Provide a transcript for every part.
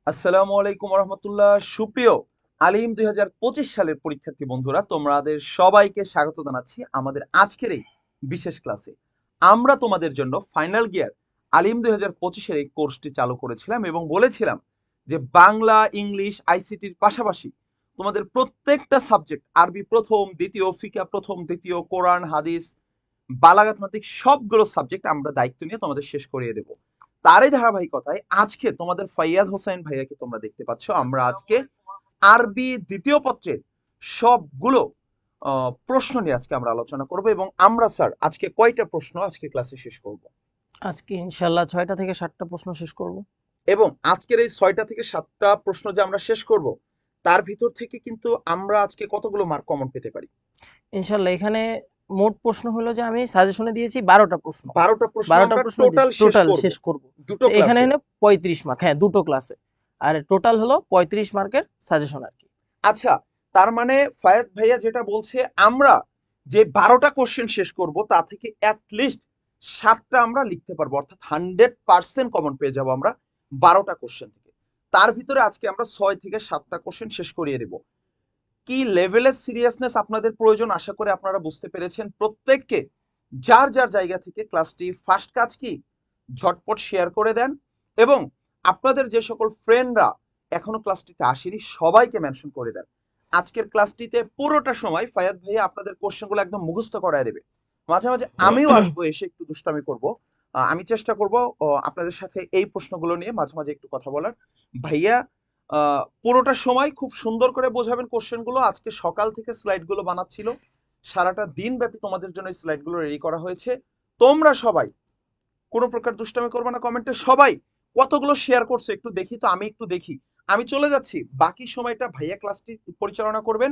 আসসালামু আলাইকুম রহমতুল্লাহ। সুপ্রিয় আলিম 2025 সালের পরীক্ষার্থী বন্ধুরা, তোমাদের সবাইকে স্বাগত জানাচ্ছি আমাদের আজকের এই বিশেষ ক্লাসে। আমরা তোমাদের জন্য ফাইনাল গিয়ার আলিম 2025-এর এই কোর্সটি চালু করেছিলাম এবং বলেছিলাম যে বাংলা, ইংলিশ, আইসিটির পাশাপাশি তোমাদের প্রত্যেকটা সাবজেক্ট, আরবি প্রথম, দ্বিতীয়, ফিকা প্রথম, দ্বিতীয়, কোরআন, হাদিস, বালাগাত মাত্রিক সবগুলো সাবজেক্ট আমরা দায়িত্ব নিয়ে তোমাদের শেষ করিয়ে দেব। তারই ধারাবাহিকতায় আজকে তোমাদের ফাইয়াদ হোসেন ভাইয়াকে তোমরা দেখতে পাচ্ছ। আমরা আজকে আরবি দ্বিতীয় পত্রের সবগুলো প্রশ্ন নিয়ে আজকে আমরা আলোচনা করব এবং আমরা স্যার আজকে কয়টা প্রশ্ন আজকে ক্লাসে শেষ করব? আজকে ইনশাল্লাহ 6টা থেকে 7টা প্রশ্ন শেষ করব। এবং আজকের এই 6টা থেকে 7টা প্রশ্ন যে আমরা শেষ করব, তার ভিতর থেকে কিন্তু আমরা আজকে কতগুলো মার্ক কমন পেতে পারি? ইনশাল্লাহ এখানে মোট প্রশ্ন হলো যে আমি সাজেশনে দিয়েছি 12টা প্রশ্ন। 12টা প্রশ্ন 12টা আমরা প্রশ্ন টোটাল টোটাল শেষ করব। দুটো তো এখানে ক্লাসে। হলো 35 মার্ক, হ্যাঁ দুটো ক্লাসে, আর টোটাল হলো 35 মার্কের সাজেশন আর কি। আচ্ছা, তার মানে ফায়াদ ভাইয়া যেটা বলছে, আমরা যে 12টা কোশ্চেন শেষ করব তা থেকে অ্যাটলিস্ট 7টা আমরা লিখতে পারবো, অর্থাৎ 100% কমন পেয়ে যাব আমরা 12টা কোশ্চেন থেকে। তার ভিতরে আজকে আমরা 6 থেকে 7টা কোশ্চেন শেষ করিয়ে দেব। কি লেভেলের সিরিয়াসনেস আপনাদের প্রয়োজন আশা করে আপনারা বুঝতে পেরেছেন। প্রত্যেককে যার যার জায়গা থেকে ক্লাসটি ফার্স্ট কাজ কি, ঝটপট শেয়ার করে দেন এবং আপনাদের যে সকল ফ্রেন্ডরা এখনো ক্লাসটিতে আসেনি সবাইকে মেনশন করে দেন। আজকের ক্লাসটিতে পুরোটা সময় ফায়াদ ভাইয়া আপনাদের কোশ্চেনগুলো একদম মুখস্থ করায় দেবে। মাঝে মাঝে আমিও আসবো, এসে একটু দুষ্টামি করব। আমি চেষ্টা করব আপনাদের সাথে এই প্রশ্নগুলো নিয়ে মাঝে মাঝে একটু কথা বলার। ভাইয়া পুরোটা সময় খুব সুন্দর করে বোঝাবেন কোশ্চেনগুলো। আজকে সকাল থেকে স্লাইডগুলো বানাচ্ছিল, সারাটা দিন ব্যাপী তোমাদের জন্য এই স্লাইডগুলো রেডি করা হয়েছে। তোমরা সবাই কোনো প্রকার দুষ্টামি করবে না কমেন্টে। সবাই কতগুলো শেয়ার করছে একটু দেখি তো, আমি একটু দেখি। আমি চলে যাচ্ছি, বাকি সময়টা ভাইয়া ক্লাসটি পরিচালনা করবেন।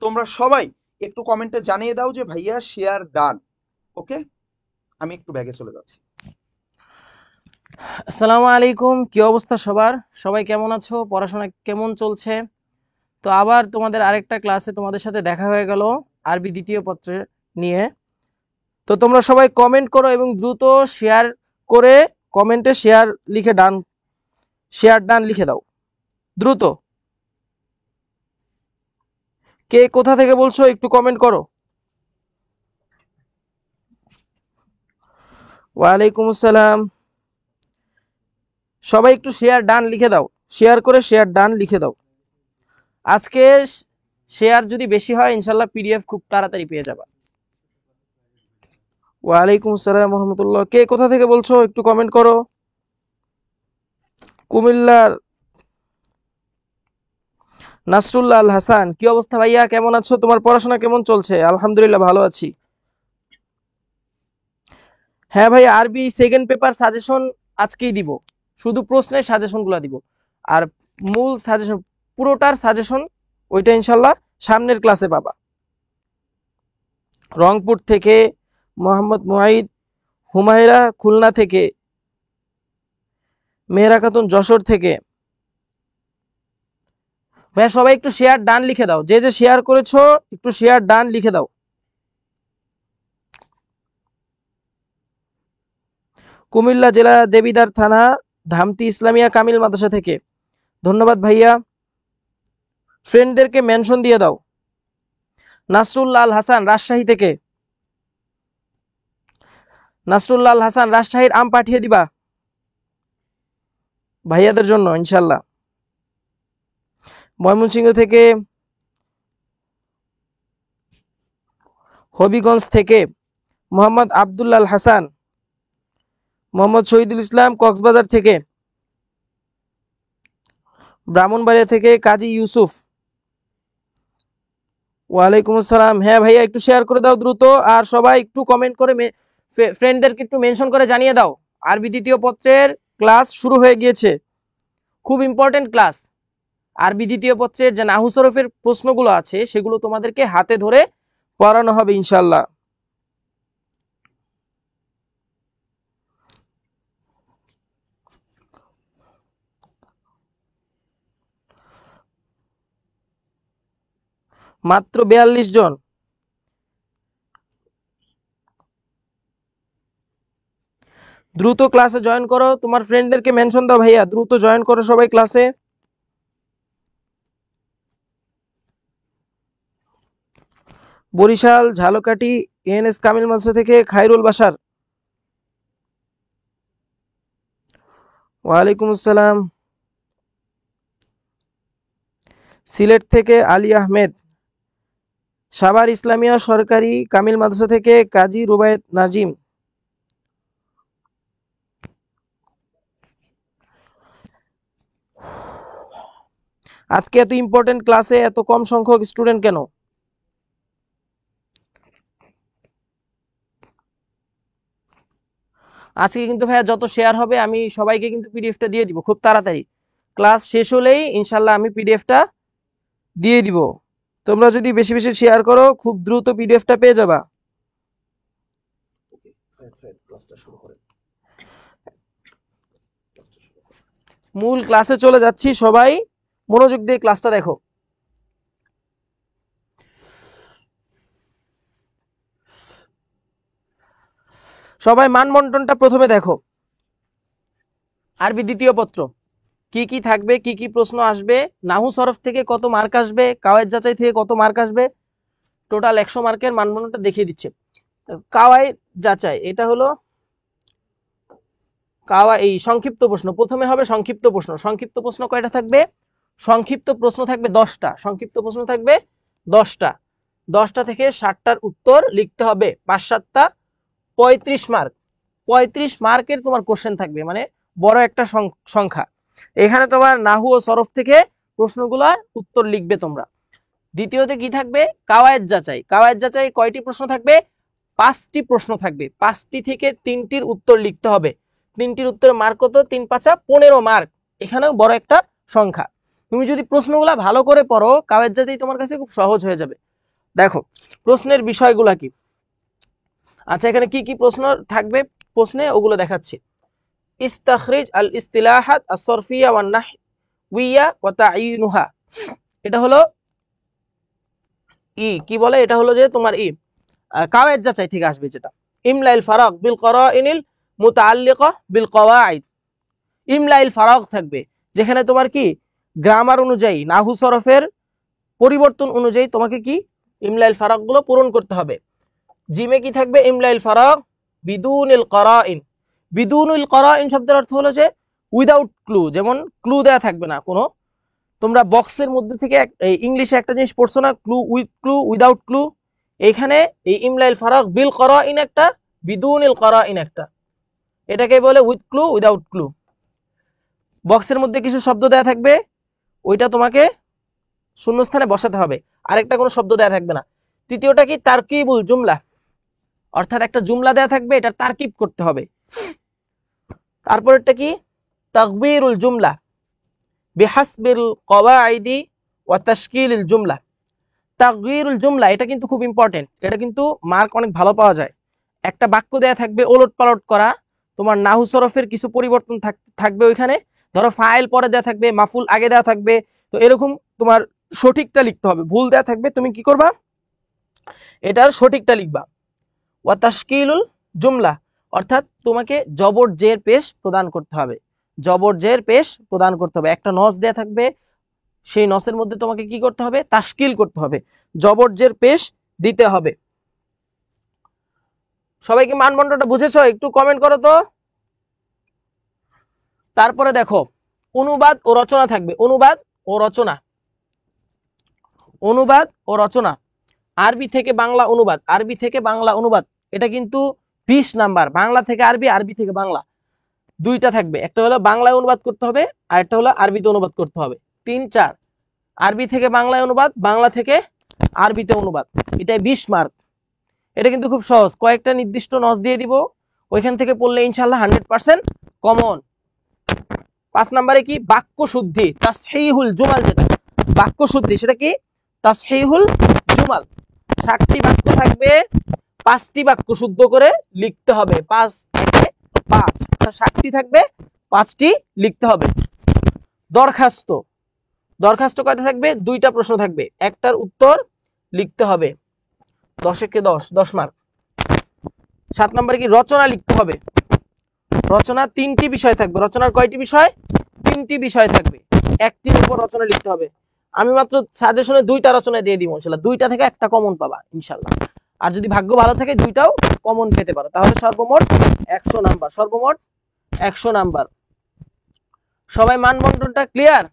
তোমরা সবাই একটু কমেন্টে জানিয়ে দাও যে ভাইয়া শেয়ার ডান। ওকে, আমি একটু ব্যাগে চলে যাচ্ছি। আসসালামু আলাইকুম, কি অবস্থা সবার? সবাই কেমন আছো? পড়াশোনা কেমন চলছে? তো আবার তোমাদের আরেকটা ক্লাসে তোমাদের সাথে দেখা হয়ে গেল আরবি দ্বিতীয় পত্রে নিয়ে। তো তোমরা সবাই কমেন্ট করো এবং দ্রুত শেয়ার করে কমেন্টে শেয়ার ডান লিখে দাও দ্রুত। কে কোথা থেকে বলছো একটু কমেন্ট করো। ওয়ালাইকুম আসসালাম। সবাই একটু শেয়ার ডান লিখে দাও, শেয়ার করে শেয়ার ডান লিখে দাও। আজকে শেয়ার যদি বেশি হয় ইনশাল্লাহ পিডিএফ খুব তাড়াতাড়ি পেয়ে যাবা। ওয়ালাইকুম আসসালাম রহমতুল্লাহ। কে কোথা থেকে বলছো একটু কমেন্ট করো। কুমিল্লার নাসরুল্লাহ আল হাসান, কি অবস্থা ভাইয়া, কেমন আছো? তোমার পড়াশোনা কেমন চলছে? আলহামদুলিল্লাহ ভালো আছি। হ্যাঁ ভাই, আরবি সেকেন্ড পেপার সাজেশন আজকেই দিব, শুধু প্রশ্নের সাজেশনগুলো দিব, আর মূল সাজেশন পুরোটার সাজেশন ওইটা ইনশাল্লাহ সামনের ক্লাসে পাবা। রংপুর থেকে মোহাম্মদ মুহাইদ, হুমায়রা খুলনা থেকে, মেহরা খাতুন যশোর থেকে। ভাইয়া সবাই একটু শেয়ার ডান লিখে দাও, যে যে শেয়ার করেছো একটু শেয়ার ডান লিখে দাও। কুমিল্লা জেলা দেবিদার থানা ধামতি ইসলামিয়া কামিল মাদ্রাসা থেকে, ধন্যবাদ ভাইয়া। ফ্রেন্ডদেরকে মেনশন দিয়ে দাও। নাসরুল্লাহ আল হাসান রাজশাহী থেকে, নাসরুল্লাহ আল হাসান রাজশাহীর আম পাঠিয়ে দিবা ভাইয়াদের জন্য ইনশাল্লাহ। ময়মনসিংহ থেকে, হবিগঞ্জ থেকে মোহাম্মদ আবদুল্লাহ আল হাসান, মোহাম্মদ শহীদুল ইসলাম কক্সবাজার থেকে, ব্রাহ্মণবাড়িয়া থেকে কাজী ইউসুফ। ওয়ালাইকুম আসসালাম। হ্যাঁ ভাইয়া একটু শেয়ার করে দাও দ্রুত, আর সবাই একটু কমেন্ট করে ফ্রেন্ডদেরকে একটু মেনশন করে জানিয়ে দাও আরবি দ্বিতীয় পত্রের ক্লাস শুরু হয়ে গিয়েছে। খুব ইম্পর্টেন্ট ক্লাস। আরবি দ্বিতীয় পত্রের যে নাহু সরফের প্রশ্নগুলো আছে সেগুলো তোমাদেরকে হাতে ধরে পড়ানো হবে ইনশাল্লাহ। মাত্র 42 জন। দ্রুত ক্লাসে জয়েন করো, তোমার ফ্রেন্ডদেরকে মেনশন দাও ভাইয়া, দ্রুত জয়েন করো সবাই ক্লাসে। বরিশাল ঝালকাঠি এএনএস কামিল মাদ্রাসা থেকে খায়রুল বাশার। ওয়ালাইকুম আসসালাম। সিলেট থেকে আলী আহমেদ। সাভার ইসলামিয়া সরকারি কামিল মাদ্রাসা থেকে কাজী রুবায়েত নাজিম। আজকে এত ইম্পর্টেন্ট ক্লাসে এত কম সংখ্যক স্টুডেন্ট কেন? আজকে কিন্তু ভাইয়া যত শেয়ার হবে আমি সবাইকে কিন্তু পিডিএফটা দিয়ে দিব খুব তাড়াতাড়ি। ক্লাস শেষ হলেই ইনশাল্লাহ আমি পিডিএফটা দিয়ে দিব। তোমরা যদি বেশি বেশি শেয়ার করো খুব দ্রুত পিডিএফটা পেয়ে যাবা। মূল ক্লাসে চলে যাচ্ছি, সবাই মনোযোগ দিয়ে ক্লাসটা দেখো। সবাই মানবন্টনটা প্রথমে দেখো। আরবি দ্বিতীয় পত্র কি কি থাকবে, কি কি প্রশ্ন আসবে, নাহু সরফ থেকে কত মার্ক আসবে, কাওয়ায়েদ যাচাই থেকে কত মার্ক আসবে, টোটাল 100 মার্কের মানবন্টনটা দেখিয়ে দিচ্ছে। কাওয়ায়েদ যাচাই এটা হলো এই সংক্ষিপ্ত প্রশ্ন। প্রথমে হবে সংক্ষিপ্ত প্রশ্ন। সংক্ষিপ্ত প্রশ্ন কয়টা থাকবে? সংক্ষিপ্ত প্রশ্ন থাকবে 10টা। সংক্ষিপ্ত প্রশ্ন থাকবে 10টা। 10টা থেকে 60টার উত্তর লিখতে হবে। 5-7টা 35 মার্ক। 35 মার্কের তোমার কোশ্চেন থাকবে, মানে বড় একটা সংখ্যা। এখানে তোমার নাহু ও সরফ থেকে প্রশ্নগুলোর উত্তর লিখবে তোমরা। দ্বিতীয়তে কি থাকবে? কাওয়ায়েদ যাচাই। কাওয়ায়েদ যাচাই কয়টি প্রশ্ন থাকবে? 5টি প্রশ্ন থাকবে। 5টি থেকে 3টির উত্তর লিখতে হবে। 3টির উত্তরের মার্ক কত? 3×5 = 15 মার্ক। এখানেও বড় একটা সংখ্যা। তুমি যদি প্রশ্নগুলা ভালো করে পড়ো কাওয়ায়েদ যাচাই তোমার কাছে খুব সহজ হয়ে যাবে। দেখো প্রশ্নের বিষয়গুলা কি। আচ্ছা এখানে কি কি প্রশ্ন থাকবে প্রশ্নে ওগুলো দেখাচ্ছি। ইস্তাখরিজ আল ইস্তিলাহাত আস-সরফিয়া ওয়ান নাহওয়িয়া ওয়া তা'য়িনুহা। এটা হলো কি বলে, এটা হলো যে তোমার কাওয়ায়েদ যাচাই থেকে আসবে যেটা। ইমলাইল ফারাক বিল করাইনিল মুতাআল্লিকা বিল কওয়াইদ। ইমলাইল ফারাক থাকবে, যেখানে তোমার কি গ্রামার অনুযায়ী নাহু সরফের পরিবর্তন অনুযায়ী তোমাকে কি ইমলাইল ফারাক গুলো পূরণ করতে হবে। জিমে কি থাকবে? ইমলাইল ফারাক বিদুনিল করাইন। বিদুনিল করাইন শব্দের অর্থ হলো যে উইদাউট ক্লু, যেমন ক্লু দেয়া থাকবে না কোনো। তোমরা বক্সের মধ্যে থেকে ইংলিশে একটা জিনিস পড়ছো না, clue with clue without clue. এইখানে এই ইমলাইল ফারাক বিল করাইন একটা, বিদুনিল করাইন একটা। এটাকে বলে উইথ ক্লু উইদাউট ক্লু। বক্সের মধ্যে কিছু শব্দ দেয়া থাকবে, ওইটা তোমাকে শূন্যস্থানে বসাতে হবে, আরেকটা কোনো শব্দ দেয়া থাকবে না। তৃতীয়টা কি? তারকিবুল জুমলা, অর্থাৎ একটা জুমলা দেয়া থাকবে, এটা তারকিব করতে হবে। তারপরেরটা কি? তাকবীরুল জুমলা বিহাসবিল কওয়াইদি ওয়া তাশকিলিল জুমলা। তাকবীরুল জুমলা এটা কিন্তু খুব ইম্পর্টেন্ট, এটা কিন্তু মার্ক অনেক ভালো পাওয়া যায়। একটা বাক্য দেয়া থাকবে ওলট পালট করা, তোমার নাহু সরফের কিছু পরিবর্তন থাকবে ওইখানে। ধরো ফাইল পরে দেয়া থাকবে, মাফুল আগে দেওয়া থাকবে, তো এরকম তোমার সঠিকটা লিখতে হবে। ভুল দেয়া থাকবে, তুমি কি করবা? এটার সঠিকটা লিখবা। ওয়া তাশকিলুল জুমলা অর্থাৎ তোমাকে জবর জের পেশ প্রদান করতে হবে। জবর জের পেশ প্রদান করতে হবে। একটা নস দেয়া থাকবে, সেই নসের মধ্যে তোমাকে কি করতে হবে? তাশকিল করতে হবে, জবর জের পেশ দিতে হবে। সবাই কি মানদণ্ডটা বুঝেছো? একটু কমেন্ট করো তো। তারপরে দেখো অনুবাদ ও রচনা থাকবে। অনুবাদ ও রচনা। অনুবাদ ও রচনা আরবি থেকে বাংলা অনুবাদ। আরবি থেকে বাংলা অনুবাদ এটা কিন্তু 20 নাম্বার। বাংলা থেকে আরবি, আরবি থেকে বাংলা, দুইটা থাকবে। একটা হলো বাংলায় অনুবাদ করতে হবে, আর একটা হলো আরবিতে অনুবাদ করতে হবে। 3-4 আরবি থেকে বাংলায় অনুবাদ, বাংলা থেকে আরবিতে অনুবাদ, এটাই 20 মার্ক। এটা কিন্তু খুব সহজ, কয়েকটা নির্দিষ্ট নস দিয়ে দিব, ওইখান থেকে পড়লে ইনশাআল্লাহ 100% কমন। 5 নম্বরে কি? বাক্য শুদ্ধি, তাসহিহুল জুমাল। যেটা বাক্য শুদ্ধি সেটা কি? তাসহিহুল জুমাল। 60টি বাক্য থাকবে, 5টি বাক্য শুদ্ধ করে লিখতে হবে। 5 60টি থাকবে, 5টি লিখতে হবে। দরখাস্ত। দরখাস্ত কয়টা থাকবে? 2টা প্রশ্ন থাকবে, একটার উত্তর লিখতে হবে। 10-এ 10 মার্ক। 7 নম্বরে কি? রচনা লিখতে হবে। রচনা 3টি বিষয় থাকবে। রচনার কয়টি বিষয়? 3টি বিষয় থাকবে, একটির উপর রচনা লিখতে হবে। আমি মাত্র সাজেশনে 2টা রচনা দিয়ে দিব ইনশাআল্লাহ, 2টা থেকে একটা কমন পাবা ইনশাআল্লাহ। আর যদি ভাগ্য ভালো থাকে 2টাও কমন পেতে পারো, তাহলে সর্বমোট 100 নাম্বার, সর্বমোট 100 নাম্বার। সবাই মানবন্টনটা ক্লিয়ার?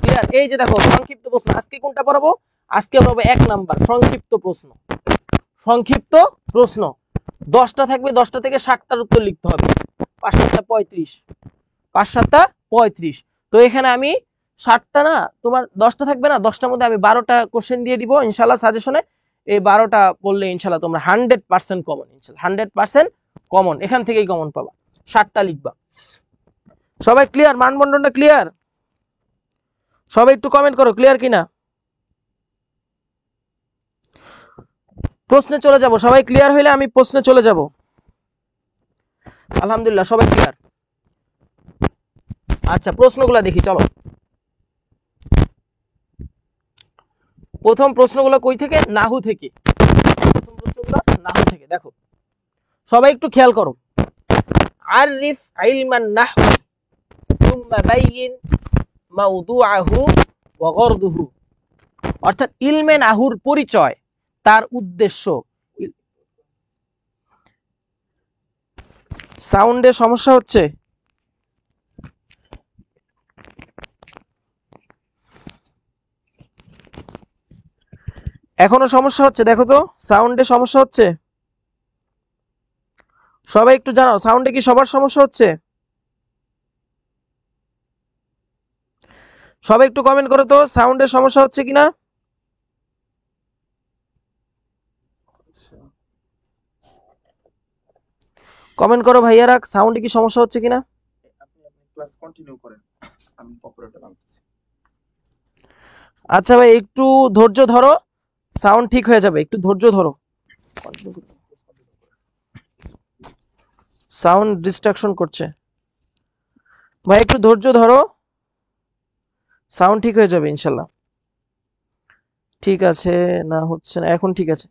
ক্লিয়ার? এই যে দেখো সংক্ষিপ্ত প্রশ্ন, আজকে কোনটা পড়াবো? আজকে পড়াবো 1 নাম্বার সংক্ষিপ্ত প্রশ্ন। সংক্ষিপ্ত প্রশ্ন 10টা থাকবে, 10টা থেকে 60টার উত্তর লিখতে হবে। 5 7 35, 5 7 35। তো এখানে আমি 60টা না, তোমার 10টা থাকবে না, 10টার মধ্যে আমি 12টা কোশ্চেন দিয়ে দিব ইনশাআল্লাহ সাজেশনে। এই 12টা বললে ইনশাআল্লাহ তোমরা 100% কমন, ইনশাআল্লাহ 100% কমন, এখান থেকেই কমন পাবা। 60টা লিখবা। সবাই ক্লিয়ার? মানবন্টনটা ক্লিয়ার? সবাই একটু কমেন্ট করো ক্লিয়ার কিনা। প্রশ্নে চলে যাব, সবাই ক্লিয়ার হইলে আমি প্রশ্নে চলে যাব। আলহামদুলিল্লাহ সবাই ক্লিয়ার। আচ্ছা প্রশ্নগুলো দেখি চলো। প্রথম প্রশ্নগুলো কই থেকে? নাহু থেকে। প্রথম প্রশ্নগুলো নাহু থেকে। দেখো সবাই একটু খেয়াল করো। আরিফ ইলমান নাহু সুম্মা বাইয়িন মাওদুআহু ওয়া গরদুহু। অর্থাৎ ইলমে নাহুর পরিচয়, তার উদ্দেশ্য। সাউন্ডে সমস্যা হচ্ছে? এখনো সমস্যা হচ্ছে? দেখো তো সাউন্ডে সমস্যা হচ্ছে? সবাই একটু জানাও সাউন্ডে কি সবার সমস্যা হচ্ছে? সবাই একটু কমেন্ট করো তো সাউন্ডে সমস্যা হচ্ছে কিনা। কমেন্ট করো ভাইয়ারা, সাউন্ডে কি সমস্যা হচ্ছে কিনা। আপনি ক্লাস কন্টিনিউ করেন, আমি অপারেটর আনতেছি। আচ্ছা ভাই একটু ধৈর্য ধরো, সাউন্ড ঠিক হয়ে যাবে, একটু ধৈর্য ধরো। সাউন্ড ডিস্ট্রাকশন করছে ভাই, একটু ধৈর্য ধরো, সাউন্ড ঠিক হয়ে যাবে ইনশাল্লাহ। ঠিক আছে, না হচ্ছে না, এখন ঠিক আছে।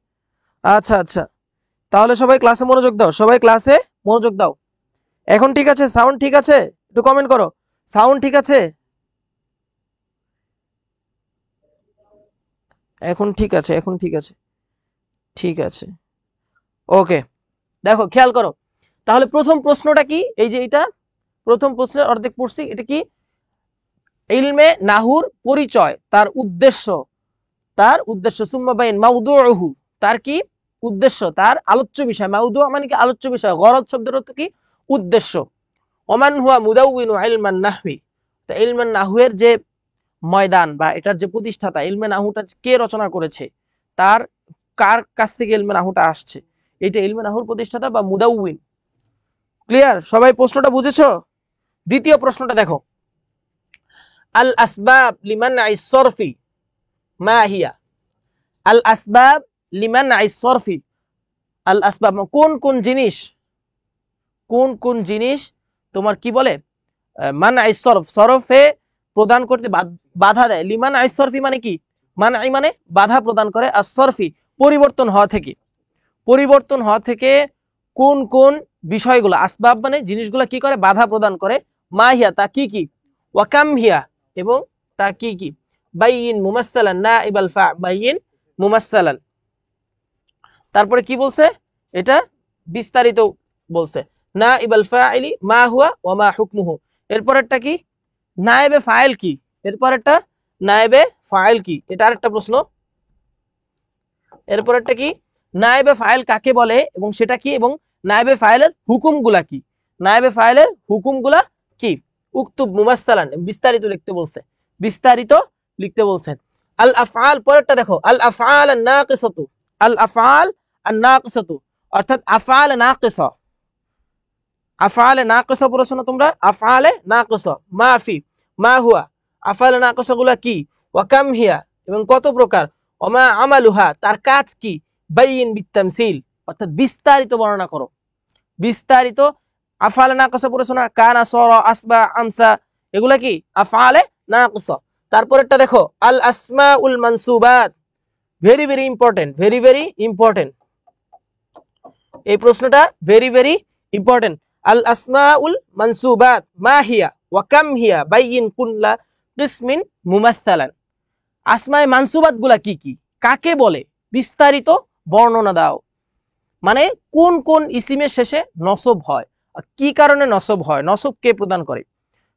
আচ্ছা আচ্ছা, তাহলে সবাই ক্লাসে মনোযোগ দাও, সবাই ক্লাসে মনোযোগ দাও। এখন ঠিক আছে? সাউন্ড ঠিক আছে? একটু কমেন্ট করো সাউন্ড ঠিক আছে। এখন ঠিক আছে, এখন ঠিক আছে, ঠিক আছে ওকে। দেখো খেয়াল করো, তাহলে প্রথম প্রশ্নটা কি? এই যে এটা প্রথম প্রশ্নের অর্ধেক পড়ছি, এটা কি? ইলমে নাহুর পরিচয়, তার উদ্দেশ্য, তার উদ্দেশ্য। সুম্মা বাইন মাউদুউহু, তার কি উদ্দেশ্য, তার আলোচ্য বিষয়। মাউদু মানে কি? আলোচ্য বিষয়। গরজ শব্দের অর্থ কি? উদ্দেশ্য। ওমান হুয়া মুদাউইনু ইলমান নাহবি, তো ইলমান নাহুয়ের যে ময়দান বা এটার যে প্রতিষ্ঠাতা, ইলমে নাহুটা কে রচনা করেছে, তার কার কাছ থেকে ইলমে নাহুটা আসছে, এটা ইলমে নাহুর প্রতিষ্ঠাতা বা মুদাউইন। ক্লিয়ার? সবাই প্রশ্নটা বুঝেছো? দ্বিতীয় প্রশ্নটা দেখো, আল আসবাব লিমানআইস সরফি মা হিয়া। আল আসবাব লিমানআইস সরফি, আল আসবাব কোন কোন জিনিস, কোন কোন জিনিস তোমার কি বলে মানআইস সরফ, সরফে প্রদান করতে বাধা দেয়। লিমানআইস সরফি মানে কি? মানআই মানে বাধা প্রদান করে, আর সরফি পরিবর্তন হওয়া থেকে। পরিবর্তন হওয়া থেকে কোন কোন বিষয়গুলো, আসবাব মানে জিনিসগুলো কি করে? বাধা প্রদান করে। মা হিয়া তা কি কি? ওয়া কাম হিয়া এবং তা কি কি? বাইয়িন মুমাসসালান নাইবাল ফা, বাইয়িন মুমাসসালান। তারপরে কি বলছে? এটা বিস্তারিত বলছে। নাইবাল ফাইলি মা হুয়া ওয়া মা হুকমুহু। এরপরেরটা কি? নায়েবে ফাইল কি? এরপরেরটা নায়েবে ফাইল কি? এটা আরেকটা প্রশ্ন। এরপরেরটা কি? নায়েবে ফাইল কাকে বলে এবং সেটা কি, এবং নায়েবে ফাইলের হুকুমগুলা কি? নায়েবে ফাইলের হুকুমগুলা কি? উক্তুব মুমাসসালান, বিস্তারিত লিখতে বলছে, বিস্তারিত লিখতে বলছেন। আল আফআল, পরেরটা দেখো, আল আফআল আন নাকিসাতু, আল আফআল আন নাকিসাতু, অর্থাৎ আফআল নাকিসা। আফআল নাকিসা পড়ছো না তোমরা? আফআল নাকিসা, মাফি, মা হুয়া, আফআল নাকিসা গুলা কি? ওয়া কাম হিয়া, এবং কত প্রকার। ওমা আমালুহা, তার কাজ কি? বাইয়িন বিতামসিল, অর্থাৎ বিস্তারিত বর্ণনা করো, বিস্তারিত। আফআল নাকিসা পড়ছো না? কানা, সারা, আসবা, আমসা, এগুলা কি? আফআল নাকিসা। তারপরেরটা দেখো, আল আসমাউল মানসুবাত, very very important, very very important, এই প্রশ্নটা ভেরি ভেরি ইম্পর্টেন্ট। আল আসমাউল মানসুবাত মা হিয়া, ওয়া কাম হিয়া বাইইন কুল্লা কিসমিন মুমাসসালান। আসমায়ে মানসুবাত গুলা কি কি, কাকে বলে, বিস্তারিত বর্ণনা দাও। মানে কোন কোন ইসিমের শেষে নসব হয়, কি কারণে নসব হয়, নসব কে প্রদান করে,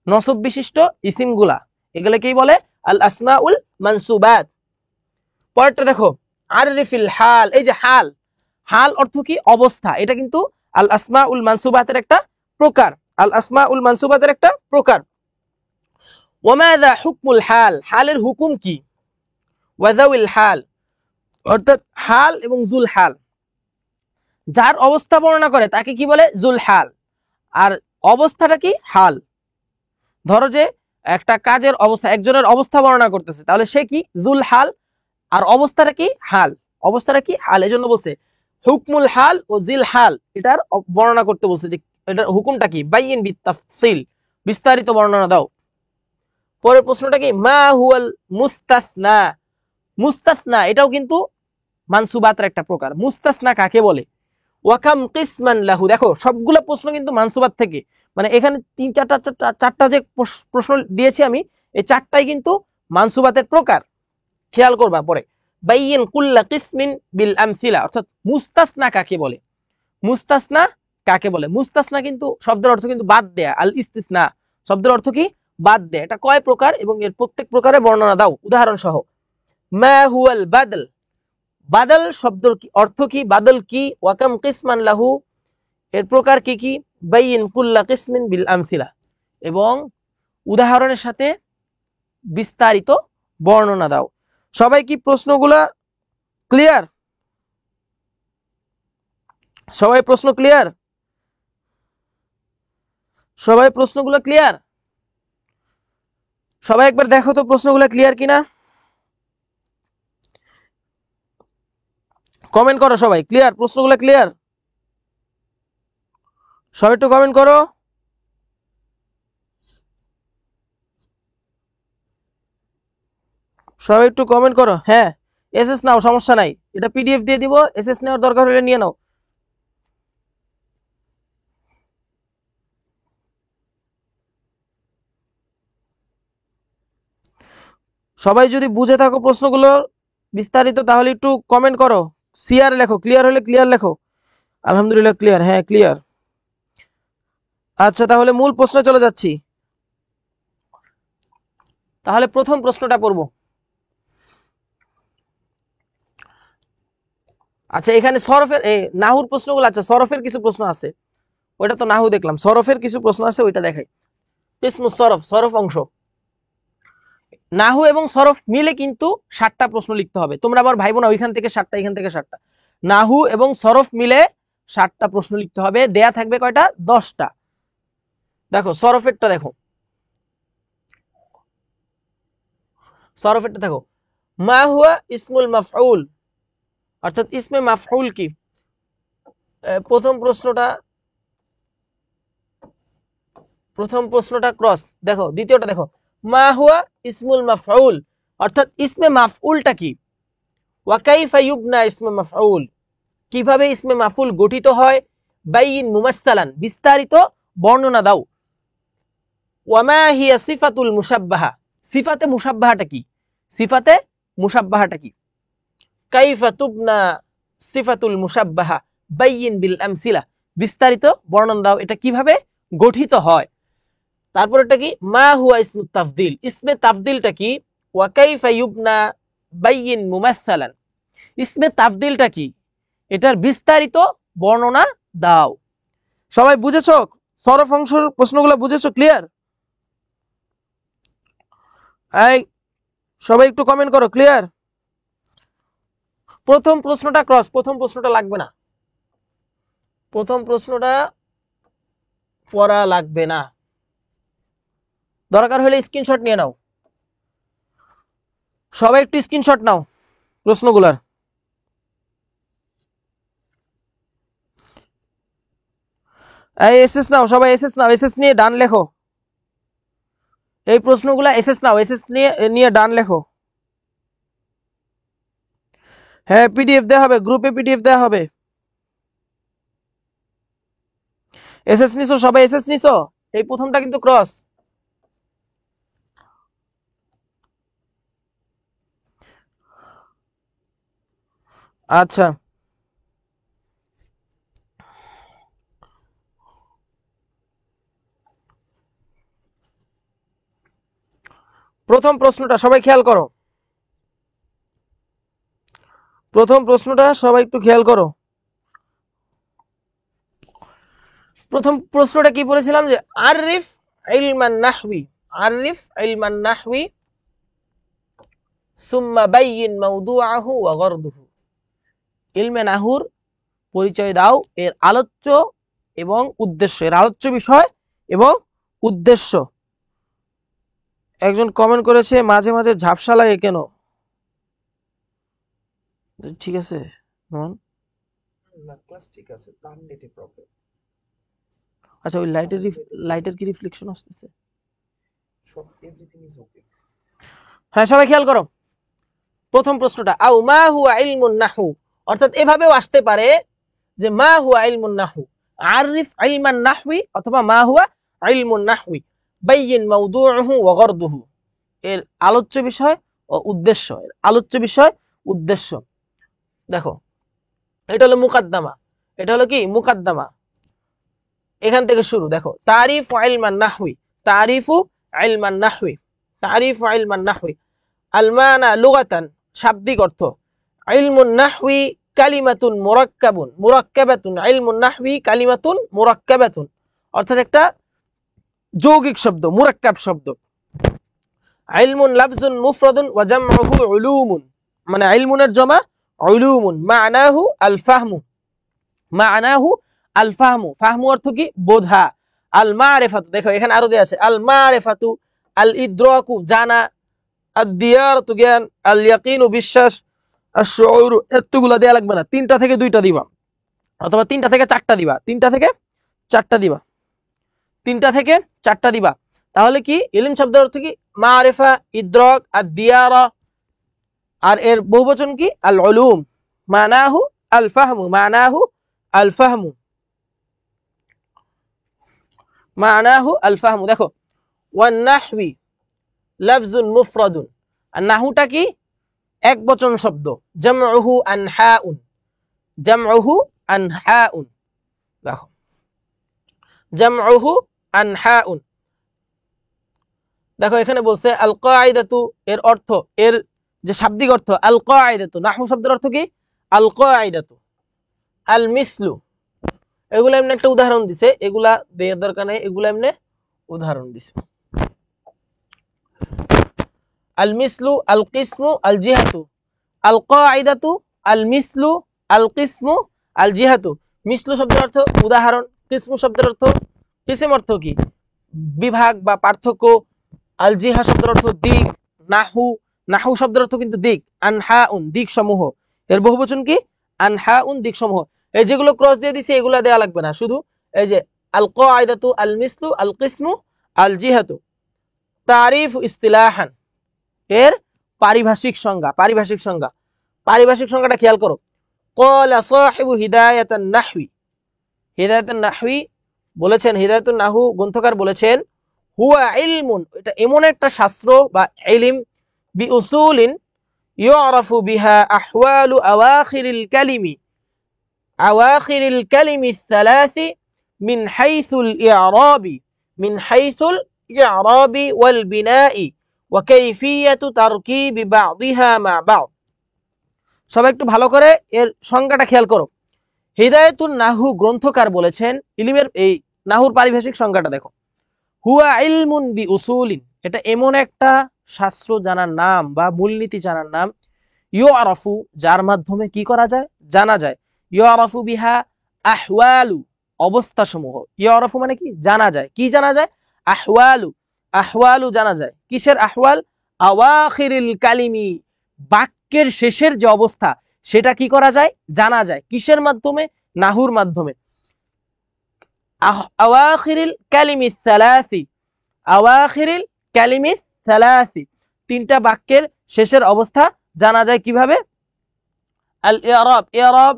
নসব বিশিষ্ট ইসিমগুলা এগুলাকেই বলে আল আসমাউল মানসুবাত। পরেরটা দেখো, আরিফিল হাল। এই যে হাল, হাল অর্থ কি, অবস্থা। এটা কিন্তু আল আসমাউল মানসুবাতের একটা প্রকার, আল আসমাউল মানসুবাতের একটা প্রকার। ওয়ামাযা হুকমুল হাল, হালের হুকুম কি। ওয়াযাউল হাল, অর্থাৎ হাল এবং জুল হাল, যার অবস্থা বর্ণনা করে তাকে কি বলে, জুল হাল। আর অবস্থাটা কি, হাল। ধরো যে একটা কাজের অবস্থা, একজনের অবস্থা বর্ণনা করতেছে, তাহলে সে কি, জুল হাল। আর অবস্থাটা কি, হাল। অবস্থাটা কি, হাল। এই জন্য বলছে হুকমুল হাল ও জিল হাল, এটার বর্ণনা করতে বলছে যে এটার হুকুমটা কি, বাইয়িন বিতাফসিল, বিস্তারিত বর্ণনা দাও। পরের প্রশ্নটা কি, মা হুয়াল মুস্তাসনা। মুস্তাসনা এটাও কিন্তু মানসুবাতের একটা প্রকার। মুস্তাসনা কাকে বলে। ওয়াকাম কিসমান লাহু। দেখো সবগুলো প্রশ্ন কিন্তু মানসুবাত থেকে, মানে এখানে চারটা যে প্রশ্ন দিয়েছি আমি, এই চারটাই কিন্তু মানসুবাতের প্রকার, খেয়াল করবা। পরে বাইয়িন কুল্লা কিসমিন বিল আমসিলা, অর্থাৎ মুস্তাসনা কাকে বলে। মুস্তাসনা কাকে বলে, মুস্তাসনা কিন্তু শব্দের অর্থ কিন্তু বাদ দেয়া, আল ইস্তিসনা শব্দের অর্থ কি, বাদ দেয়া। এটা কয় প্রকার এবং এর প্রত্যেক প্রকারে বর্ণনা দাও উদাহরণ সহ। মা হুয়াল বাদল, বাদল শব্দের অর্থ কি, বাদল কি। ওয়াকাম কিসমান লাহু, এর প্রকার কি কি। বাইয়িন কুল্লা কিসমিন বিল আমসিলা, এবং উদাহরণের সাথে বিস্তারিত বর্ণনা দাও। সবাই কি প্রশ্নগুলা ক্লিয়ার, সবাই প্রশ্ন ক্লিয়ার, সবাই প্রশ্নগুলো ক্লিয়ার। সবাই একবার দেখো তো প্রশ্নগুলো ক্লিয়ার কিনা, কমেন্ট করো সবাই, ক্লিয়ার, প্রশ্নগুলো ক্লিয়ার, সবাই একটু কমেন্ট করো। সবাই একটু কমেন্ট করো। হ্যাঁ, এসএস নাও, সমস্যা নাই, এটা পিডিএফ দিয়ে দিব, এসএস নেওয়ার দরকার হলে নিয়ে নাও। সবাই যদি বুঝে থাকো প্রশ্নগুলো বিস্তারিত, তাহলে একটু কমেন্ট করো। সিআর লেখো, ক্লিয়ার হলে ক্লিয়ার লেখো। আলহামদুলিল্লাহ ক্লিয়ার, হ্যাঁ ক্লিয়ার। আচ্ছা, তাহলে মূল প্রশ্নে চলে যাচ্ছি। তাহলে প্রথম প্রশ্নটা পড়ব। আচ্ছা, এখানে সরফের নাহুর প্রশ্নগুলো, আচ্ছা সরফের কিছু প্রশ্ন আছে, ওইটা তো নাহু দেখলাম, সরফের কিছু প্রশ্ন আছে, ওইটা দেখাই। ইসমু সরফ, সরফ অংশ। নাহু এবং সরফ মিলে কিন্তু 7টা প্রশ্ন লিখতে হবে। তোমরা আবার ভাইবো না ওইখান থেকে 7টা, এখান থেকে 7টা। নাহু এবং সরফ মিলে 7টা প্রশ্ন লিখতে হবে। দেয়া থাকবে কয়টা, 10টা। দেখো সরফেরটা দেখো, সরফেরটা দেখো। মা হুয়া ইসমুল মাফউল, অর্থাৎ ইসমে মাফউল কি। প্রথম প্রশ্নটা ক্রস। দেখো দ্বিতীয়টা দেখো, মা হুয়া ইসমুল মাফউল, অর্থাৎ ইসমে মাফউলটা কি। ওয়া কাইফা ইউবনা ইসমে মাফউল, কিভাবে ইসমে মাফউল গঠিত হয়। বাইয়িন মুমাসসালান, বিস্তারিত বর্ণনা দাও। ওয়া মা হিয়া সিফাতুল মুশাব্বাহা, সিফাতে মুশাব্বাহাটা কি, সিফাতে মুশাব্বাহাটা কি। কাইফা তুবনা সিফাতুল মুশাব্বাহা বাইয়িন বিল আমসিলা, বিস্তারিত বর্ণনা দাও, এটা কিভাবে গঠিত হয়। তারপরটা কি, মা হুয়া ইসমুত তাফদিল, ইসমে তাফদিলটা কি। ওয়া কাইফা ইউবনা বাইয়িন মুমাসসালান, ইসমে তাফদিলটা কি, এটার বিস্তারিত বর্ণনা দাও। সবাই বুঝেছো, সরফ অংশের প্রশ্নগুলো বুঝেছো, ক্লিয়ার। এই সবাই একটু কমেন্ট করো, ক্লিয়ার। প্রথম প্রশ্নটা ক্রস, প্রথম প্রশ্নটা লাগবে না, প্রথম প্রশ্নটা পড়া লাগবে না, দরকার হলে স্ক্রিনশট নিয়ে নাও। সবাই একটু স্ক্রিনশট নাও প্রশ্নগুলার। এই এসএস নাও, সবাই এসএস নাও, এসএস নিয়ে ডান লেখো। এই প্রশ্নগুলা এসএস নাও, এসএস নিয়ে ডান লেখো। হ্যাঁ, পিডিএফ দেওয়া হবে, গ্রুপে পিডিএফ দেওয়া হবে। এসএস নিছো সবাই, এসএস নিছো। এই প্রথমটা কিন্তু ক্রস, আচ্ছা, প্রথম প্রশ্নটা সবাই খেয়াল করো, প্রথম প্রশ্নটা সবাই একটু খেয়াল করো। প্রথম প্রশ্নটা কি বলেছিলাম যে আরিফ ইলমান নাহবি, আরিফ ইলমান নাহবি সুম্মা বাইয়িন মাওদুআহু ওয়া গরদুহু। ইলমে নাহুর পরিচয় দাও এর আলোচ্য এবং উদ্দেশ্য, এর আলোচ্য বিষয় এবং উদ্দেশ্য। একজন কমেন্ট করেছে মাঝে মাঝে ঝাপসা লাগে কেন? ঠিক আছে নোমান, না ক্লাস ঠিক আছে, তার নেটে প্রবলেম। আচ্ছা ওই লাইটের কি রিফ্লেকশন আসতেছে? সব এভরিথিং ইজ ওকে। হ্যাঁ সবাই খেয়াল করো, প্রথম প্রশ্নটা আও মা হুয়া ইলমুন নাহু, অর্থাৎ এভাবেও আসতে পারে যে মা হুয়া ইলমুন নাহু, আরিফ ইলমান নাহবি অথবা মা হুয়া ইলমুন নাহবি বাইয়িন মাওদুউহু ওয়া গরদুহু। এর আলোচ্য বিষয় ও উদ্দেশ্য, এর আলোচ্য বিষয় উদ্দেশ্য। দেখো এটা হলো মুকাদ্দামা, এটা হলো কি মুকাদ্দামা, এখান থেকে শুরু। দেখো তারিফু ইলমান নাহবি, তারিফু ইলমান নাহবি, তারিফু ইলমান নাহবি। আল মানা লুগাতান, শাব্দিক অর্থ। ইলমুন নাহবি কালিমাতুন মুরাক্কাবুন, মুরাক্কাবাতুন, ইলমুন নাহবি কালিমাতুন মুরাক্কাবাতুন, অর্থাৎ একটা যৌগিক শব্দ, মুরাক্কাব শব্দ। ইলমুন লাফজুন মুফরাদুন ওয়া জামউহু উলুমুন, মানে ইলমুনের জমা উলুমুন, মানাহু আল ফাহমু, মানাহু আল ফাহমু, ফাহমু অর্থ কি বোঝা। আল মারিফাতু, দেখো এখানে আরো দেয়া আছে আল মারিফাতু, আল ইদরাকু জানা, আদ দিয়ারাতু জ্ঞান, আল ইয়াকিনু বিশ্বাস, আশ-শুউরু, এতগুলা দেয়া লাগবে না, তিনটা থেকে দুইটা দিবা অথবা তিনটা থেকে চারটা দিবা, তিনটা থেকে চারটা দিবা, তিনটা থেকে চারটা দিবা। তাহলে কি ইলম শব্দের অর্থ কি মারিফা, ইদরাক, আদ দিয়ারা, আর এর বহুবচন কি আল উলুম, মানাহু আল ফাহমু, মানাহু আল ফাহমু, মানাহু আল ফাহমু। দেখো ওয়ান নাহবি লাফজুন মুফরাদুন, আর নাহুটা কি এক বচন শব্দ। জামউহু আনহাউন, জামউহু আনহাউন, দেখো জামউহু আনহাউন। দেখো এখানে বলছে আল কায়দাতু, এর অর্থ, এর যে শাব্দিক অর্থ আল কায়দাতু, নাহু শব্দের অর্থ কি আল কায়দাতু। আল মিসলু, এগুলা এমনি একটা উদাহরণ দিছে, এগুলা দেওয়ার দরকার নেই, এগুলা এমনি উদাহরণ দিছে। আল মিসলু আল কিসমু আল জিহাতু, আল কায়দাতু আল মিসলু আল কিসমু আল জিহাতু। মিসলু শব্দের অর্থ উদাহরণ, কিসমু শব্দের অর্থ, কিসম অর্থ কি বিভাগ বা পার্থক্য, আল জিহা শব্দের অর্থ দিক, নাহু, নাহু শব্দের অর্থ কিন্তু দিক, আনহাউন দিক সমূহ, এর বহুবচন কি আনহাউন দিক সমূহ। এই যেগুলো ক্রস দিয়ে দিছি এগুলা দেয়া লাগবে না, শুধু এই যে আল কায়দাতু আল মিসলু আল কিসমু আল জিহাতু। তারিফ ইস্তিলাহান, এর পারিভাষিক সংজ্ঞা, পারিভাষিক সংজ্ঞা, পারিভাষিক সংজ্ঞাটা খেয়াল করো। ক্বালা সাহিবু হিদায়াতুন নাহবি, হিদায়াতুন নাহবি বলেছেন, হিদায়াতুন নাহু গ্রন্থকার বলেছেন হুয়া ইলমুন, এটা এমন একটা শাস্ত্র বা ইলম, বিউসুলিন ইউরাফু বিহা আহওয়ালু আওয়াখিরিল কালিমি, আওয়াখিরিল কালিমি الثلاث মিন হাইসুল ইরাবি, মিন হাইসুল ইরাবি ওয়াল বিনাই ওয়া কাইফিয়াতু তারকিবি বা'দিহা মা বা'দ। সবাই একটু ভালো করে এর সংজ্ঞাটা খেয়াল করো। হিদায়াতুন নাহু গ্রন্থকার বলেছেন ইলমের এই নাহুর পারিভাষিক সংজ্ঞাটা দেখো। হুয়া ইলমুন বি উসুলিন, এটা এমন একটা শাস্ত্র জানার নাম বা মূলনীতি জানার নাম, ইউরাফু যার মাধ্যমে কি করা যায় জানা যায়, ইউরাফু বিহা আহওয়ালু অবস্থা সমূহ, ইউরাফু মানে কি জানা যায়, কি জানা যায় আহওয়ালু, আহওয়ালু জানা যায়, কিসের আহওয়াল আওয়াখিরিল কালিমি, বাক্যের শেষের যে অবস্থা সেটা কি করা যায় জানা যায়, কিসের মাধ্যমে নাহুর মাধ্যমে। আওয়াখিরিল কালিমি সালাসি, আওয়াখিরিল কালিমি সালাসি, তিনটা বাক্যের শেষের অবস্থা জানা যায় কিভাবে, আল ইরাব, ইরাব,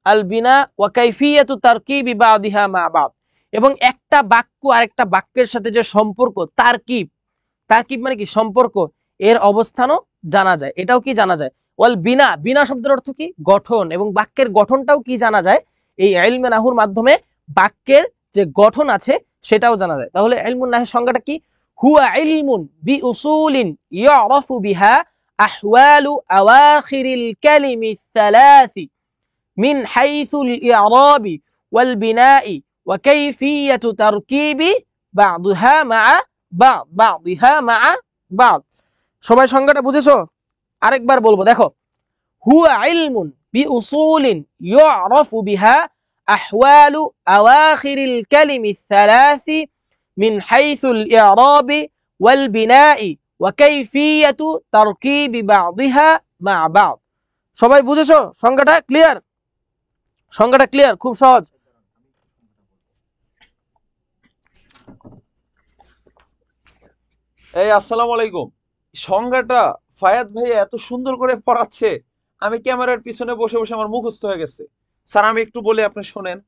আল বিনা ওয়া কাইফিয়াতু তারকিবি বা'দিহা মা বা'দ, এবং একটা বাক্য আরেকটা বাক্যের সাথে যে সম্পর্ক, তারকিব, তারকিব মানে কি সম্পর্ক, এর অবস্থানও জানা যায়, এটাও কি জানা যায়। ওয়াল বিনা, বিনা শব্দের অর্থ কি? গঠন, এবং বাক্যের গঠনটাও কি জানা যায় এই ইলমে নাহুর মাধ্যমে। বাক্যের যে গঠন আছে সেটাও জানা যায়। তাহলে ইলমুন নাহর সংজ্ঞাটা কি? হুয়া ইলমুন বিউসুলিন ইউরাফু বিহা আহওয়ালু আওয়াখিরিল কালিমি الثلاث من حيث الإعراب والبناء وكيفية تركيب بعضها مع بعض। সবাই সংজ্ঞাটা বুঝেছো? আরেকবার বলবো, দেখো। হুয়া ইলমুন বিউসুলিন ইউরাফু বিহা আহওয়ালু আওয়াখিরিল কালিমি الثلاث من حيث الإعراب والبناء وكيفية تركيب بعضها مع بعض। সবাই বুঝেছো? সংজ্ঞাটা ক্লিয়ার? সংজ্ঞাটা ক্লিয়ার? খুব সহজ। এই আসসালামু আলাইকুম। সংজ্ঞাটা ফায়াদ ভাই এত সুন্দর করে পড়াচ্ছে, আমি ক্যামেরার পিছনে বসে বসে আমার মুখস্থ হয়ে গেছে। স্যার আমি একটু বলে আপনি শোনেন।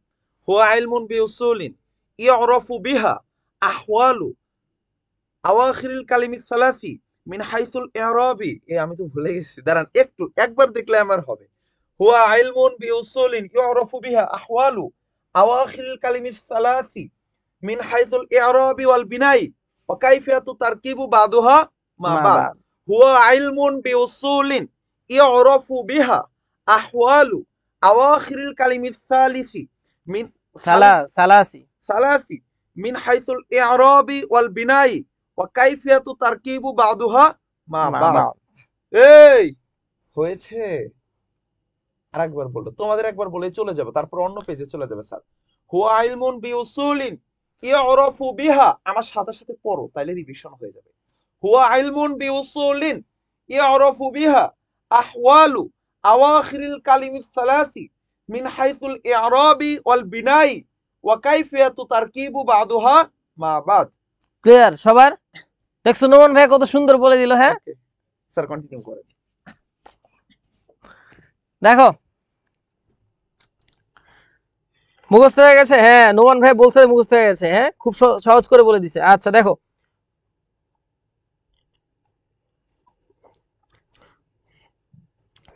হুয়া ইলমুন বিউসুলিন ইউরাফু বিহা আহওয়ালু আওয়াখিরিল কালিমি সালাসি মিন হাইসুল ইরাবি। আমি তো ভুলে গেছি, দাঁড়ান একটু, একবার দেখলে আমার হবে। হুয়া ইলমুন বিউসুলিন ইউরাফু বিহা আহওয়ালু আওয়াখিরিল কালিমি সালাসি মিন হাইসুল ইরাবি ওয়াল বিনাই ওয়া কাইফিয়াতু তারকিবু বাদুহা মা বাদ। হুয়া ইলমুন বিউসুলিন ইউরাফু বিহা আহওয়ালু আওয়াখিরিল কালিমি সালিসি মিন সালাসি মিন হাইসুল ইরাবি ওয়াল বিনাই ওয়া কাইফিয়াতু তারকিবু বাদুহা মা বাদ। এই হয়েছে? আরেকবার বলো, তোমাদের একবার বলে চলে যাবে, তারপর অন্য পেজে চলে যাবে। স্যার হুয়া ইলমুন বিউসুলিন ইউরাফু বিহা, আমার সাথে সাথে পড়ো তাইলে রিভিশন হয়ে যাবে। হুয়া ইলমুন বিউসুলিন ইউরাফু বিহা আহওয়ালু আওয়াখিরিল কালিমি সালাসি মিন হাইসুল ইরাবি ওয়াল বিনাই ওয়া কাইফিয়াতু তারকিবু বাদুহা মা বাদ। ক্লিয়ার সবার? দেখছো নোমান ভাই কত সুন্দর বলে দিল। হ্যাঁ স্যার কন্টিনিউ করেন। দেখো মুখস্থ হয়ে গেছে? হ্যাঁ নোমান ভাই বলছে মুখস্থ হয়ে গেছে। হ্যাঁ খুব সহজ করে বলে দিছে। আচ্ছা দেখো,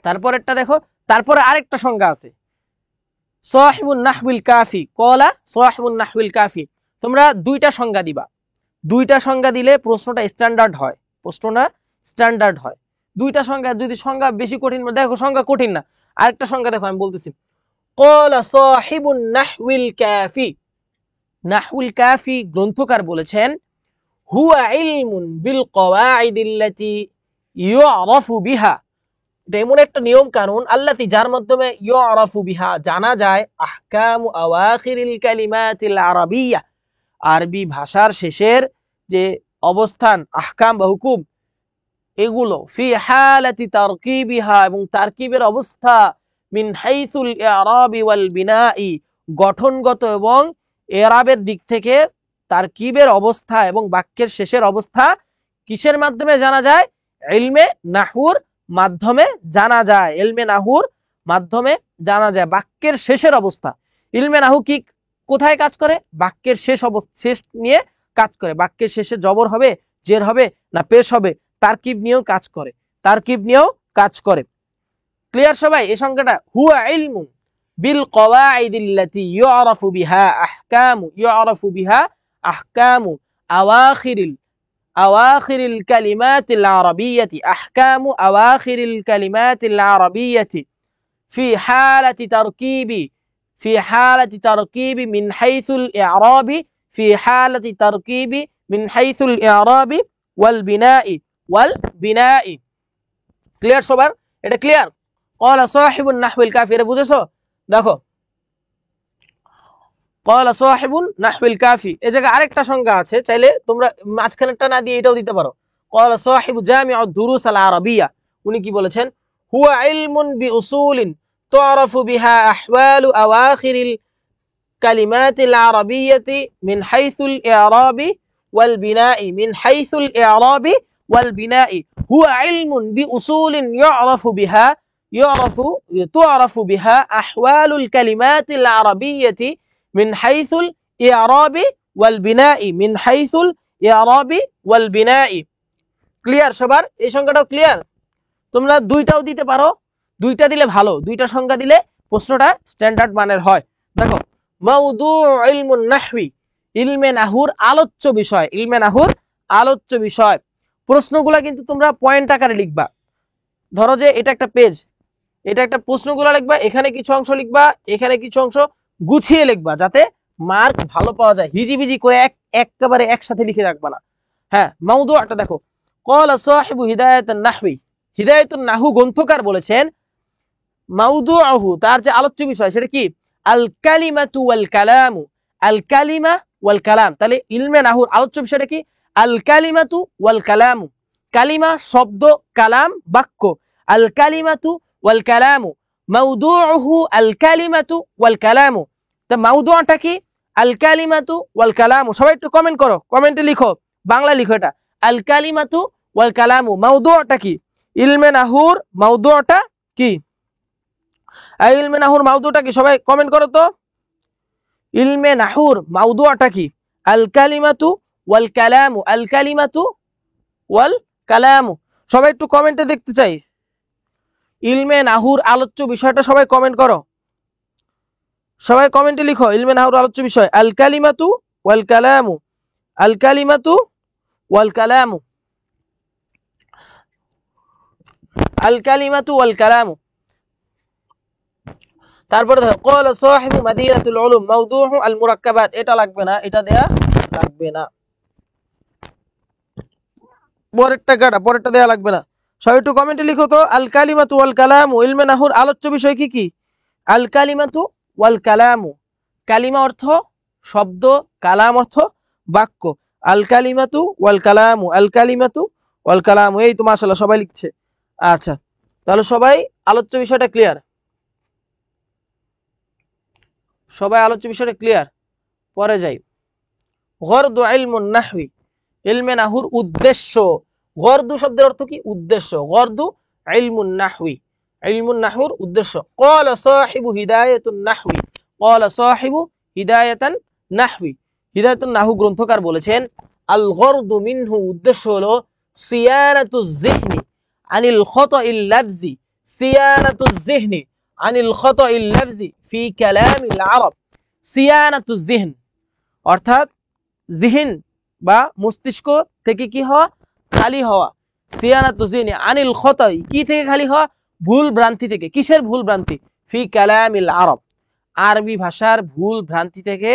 তারপরেরটা দেখো। তারপরে আরেকটা সংজ্ঞা আছে, সাহিবুন নাহউল কাফি। কলা সাহিবুন নাহউল কাফি। তোমরা দুইটা সংজ্ঞা দিবা। দুইটা সংজ্ঞা দিলে প্রশ্নটা স্ট্যান্ডার্ড হয়, প্রশ্নটা স্ট্যান্ডার্ড হয়। দুইটা সংজ্ঞা, যদি সংজ্ঞা বেশি কঠিন, দেখো সংজ্ঞা কঠিন না, আরেকটা সংজ্ঞা দেখো, আমি বলতেছি। কলা সাহিবুন নাহউল কাফি। নাহউল কাফি গ্রন্থকার বলেছেন হুয়া ইলমুন বিল কওয়াইদিল্লাতি ইউরাফু বিহা। এটা এমন একটা নিয়ম কানুন আল্লাতি যার মাধ্যমে ইউরাফু বিহা জানা যায় আহকামু আওয়াখিরিল কালিমাতিল আরাবিয়্যা, আরবি ভাষার শেষের যে অবস্থান, আহকাম বা হুকুম, এগুলো ফি হালাতি তারকিবিহা, এবং তারকিবের অবস্থা, মিন হাইসুল ইরাবি ওয়াল বিনাই, গঠনগত এবং এরাবের দিক থেকে তারকিবের অবস্থা এবং বাক্যের শেষের অবস্থা কিসের মাধ্যমে জানা যায়? ইলমে নাহুর মাধ্যমে জানা যায়। ইলমে নাহুর মাধ্যমে জানা যায় বাক্যের শেষের অবস্থা। ইলমে নাহু কি কোথায় কাজ করে? বাক্যের শেষ নিয়ে কাজ করে। বাক্যের শেষে জবর হবে, জের হবে না পেশ হবে, তারকিব নিয়েও কাজ করে, তারকিব নিয়েও কাজ করে। ক্লিয়ার সবাই? এই সংজ্ঞাটা হুয়া ইলমুন বিল কওয়াইদিল্লাতি ইউরাফু বিহা আহকামু আওয়াখিরিল কালিমাতিল আরাবিয়্যাতি, আহকামু আওয়াখিরিল কালিমাতিল আরাবিয়্যাতি ফি হালাতি তারকিবি মিন হাইসুল ইরাবি ওয়াল বিনাই। ক্লিয়ার সবার? এটা ক্লিয়ার? ক্বালা সাহিবুন নাহউল কাফি, এটা বুঝেছো? দেখো ক্বালা সাহিবুন নাহউল কাফি, এই জায়গায় আরেকটা সংজ্ঞা আছে, চাইলে তোমরা মাঝখানেরটা না দিয়ে এটাও দিতে পারো। ক্বালা সাহিবু জামিউদ দুরুস আল আরাবিয়্যা, উনি কি বলেছেন? হুয়া ইলমুন বিউসুলিন তু'রাফু বিহা আহওয়ালু আওয়াখিরিল কালিমাতিল আরাবিয়্যাতি মিন হাইসুল ইরাবি ওয়াল বিনাই হুয়া ইলমুন বিউসুলিন তু'রাফু বিহা আহওয়ালুল কালিমাতিল আরাবিয়্যাতি মিন হাইসুল ইরাবি ওয়াল বিনাই। ক্লিয়ার সবার? এই সংখ্যাটাও ক্লিয়ার? তোমরা দুইটাও দিতে পারো, দুইটা দিলে ভালো, দুইটা সংখ্যা দিলে প্রশ্নটা স্ট্যান্ডার্ড মানের হয়। দেখো মাউদু ইলমুন নাহওয়ি, ইলমে নাহুর আলোচ্য বিষয়, ইলমে নাহুর আলোচ্য বিষয়। প্রশ্নগুলা কিন্তু তোমরা পয়েন্ট আকারে লিখবা। ধরো যে এটা একটা পেজ, এটা একটা প্রশ্নগুলো লিখবা, এখানে কিছু অংশ লিখবা, এখানে কিছু অংশ গুছিয়ে লিখবা, যাতে মার্ক ভালো পাওয়া যায়। হিজিবিজি করে একেবারে একসাথে লিখে রাখবা না। হ্যাঁ, মাউদুটা দেখো, ক্বালা সাহিবু হিদায়াতুন নাহওয়ি, হিদায়াতুন নাহু গ্রন্থকার বলেছেন, মাউদুহু তার যে আলোচ্য বিষয় সেটা কি, আল কালিমাতু ওয়াল কালামু, আল কালিমা ওয়াল কালাম। তাহলে ইলমে নাহুর আলোচ্য বিষয়টা কি, আল কালিমাতু ওয়াল কালামু, কালিমা শব্দ, কালাম বাক্য, আল কালিমাতু ওয়াল কালামু, মাউদুহু আল কালিমাতু ওয়াল কালামু। তা মাউদুটা কি, আল কালিমাতু ওয়াল কালামু। সবাই একটু কমেন্ট করো, কমেন্টে লিখো, বাংলা লিখো এটা, আল কালিমাতু ওয়াল কালামু, মাউদুটা কি, ইলমে নাহুর মাউদুটা কি, ইলমে নাহুর মাউদুটা কি, সবাই কমেন্ট করো তো। ইলমে নাহুর মাউদুটা কি, আল কালিমাতু ওয়াল কালামু, আল কালিমাতু ওয়াল কালামু। সবাই একটু কমেন্টে দেখতে চাই, ইলমে নাহুর আলোচ্য বিষয়টা সবাই কমেন্ট করো, সবাই কমেন্টে লিখো, ইলমে নাহুর আলোচ্য বিষয় আল কালিমাতু ওয়াল কালামু, আল কালিমাতু ওয়াল কালামু, আল কালিমাতু ওয়াল কালামু। তারপরে দেখো ক্বালা সাহিবু মাদিনাতুল উলুম মাউদুহু আল মুরাক্কাবাত, এটা লাগবে না, এটা দেয়া লাগবে না, পরেরটা কাটা, পরেরটা দেয়া লাগবে না। সবাই একটু কমেন্টে লিখো তো, আল কালিমাতু ওয়াল কালামু, ইলমে নাহুর আলোচ্য বিষয় কি কি, আল কালিমাতু ওয়াল কালামু, কালিমা অর্থ শব্দ, কালাম অর্থ বাক্য, আল কালিমাতু ওয়াল কালামু, আল কালিমাতু ওয়াল কালামু। এই তো মাশাআল্লাহ সবাই লিখছে। আচ্ছা, তাহলে সবাই আলোচ্য বিষয়টা ক্লিয়ার, সবাই আলোচ্য বিষয়টা ক্লিয়ার। পরে যাই, গরদু ইলমুন নাহওয়ি, ইলমে নাহুর উদ্দেশ্য। গরদু শব্দের অর্থ কি, উদ্দেশ্য, গরদু ইলমুন নাহওয়ি, ইলমুন নাহুর উদ্দেশ্য। ক্বালা সাহিবু হিদায়াতুন নাহওয়ি, ক্বালা সাহিবু হিদায়াতান নাহওয়ি, হিদায়াতুন নাহু গ্রন্থকার বলেছেন, আল গরদু মিনহু, উদ্দেশ্য হলো সিয়ানাতুজ যিহনি আনিল খাতাইল লাফজি, সিয়ানাতুজ যিহনি আনিল খাতাইল লাফজি ফি কালামিল আরব। সিয়ানাতুজ যিহন অর্থাৎ জিহিন বা মস্তিষ্ক থেকে কি হওয়া, খালি হওয়া, সিয়ানাতু যিহনি আনিল খাতাই, কি থেকে খালি হওয়া, ভুল ভ্রান্তি থেকে। কিসের ভুল ভ্রান্তি, ফি কালামিল আরব, আরবি ভাষার ভুল ভ্রান্তি থেকে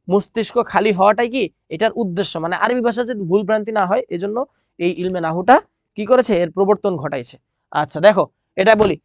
মস্তিষ্ক খালি হওয়াটাই কি এটার উদ্দেশ্য। মানে আরবি ভাষা যদি ভুল ভ্রান্তি না হয়, এজন্য এই ইলমে নাহুটা কি করেছে, এর প্রবর্তন ঘটাইছে। আচ্ছা দেখো এটা বলি,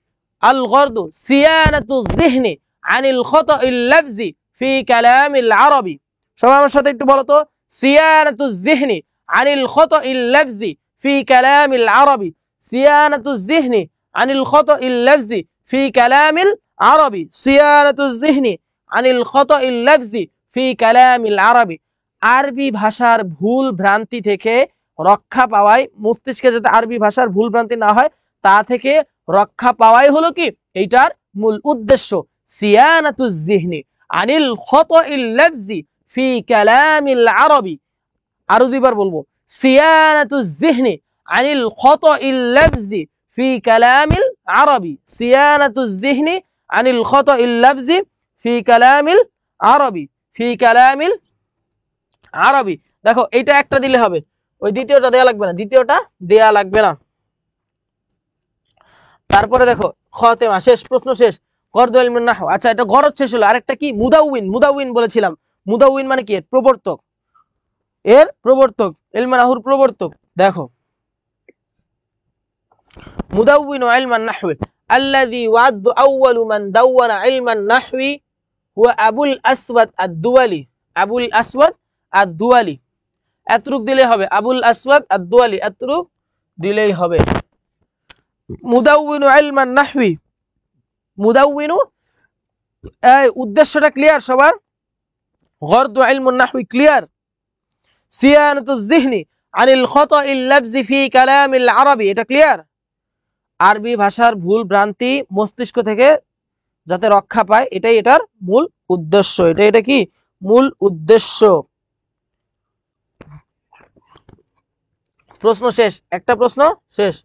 আল গরদু সিয়ানাতু যিহনি আনিল খাতাইল লাফজি ফি কালামিল আরবি। সবাই আমার সাথে একটু বলো তো, সিয়ানাতুজ যিহনি আনিল খাতাইল লাফজি ফি কালামিল আরবি, সিয়ানাতুজ যিহনি আনিল খাতাইল লাফজি ফি কালামিল আরবি, সিয়ানাতুজ যিহনি আনিল খাতাইল লাফজি ফি কালামিল আরবি। আরবি ভাষার ভুল ভ্রান্তি থেকে রক্ষা পাওয়াই, মস্তিষ্কে যাতে আরবি ভাষার ভুল ভ্রান্তি না হয় তা থেকে রক্ষা পাওয়াই হলো কি এইটার মূল উদ্দেশ্য। সিয়ানাতুজ যিহনি আনিল খাতাইল লাফজি ফি কালামিল আরবি। আরো দুইবার বলবো, সিয়ানাতুজ যিহনি আনিল খাতাইল লাফজি ফি কালামিল আরবি, সিয়ানাতুজ যিহনি আনিল খাতাইল লাফজি ফি কালামিল আরবি, ফি কালামিল আরবি। দেখো এইটা একটা দিলে হবে, ওই দ্বিতীয়টা দেয়া লাগবে না, দ্বিতীয়টা দেয়া লাগবে না। তারপরে দেখো খাতেমা, শেষ প্রশ্ন শেষ, গরদু ইলমুন নাহু। আচ্ছা এটা গরদ শেষ হলো, আরেকটা কি, মুদাউইন। মুদাউইন বলেছিলাম, মুদাউইন মানে কি, এর প্রবর্তক, এর প্রবর্তক, ইলমে নাহুর প্রবর্তক। দেখো মুদাউইন ইলমান নাহওয়ি আল্লাযী ওয়া'আদ আউওয়ালু মান দাওয়ানা ইলমান নাহওয়ি হুয়া আবুল আসওয়াদ আদ-দুয়ালি, আবুল আসওয়াদ আদ-দুয়ালি। এতটুক দিলেই হবে, আবুল আসওয়াদ আদ-দুয়ালি, এতটুক দিলেই হবে। মুদাউইন ইলমান নাহওয়ি, মুদাউইন, এই উদ্দেশ্যটা ক্লিয়ার সবার, গরদু ইলমুন নাহওয়ি ক্লিয়ার। সিয়ানাতুজ যিহনি আনিল খাতাইল লাফজি ফি কালামিল আরবি, এটা ক্লিয়ার। আরবি ভাষার ভুল ভ্রান্তি মস্তিষ্ক থেকে যাতে রক্ষা পায়, এটাই এটার মূল উদ্দেশ্য, এটা কি মূল উদ্দেশ্য। প্রশ্ন শেষ, একটা প্রশ্ন শেষ,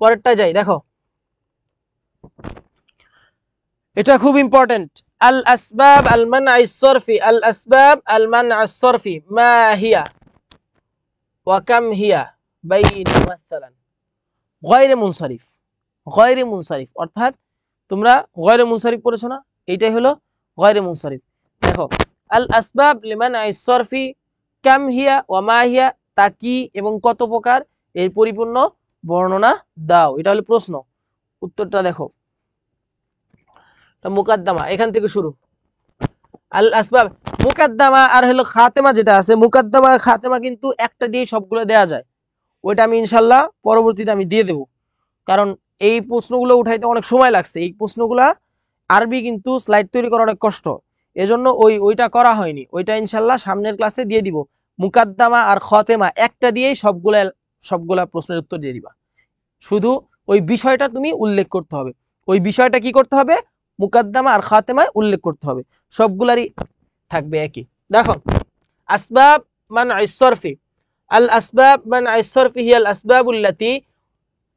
পরেরটা যাই। দেখো এটা খুব ইম্পর্টেন্ট। আল আসবাব আল মানআ সরফি, আল আসবাব আল মানআ সরফি মা হিয়া ওয়া কাম হিয়া বাইনা মাসালান গায়রে মুনসারিফ। গায়রে মুনসারিফ অর্থাৎ তোমরা গায়রে মুনসারিফ পড়েছো না, এইটাই হলো গায়রে মুনসারিফ। দেখো আল আসবাব লিমানআ সরফি কাম হিয়া ওয়া মা হিয়া, তা কি এবং কত প্রকার, এর পরিপূর্ণ বর্ণনা দাও। এটা হলো প্রশ্ন। উত্তরটা দেখো, মুকাদ্দামা এখান থেকে শুরু। আল আসবাব মুকাদ্দামা আর হলো খাতেমা যেটা আছে, মুকাদ্দামা খাতেমা কিন্তু একটা দিয়ে সবগুলো দেয়া যায়। ওইটা আমি ইনশাল্লাহ পরবর্তীতে আমি দিয়ে দেব, কারণ এই প্রশ্নগুলো উঠাইতে অনেক সময় লাগছে। এই প্রশ্নগুলা আরবি কিন্তু স্লাইড তৈরি করা অনেক কষ্ট, এজন্য ওইটা করা হয়নি। ওইটা ইনশাল্লাহ সামনের ক্লাসে দিয়ে দিব। মুকাদ্দামা আর খাতেমা একটা দিয়েই সবগুলা প্রশ্নের উত্তর দিয়ে দিবা। শুধু ওই বিষয়টা তুমি উল্লেখ করতে হবে। ওই বিষয়টা কি করতে হবে? মুকাদ্দামা আর খাতেমায় উল্লেখ করতে হবে, সবগুলারই থাকবে একই। দেখো আসবাব মানআ সরফি, আল আসবাব মানআ সরফি হিয়া আল আসবাবুল্লাতি,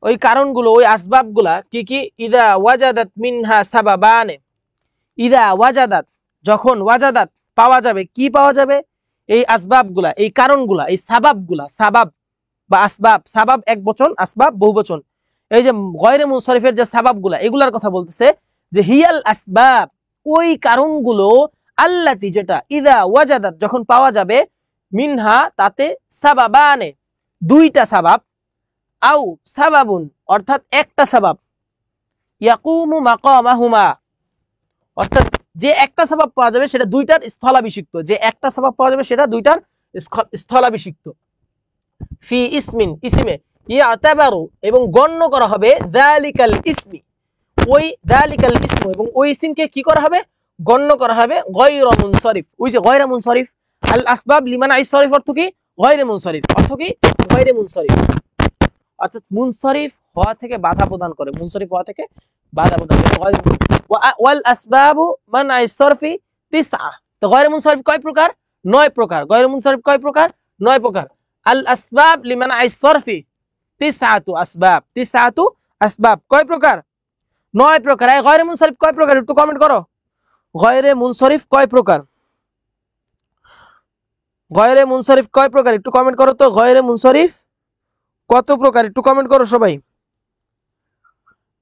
ওই কারণগুলো, ওই আসবাবগুলা কি কি? ইদা ওয়াজাদাত মিনহা সাবাবানে, ইদা ওয়াজাদাত যখন, ওয়াজাদাত পাওয়া যাবে, কি পাওয়া যাবে? এই আসবাবগুলা, এই কারণগুলা, এই সাবাবগুলা, সাবাব বা আসবাব, সাবাব এক বচন, আসবাব বহুবচন। এই যে গয়রে মুনসারিফের যে সাবাবগুলা, এগুলার কথা বলতেছে যে হিয়াল আসবাব, ওই কারণগুলো, আল্লাতি যেটা, ইদা ওয়াজাদাত যখন পাওয়া যাবে, মিনহা তাতে, সাবাবানে দুইটা সাবাব, আও সাবাবুন অর্থাৎ একটা সাবাব, ইয়াকুমু মাকামাহুমা অর্থাৎ যে একটা সাবাব পাওয়া যাবে সেটা দুইটার স্থলাভিষিক্ত, যে একটা সাবাব পাওয়া যাবে সেটা দুইটার স্থলাভিষিক্ত। ফি ইসমিন ইসমে, ইয়াতাবারু এবং গণ্য করা হবে, যালিকাল ইসমি ওই, যালিকাল ইসমু এবং ওই ইসমকে কি করা হবে? গণ্য করা হবে, গায়রা মুনসারিফ। ওই যে গায়রা মুনসারিফ, আল আসবাব লিমানআ সরফ অর্থ কি? গায়রে মুনসারিফ। অর্থ কি? গায়রে মুনসারিফ অর্থাৎ মুনসারিফ হওয়া থেকে বাধা প্রদান করে, মুনসারিফ হওয়া থেকে বাধা প্রদান করে। ওয়াল আসবাবু মানআ সরফি তিসআ, তো গায়রে মুনসারিফ কয় প্রকার? 9 প্রকার। গায়রে মুনসারিফ কয় প্রকার? 9 প্রকার। আল আসবাব লিমানআ সরফি তিসআতু আসবাব, তিসআতু আসবাব কয় প্রকার? 9 প্রকার। এই গায়রে মুনসারিফ কয় প্রকার একটু কমেন্ট করো। গায়রে মুনসারিফ কয় প্রকার? গায়রে মুনসারিফ কয় প্রকার একটু কমেন্ট করো তো। গায়রে মুনসারিফ কত প্রকার একটু কমেন্ট করো সবাই।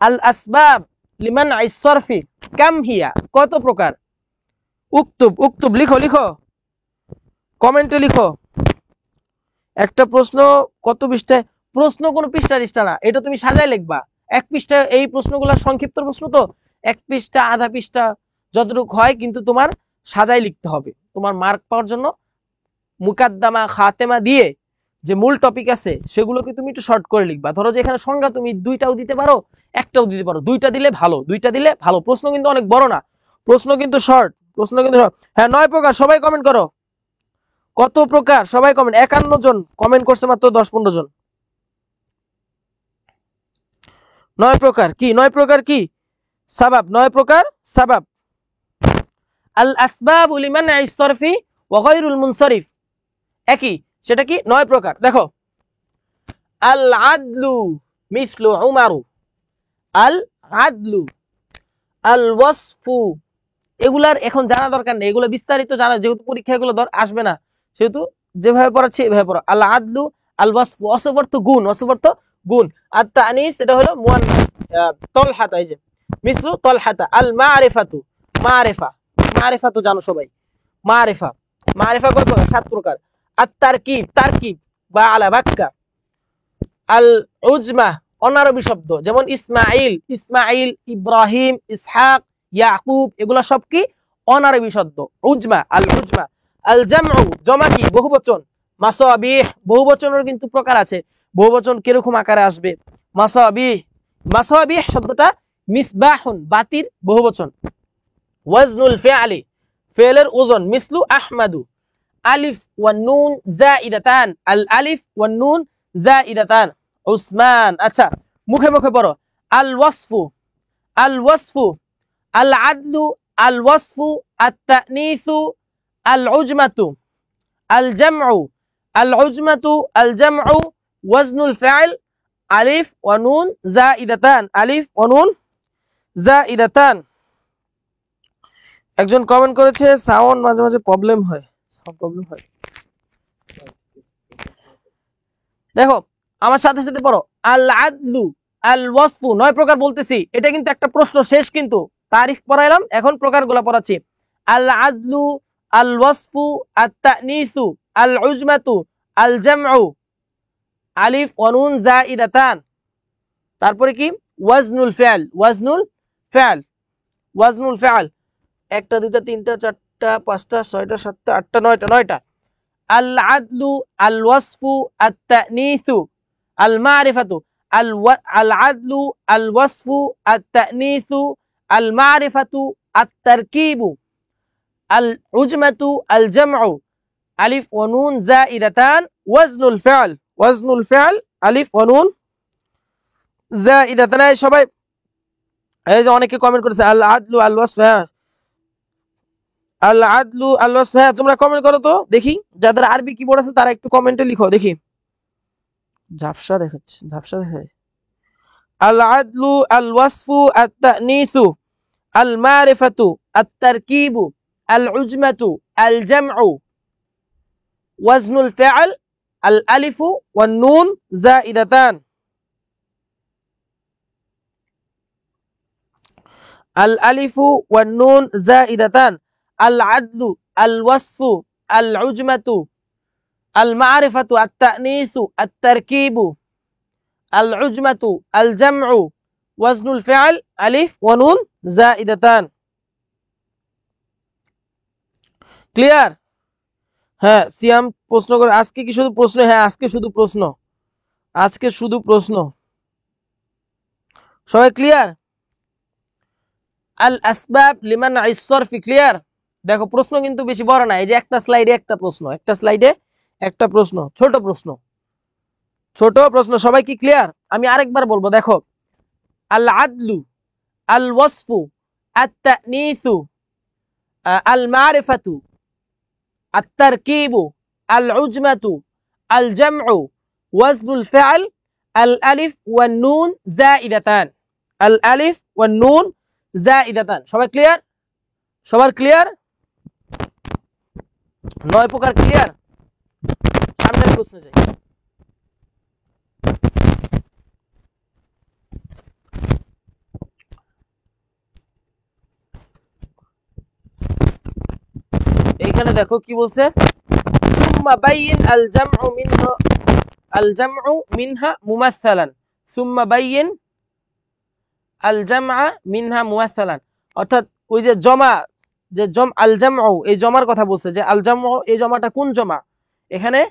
আল আসবাব লিমানআ সরফি কাম হিয়া, কত প্রকার? উক্তুব লিখো, লিখো কমেন্টে লিখো। একটা প্রশ্ন কত পৃষ্ঠায়? প্রশ্ন কোনো পৃষ্ঠা না, এটা তুমি সাজায় লিখবা। এক পৃষ্ঠা, এই প্রশ্নগুলো সংক্ষিপ্ত প্রশ্ন তো, এক পৃষ্ঠা আধা পৃষ্ঠা যতটুকু হয়, কিন্তু তোমার সাজায় লিখতে হবে তোমার মার্ক পাওয়ার জন্য। মুকাদ্দামা খাতেমা দিয়ে যে মূল টপিক আছে সেগুলোকে তুমি একটু শর্ট করে লিখবা। ধরো যে এখানে সংজ্ঞা তুমি 2টাও দিতে পারো, একটাও দিতে পারো, 2টা দিলে ভালো, 2টা দিলে ভালো। প্রশ্ন কিন্তু অনেক বড় না, প্রশ্ন কিন্তু শর্ট, প্রশ্ন কিন্তু শর্ট। হ্যাঁ 9 প্রকার, সবাই কমেন্ট করো কত প্রকার, সবাই কমেন্ট। 51 জন কমেন্ট করছে, মাত্র 10-15 জন। 9 প্রকার কি? 9 প্রকার কি? সাবাব, 9 প্রকার সাবাব। আল আসবাবু লিমানআ সরফি ওয়া গায়রুল মুনসারিফ, একই, সেটা কি? 9 প্রকার। দেখো আল আদলু মিসলু উমারু, আল আদলু, আল ওয়াসফু, এগুলার এখন জানা দরকার নেই, এগুলো বিস্তারিত জানা, যেহেতু পরীক্ষা এগুলো আসবে না, সেহেতু যেভাবে পড়াচ্ছি এভাবে পড়ো। আল আদলু, আল ওয়াসফু, ওয়াসফ অর্থ গুণ, ওয়াসফ অর্থ গুণ। আর তানিস এটা হলো মুয়ান্নাস, তলহাতা, এই যে মিসলু তলহাতা। আল মারিফাতু, মারিফা, মারিফা তো জানো সবাই, মারিফা, মারিফা কয় প্রকার? 7 প্রকার। আর তারকিব, তারকিব বা আলা বাক্কা। আল উজমা, অনারবি শব্দ, যেমন ইসমাইল, ইসমাইল, ইব্রাহিম, ইসহাক, ইয়াকুব, এগুলা সব কি? অনারবি শব্দ, উজমা, আল উজমা। আল জামউ, জমা কি? বহুবচন। মাসাবিহ, বহুবচনের কিন্তু প্রকার আছে, বহুবচন কিরকম আকারে আসবে? মাসাবিহ, মাসাবিহ শব্দটা মিসবাহুন, বাতির বহুবচন। ওয়াজনুল ফিআলি, ফিলের ওজন, মিসলু আহমাদু। আলিফ ওয়ান নুন যাইদাতান, আল আলিফ ওয়ান নুন যাইদাতান। উসমান, আচ্ছা মুখে মুখে পড়ো। আল ওয়াসফু, আল ওয়াসফু, আল আদলু, আল ওয়াসফু, আত তানিসু, আল উজমাতু, আল জামউ, আল উজমাতু, আল জামউ, ওয়াজনুল ফিআল, আলিফ ওয়া নুন যাইদাতান, আলিফ ওয়া নুন যাইদাতান। একজন কমেন্ট করেছে সাউন্ড মাঝে মাঝে প্রবলেম হয়, দেখো আমার সাথে সাথে পড়ো। আল আদলু আল ওয়াসফু, 9 প্রকার বলতেছি, এটা কিন্তু একটা প্রশ্ন শেষ, কিন্তু তারিফ পড়াইলাম, এখন প্রকারগুলো পড়াচ্ছি। আল আদলু, আল ওয়াসফু, আত তানিসু, আল উজমাতু, আল জামউ, আলিফ ওয়া নুন যায়িদাতান। তারপরে কি ওয়াজনুল ফিআল, ওয়াজনুল ফিআল, 1 2 3 4 5 6 7 8 9 9টা। আল আদলু, আল ওয়াসফু, আত তানিসু, আল মারিফাতু, আল আদলু, আল ওয়াসফু, আত তানিসু, আল মারিফাতু, আত তারকিবু, আল উজমাতু, আল জামউ, আলিফ ওয়া নুন যায়িদাতান, ওয়াজনুল ফিআল, আলিফ ওয়া নুন যায়িদাতান। সবাই এই যে অনেকে কমেন্ট করেছে আল আদলু আল ওয়াসফ, আল আদলু আল ওয়াসফ, তোমরা কমেন্ট করো তো দেখি, যাদের আরবি কিবোর্ড আছে তারা একটু কমেন্টে লিখো দেখি। ঝাপসা দেখায়। আল আদলু আল ওয়াসফু, আত তানিসু, আল মারিফাতু, আত তারকিবু, আল উজমাতু, আল জামউ, ওয়াজনুল ফিআল, আল আলিফু ওয়ান নুন যায়িদাতান। আল আলিফু ওয়ান নুন যায়িদাতান, আল আদলু, আল ওয়াসফু, আল উজমাতু, আল মারিফাতু, আত তানিসু, আত তারকিবু, আল উজমাতু, আল জামউ, ওয়াজনুল ফিআল, আলিফ ওয়া নুন যায়িদাতান। ক্লিয়ার? হ্যাঁ, সিয়াম প্রশ্ন করে আজকে কি শুধু প্রশ্ন? হ্যাঁ, আজকে শুধু প্রশ্ন। সবাই ক্লিয়ার? আল আসবাব লিমান আইসরফি, ক্লিয়ার? দেখো প্রশ্ন কিন্তু বেশি বড় না, এই যে একটা স্লাইডে একটা প্রশ্ন, ছোট প্রশ্ন। সবাই কি ক্লিয়ার? আমি আরেকবার বলবো, দেখো আল আদলু, আল ওয়াসফু, আত তানিসু, আল মারিফাতু, আত তারকিবু, আল উজমাতু, আল জামউ, ওয়াজনুল ফিআল, আল আলিফ ওয়ান নুন যায়িদাতান, সবাই ক্লিয়ার? সবার ক্লিয়ার? 9 প্রকার ক্লিয়ার? সামনের প্রশ্নে যাই। এইখানে দেখো কি বলছে, সুম্মা বাইয়িন আল জামউ মিনহা মুমাসসালান, সুম্মা বাইয়িন আল জামআ মিনহা মুমাসসালান, অর্থাৎ ওই যে আল জামউ, এই জমার কথা বলছে, যে আল জামউ এই জমাটা কোন জমা। এখানে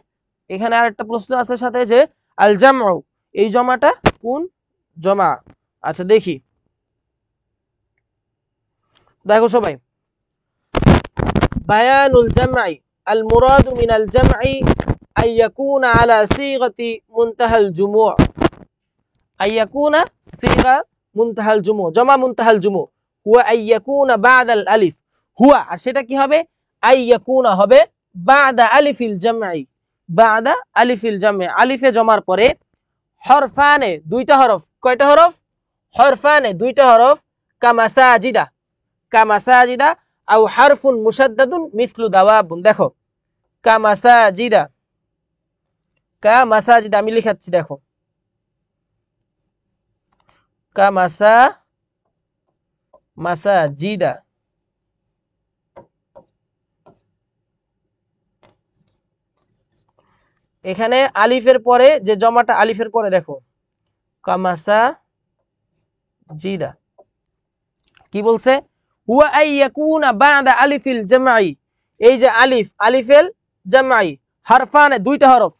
আরেকটা প্রশ্ন আছে সাথে, যে আল জামউ এই জমাটা কোন জমা। আচ্ছা দেখি, দেখো সবাই, বায়ানুল জামঈ, আল মুরাদু মিনাল জামঈ আন ইয়াকুনা আলা সিগাতি মুনতাহাল জুমু', আন ইয়াকুনা সিগা মুনতাহাল জুমু', জমা মুনতাহাল জুমু', হুয়া আন ইয়াকুনা বা'দাল আলিফ, হুয়া আর সেটা কি হবে, আন ইয়াকুনা হবে বা'দা আলিফিল জামঈ, বা'দা আলিফিল জামঈ, আলিফে জমার পরে, হরফানে দুইটা হরফ, কয়টা হরফ? হরফানে দুইটা হরফ, কামাসাজিদা আও হারফুন মুশাদ্দাদুন মিসলু দাওয়াবুন। দেখো কামাসাজিদা, আমি লিখাচ্ছি, দেখো মাসাজিদা, এখানে আলিফের পরে যে জমাটা, আলিফের পরে দেখো কামাসাজিদা কি বলছে, হুয়া আন ইয়াকুনা বা'দা আলিফিল জামঈ, এই যে আলিফেল জামঈ, হারফানে দুইটা হরফ,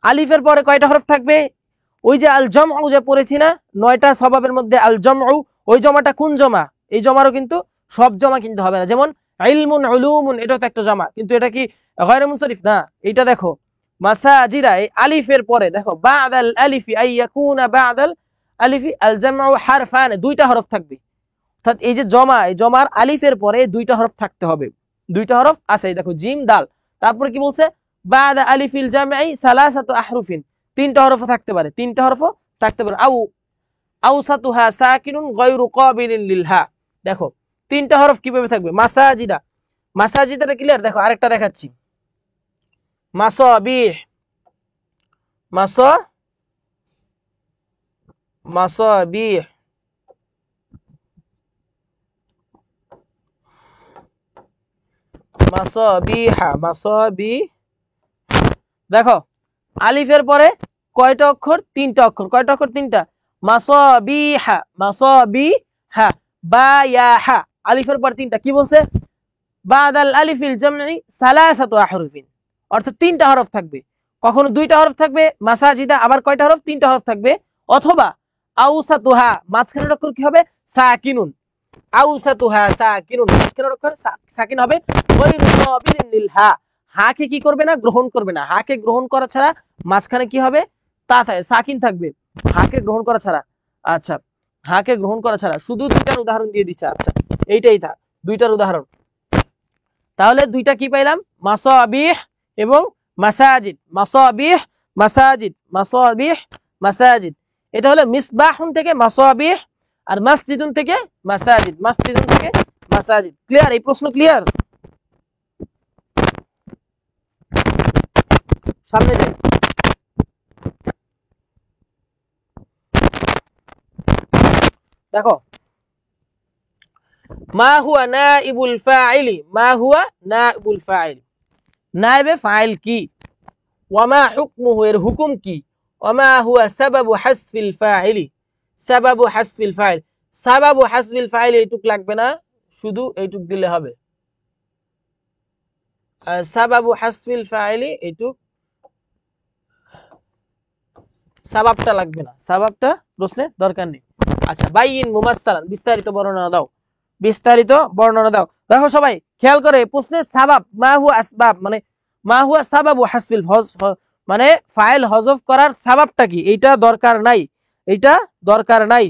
আলিফের পরে কয়টা হরফ থাকবে? ওই যে আল জামউ যে পড়েছি না 9টা স্বভাবের মধ্যে, আল জামউ ওই জমাটা কোন জমা? এই জমারও কিন্তু সব জমা কিন্তু হবে না, যেমন ইলমুন উলুমুন, এটাও তো একটা জমা, কিন্তু এটা কি গায়রে মুনসারিফ না। এটা দেখো মাসাজিদা, এই আলিফের পরে দেখো বা'দাল আলিফি আন ইয়াকুনা বা'দাল আলিফি আল জামউ হারফানে, দুইটা হরফ থাকবে, অর্থাৎ এই যে জমা, এই জমার আলিফের পরে দুইটা হরফ থাকতে হবে, দুইটা হরফ আছে, দেখো জিম দাল। তারপরে কি বলছে, বা'দা আলিফিল জামঈ সালাসাতু আহরুফিন, তিনটা হরফও থাকতে পারে, আউ আওসাতুহা সাকিনুন গায়রু কাবিলিন লিল হা। দেখো তিনটা হরফ কিভাবে থাকবে? মাসাজিদা, মাসাজিদাটা ক্লিয়ার? দেখো আরেকটা দেখাচ্ছি, মাসাবিহ, মাসাবিহ, মাসাবিহা, মাসাবিহ। দেখো আলিফের পরে কয়টা অক্ষর? তিনটা অক্ষর। কয়টা অক্ষর? তিনটা। মাসাবিহা, মাসাবিহা, বা ইয়া হা, আলিফের পর তিনটা। কি বলছে? বাদাল আলিফিল জামঈ সালাসাতু আহরুফিন, অর্থাৎ তিনটা হরফ থাকবে। কখনো দুইটা হরফ থাকবে মাসাজিদা, আবার কয়টা হরফ? তিনটা হরফ থাকবে। অথবা আউসাতুহা, মাঝখানের অক্ষর কি হবে? সাকিনুন, আউসাতুহা সাকিনুন, মাঝখানের অক্ষর সাকিন হবে। গায়রু কাবিলিন লিল হা, হাকে কি করবে না? গ্রহণ করবে না। হাকে গ্রহণ করা ছাড়া মাঝখানে কি হবে? তা থাকে, সাকিন থাকবে, হাকে গ্রহণ করা ছাড়া। আচ্ছা, হাকে গ্রহণ করা ছাড়া। শুধু দুইটার উদাহরণ দিয়ে দিচ্ছে। আচ্ছা, এইটাই থাক দুইটার উদাহরণ। তাহলে দুইটা কি পাইলাম? মাসাবিহ এবং মাসাজিদ, মাসাবিহ মাসাজিদ, মাসাবিহ মাসাজিদ। এটা হলো মিসবাহুন থেকে মাসাবিহ, আর মাসজিদুন থেকে মাসাজিদ, মাসজিদুন থেকে মাসাজিদ। ক্লিয়ার? এই প্রশ্ন ক্লিয়ার? সামনে যাই। দেখো, মা হুয়া নাইবুল ফাইলি, মা হুয়া নাইবুল ফাইল, নাইবে ফাইল কি? ওয়ামা হুকমুহু, এর হুকুম কি? ওয়ামা হুয়া সাবাবু হাসফিল ফাইলি, সাবাবু হাসফিল ফাইল। সাবাবু হাসফিল ফাইল এইটুক লাগবে না, শুধু এইটুক দিলে হবে। সাবাবু হাসফিল ফাইলি এইটুক, সাবাবটা লাগবে না, সাবাবটা প্রশ্নে দরকার নেই। আচ্ছা, বাইইন মুমাসসালান, বিস্তারিত বর্ণনা দাও, বিস্তারিত বর্ণনা দাও। দেখো সবাই খেয়াল করে, প্রশ্নে সাবাব, মা হুয়া আসবাব, মানে মা হুয়া সাবাবু হাসফিল, মানে ফাইল হযফ করার সাবাবটা কি? এইটা দরকার নাই, এইটা দরকার নাই,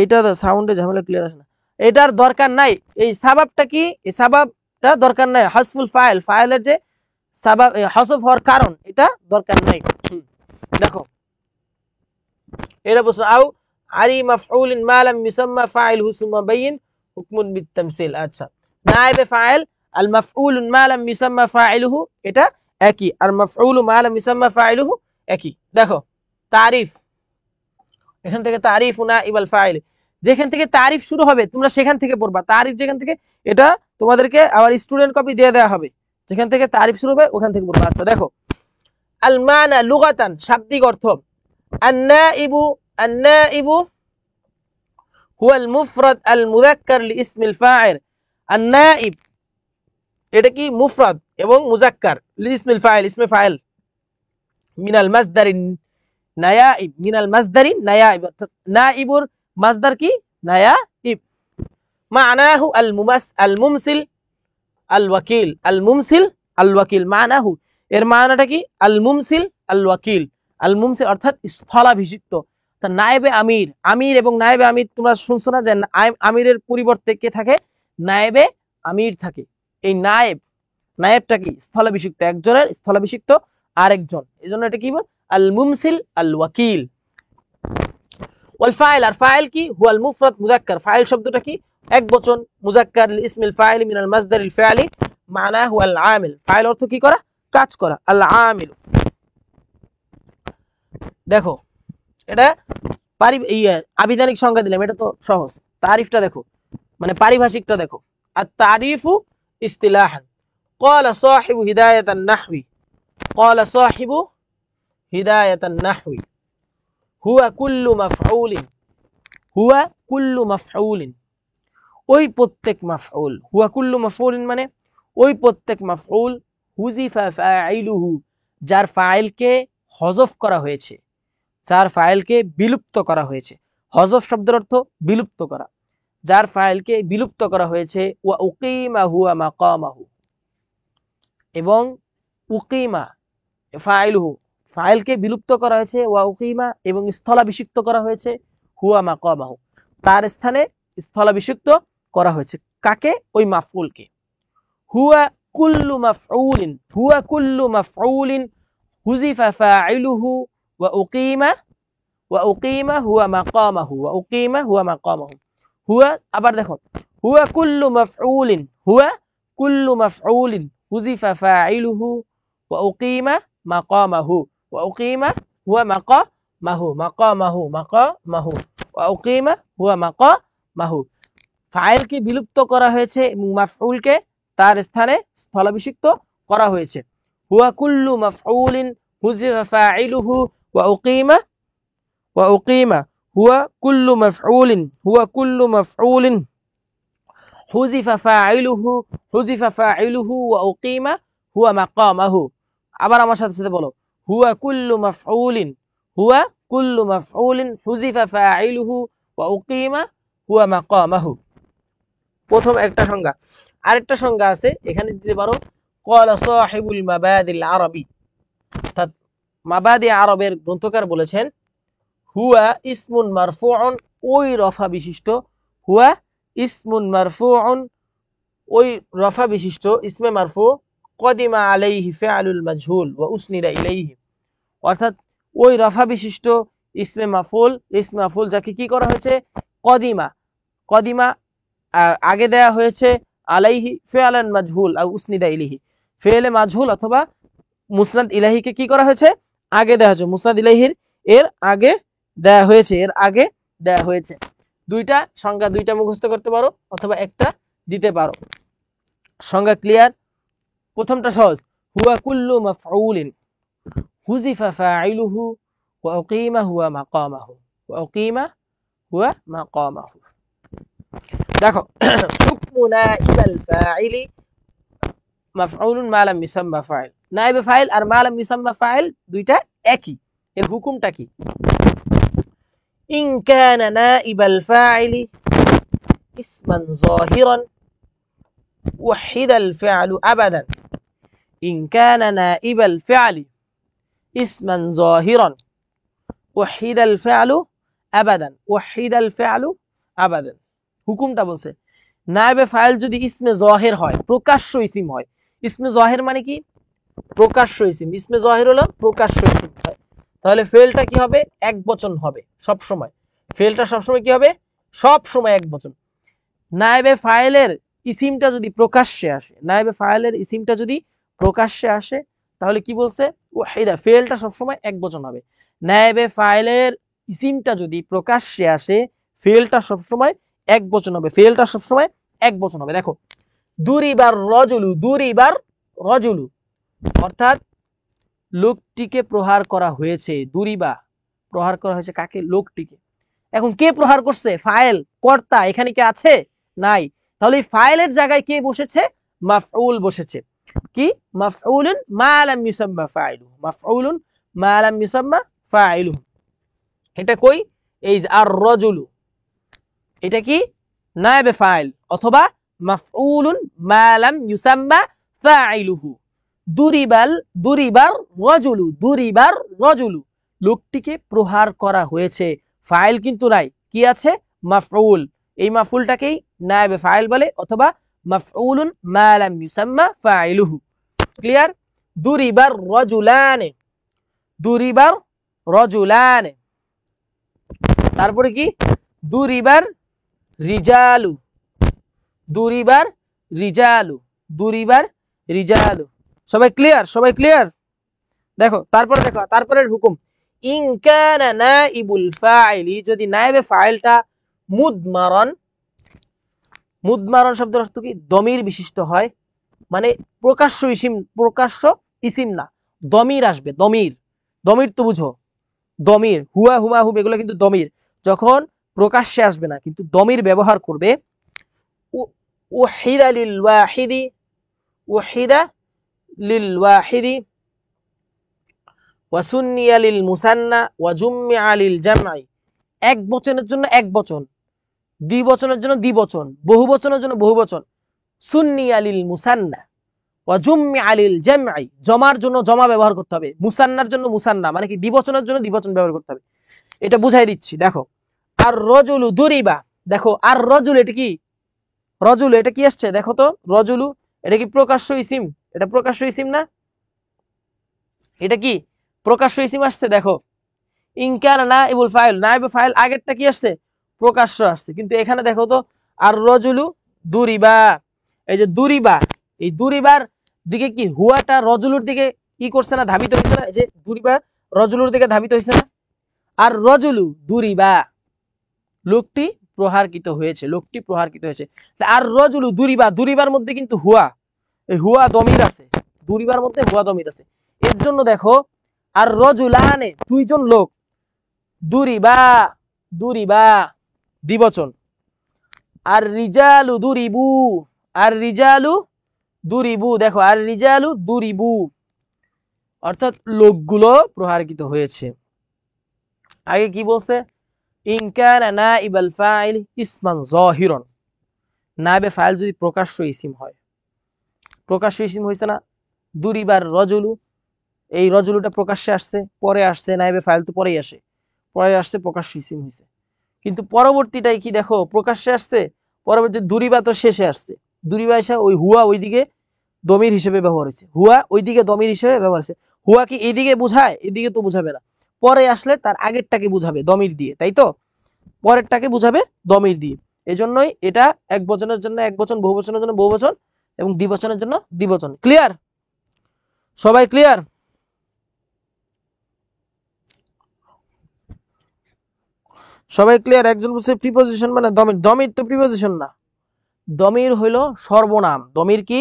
এইটা সাউন্ডে ঝামেলা ক্লিয়ার আসে না, এটার দরকার নাই। এই সাবাবটা কি? এই সাবাবটা দরকার নাই। হাসফুল ফাইল, ফাইলের যে সাবাব হযফ হওয়ার কারণ, এটা দরকার নাই। দেখো এটা প্রশ্ন, আও আরি মাফউলিন মা লাম ইউসাম্মা ফাইলহু সুম্মা বাইয়িন হুকমুন বিতামসিল। আচ্ছা, নায়েবে ফাইল আল মাফউলুন মা লাম ইউসাম্মা ফাইলহু, এটা একই, আর মাফউলু মা লাম ইউসাম্মা ফাইলহু একই। দেখো তারিফ, এখান থেকে তারিফ নাইবাল ফাইল, যেখান থেকে তারিফ শুরু হবে তোমরা সেখান থেকে পড়বা। তারিফ যেখান থেকে, এটা তোমাদেরকে আবার স্টুডেন্ট কপি দিয়ে দেওয়া হবে, যেখান থেকে তারিফ শুরু হবে ওখান থেকে পড়বা। আচ্ছা দেখো, আল মানা লুগাতান, শাব্দিক অর্থ, আন-নাইবু, আন-নাইবু হুয়া আল মুফরাদ আল মুযাক্কার লিইসমিল ফাইল। আন-নাইব এটা কি? মুফরাদ এবং মুযাক্কার, লিইসমিল ফাইল, ইসমে ফাইল, মিনাল মাসদারি নায়াইব, মিনাল মাসদারি নায়াইব, অর্থাৎ নাইবুর মাসদার কি? নায়াইব। মানাহু আল মুমসিল আল ওয়াকিল, আল মুমসিল আল ওয়াকিল, মানাহু এর মানাটা কি? আল মুমসিল আল ওয়াকিল, আল মুমসিল অর্থাৎ স্থলাভিষিক্ত। নায়েবে আমির, আমির এবং নায়েবে আমির তোমরা শুনছো না যে আমিরের পরিবর্তে কে থাকে? নায়েবে আমির থাকে। এই নায়েব, নায়েবটা কি? স্থলাভিষিক্ত, একজনের স্থলাভিষিক্ত আরেকজন, এজন্য এটা কি বল? আল মুমসিল আল ওয়াকিল। ওয়াল ফাইল, আর ফাইল কি? হুয়াল মুফরাদ মুযাক্কার, ফাইল শব্দটা কি? এক বচন, মুযাক্কার লিইসমিল ফাইল মিনাল মাসদারিল ফাইলি মানাহু আল আমিল, ফাইল অর্থ কি করা? কাজ করা, আল আমিল। দেখো এটা আবিধানিক সংজ্ঞা দিলাম, এটা তো সহজ। তারিফটা দেখো, মানে পারিভাষিকটা দেখো। আর তারিফু ইস্তিলাহান, ক্বালা সাহিবু হিদায়াতান নাহওয়ি, ক্বালা সাহিবু হিদায়াতান নাহওয়ি হুয়া কুল্লু মাফউলিন, হুয়া কুল্লু মাফউলিন, ওই প্রত্যেক মাফউল, হুয়া কুল্লু মাফউলিন মানে ওই প্রত্যেক মাফউল, হুজিফা ফাইলুহু যার ফাইলকে হযফ করা হয়েছে, যার ফাইলকে বিলুপ্ত করা হয়েছে। হযফ শব্দের অর্থ বিলুপ্ত করা, যার ফাইলকে বিলুপ্ত করা হয়েছে। ওয়া উকিমা হুয়া মাকামাহু, এবং উকিমা ফাইলুহু ফাইলকে বিলুপ্ত করা হয়েছে, ওয়া উকিমা এবং স্থলাভিষিক্ত করা হয়েছে, হুয়া মাকামাহু তার স্থানে স্থলাভিষিক্ত করা হয়েছে। কাকে? ওই মাফউলকে। হুয়া কুল্লু মাফউলিন, হুয়া কুল্লু মাফউলিন হুজিফা ফাইলুহু ওয়া উকিমা হুয়া মাকামাহু, ওয়া উকিমা হুয়া মাকামাহু, হুয়া, আবার দেখো হুয়া কুল্লু মাফউলিন, হুয়া কুল্লু মাফউলিন হুযিফা ফাইলুহু ওয়া উকিমা মাকামাহু, ওয়া উকিমা হুয়া মাকামাহু, মাকামাহু মাকামাহু, ওয়া উকিমা হুয়া মাকামাহু। ফাইলকে বিলুপ্ত করা হয়েছে এবং মাফউলকে তার স্থানে স্থলাভিষিক্ত করা হয়েছে। হুয়া কুল্লু মাফউলিন হুযিফা ফাইলুহু ওয়া উকিমা হুয়া কুল্লু মাফউলিন, হুয়া কুল্লু মাফউলিন হুযিফা ফাইলুহু ওয়া উকিমা হুয়া মাকামাহু। আবার আমার সাথে সাথে বলো, হুয়া কুল্লু মাফউলিন, হুয়া কুল্লু মাফউলিন হুযিফা ফাইলুহু ওয়া উকিমা হুয়া মাকামাহু। প্রথম একটা সংজ্ঞা। আরেকটা সংজ্ঞা আছে, এখানে দিতে পারো ক্বালা সাহিবুল মাবাদিল আরবি, অর্থাৎ মাবাদি আরবের গ্রন্থকার বলেছেন হুয়া ইসমুন মারফুউন, ওই রফা বিশিষ্ট, হুয়া ইসমুন মারফুউন, ওই রফা বিশিষ্ট ইসমে মারফু, কদিমা আলাইহি ফিআলুল মাজহুল ওয়া উসনিদা ইলাইহি, অর্থাৎ ওই রফা বিশিষ্ট ইসমে মাফুল যাকে কি করা হয়েছে, কদিমা, কদিমা আগে দেয়া হয়েছে, আলাইহি ফিআলান মাজহুল আর উসনিদা ইলাইহি, ফিআলে মাজহুল অথবা মুসনাদ ইলাহিকে কি করা হয়েছে, আগে দেওয়া হয়েছে, মুসনাদ ইলাহির এর আগে দেয়া হয়েছে, এর আগে দেয়া হয়েছে। দুইটা সংজ্ঞা, দুইটা মুখস্থ করতে পারো অথবা একটা দিতে পারো। সংজ্ঞা ক্লিয়ার? প্রথমটা সহজ, হুয়া কুল্লু মাফউলিন হুযিফা ফাইলুহু ওয়া উকিমা হুয়া মাকামাহু, ওয়া উকিমা হুয়া মাকামাহু। দেখো হুকমু নাইবাল ফাইলি মাফউলুন মা লাম ইউসাম্মা ফাইল, নাইবে ফাইল আর মা লাম ইউসাম্মা ফাইল দুইটা একই, এর হুকুমটা কি? ইন কানা নাইবাল ফাইলি ইসমান যাহিরান ওয়াহিদাল ফিআলু আবাদান, ইন কানা নাইবাল ফিআলি ইসমান যাহিরান ওয়াহিদাল ফিআলু আবাদান, ওয়াহিদাল ফিআলু আবাদান। হুকুমটা বলছে নাইবে ফাইল যদি ইসমে যাহির হয়, প্রকাশ্য ইসিম হয়, ইসমে যাহির মানে কি, প্রকাশ্য ইসিম, ইসমে যাহির হলো প্রকাশ্য ইসিম হয়, তাহলে ফেলটা কি হবে, এক বচন হবে সব সময়, ফেলটা সব সময় কি হবে, সব সময় এক বচন। নাইবে ফাইলের ইসিমটা যদি প্রকাশ্যে আসে, নাইবে ফাইলের ইসিমটা যদি প্রকাশ্যে আসে তাহলে কি বলছে, ওয়াহিদা, ফেলটা সব সময় এক বচন হবে। নাইবে ফাইলের ইসিমটা যদি প্রকাশ্যে আসে ফেলটা সব সময় এক বচন হবে, ফেলটা সব সময় এক বচন হবে। দেখো দুরিবার রজুলু, দুরিবার রজুলু, অর্থাৎ লোকটিকে প্রহার করা হয়েছে, দুরিবা প্রহার করা হয়েছে কাকে, লোকটিকে। এখন কে প্রহার করছে, ফাইল, কর্তা এখানে কে আছে, নাই, তাহলে এই ফাইলের জায়গায় কে বসেছে, মাফউল বসেছে, কি, মাফউলুন মা লাম ইউসাম্মা ফাইলুহু, মাফউলুন মা লাম ইউসাম্মা ফাইলুহু। এটা কই, এই যে আর রজুলু, এটা কি নায়েবে ফাইল অথবা মাফউলুন মা লাম ইউসাম্মা ফাইলুহু। দুরিবার রজুলু, দুরিবার রজুলু, লোকটিকে প্রহার করা হয়েছে, ফাইল কিন্তু নাই, কি আছে, মাফউল, এই মাফউলটাকেই নায়েবে ফাইল বলে অথবা মাফউলুন মা লাম ইউসাম্মা ফাইলুহু। ক্লিয়ার? দুরিবার রজুলানে, দুরিবার রজুলানে, তারপরে কি, দুরিবার রিজালু, দুরিবার রিজালু, দুরিবার রিজালু। সবাই ক্লিয়ার, সবাই ক্লিয়ার? দেখো তারপরে, দেখো তারপরের হুকুম, ইন কানা নাইবুল ফাইলি, যদি নাইবে ফাইলটা মুদমারন, মুদমারন শব্দের অর্থ কি, দমির বিশিষ্ট হয়, মানে প্রকাশ্য ইসিম, প্রকাশ্য ইসিম না, দমির আসবে, দমির, দমির তো বুঝো, দমির, হুয়া হুমা হুম এগুলো কিন্তু দমির, যখন প্রকাশ্যে আসবে না কিন্তু দমির ব্যবহার করবে, ওয়াহিদা লিল ওয়াহিদি, ওয়াহিদা লিল ওয়াহিদি ওয়া সুন্নিয়া লিল মুসান্না ওয়া জুম্মিআ লিল জামঈ, এক বচনের জন্য এক বচন, দ্বিবচনের জন্য দ্বিবচন, বহুবচনের জন্য বহুবচন, সুন্নিয়া লিল মুসান্না ওয়া জুম্মিআ লিল জামঈ, জমার জন্য জমা ব্যবহার করতে হবে, মুসান্নার জন্য মুসান্না, মানে কি দ্বিবচনের জন্য দ্বিবচন ব্যবহার করতে হবে। এটা বুঝাই দিচ্ছি, দেখো আর রজুলু দুরিবা, দেখো আর রজুল, এটা কি, রজুল এটা কি আসছে, দেখো তো রজুলু, এটা কি প্রকাশ্য ইসিম, এটা প্রকাশ্য ইসিম না, এটা কি প্রকাশ্য ইসিম আসছে। দেখো ইন কানা নাইবুল ফাইল, নাইবে ফাইল আগেরটা কি আসছে, প্রকাশ্য আসছে, কিন্তু এখানে দেখো তো আর রজুলু দুরিবা, এই যে দুরিবা, এই দুরিবার দিকে কি হুয়াটা রজুলুর দিকে কি করছে না, ধাবিত হয়েছে না, এই যে দুরিবা রজুলুর দিকে ধাবিত হয়েছে না, আর রজুলু দুরিবা, লোকটি প্রহারকৃত হয়েছে, লোকটি প্রহারকৃত হয়েছে। আর রজুলু দুরিবা, দুরিবার মধ্যে কিন্তু হুয়া, এই হুয়া দমির আছে, দুরিবার মধ্যে হুয়া দমির আছে, এর জন্য দেখো আর রজুলানে দুইজন লোক, দুরিবা, দুরিবা দ্বিবচন, আর রিজালু দুরিবু, আর রিজালু দুরিবু, দেখো আর রিজালু দুরিবু, অর্থাৎ লোকগুলো প্রহারকৃত হয়েছে। আগে কি বলছে, ইনকানা নাইবাল ফাইল ইসমান যাহিরান, নাইবে ফাইল যদি প্রকাশ্য ইসিম হয়, প্রকাশ্য ইসিম হইছে না, দুরিবার রজুলু, এই রজুলুটা প্রকাশ্যে আসছে, পরে আসছে, নাইবে ফাইল তো পরেই আসে, পরে আসছে প্রকাশ্য ইসিম হইছে, কিন্তু পরবর্তীটাই কি দেখো প্রকাশ্যে আসছে, পরবর্তী দুরিবা তো শেষে আসছে, দুরিবা এসে ওই হুয়া ওইদিকে দমির হিসেবে ব্যবহার হয়েছে, হুয়া ওইদিকে দমির হিসেবে ব্যবহার হয়েছে, হুয়া কি এইদিকে বুঝায়, এদিকে তো বুঝাবে না, পরে আসলে তার আগেরটাকে বুঝাবে দমির দিয়ে, তাই তো, পরেরটাকে বুঝাবে দমির দিয়ে, এজন্যই এটা এক বচনের জন্য এক বচন, বহু বচনের জন্য বহু বচন, এবং দ্বিবচনের জন্য দ্বিবচন। ক্লিয়ার? সবাই ক্লিয়ার? সবাই ক্লিয়ার? একজন বলছে প্রিপোজিশন মানে দমির, দমির তো প্রিপোজিশন না, দমির হইল সর্বনাম, দমির কি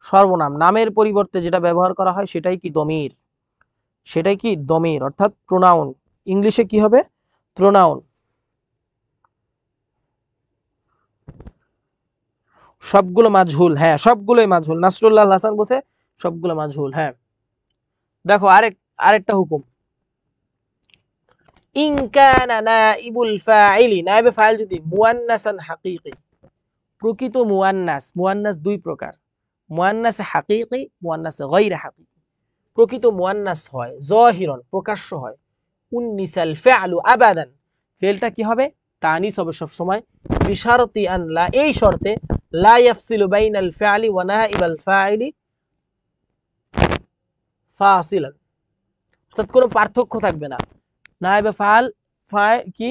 সর্বনাম, নামের পরিবর্তে যেটা ব্যবহার করা হয় সেটাই কি দমির, সেটাই কি দমির, অর্থাৎ প্রোনাউন, ইংলিশে কি হবে প্রোনাউন। সবগুলো মাজহুল, হ্যাঁ সবগুলোই মাজহুল, নাসরুল্লাহ হাসান বলছে সবগুলো মাজহুল। হ্যাঁ দেখো আরেকটা হুকুম, ইন কানা নাইবুল ফাইলি, নাইবে ফাইল যদি মুয়ান্নাসান হাকিকি, প্রকৃত মুয়ান্নাস, মুয়ান্নাস দুই প্রকার, মুয়ান্নাস হাকিকি, মুয়ান্নাস গায়রে হাকিকি, প্রকৃত মুয়ান্নাস হয় যাহিরান প্রকাশ্য হয়, উন্নিসাল ফা'লু আবাদান, ফেলটা কি হবে তানিস হবে সব সময়, বিশারতি আন লা, এই শর্তে, লা ইয়াফসিলু বাইনাল ফা'লি ওয়া নাইবাল ফাইলি ফাসিলান, অর্থাৎ কোনো পার্থক্য থাকবে না, নাইবে ফাইল কি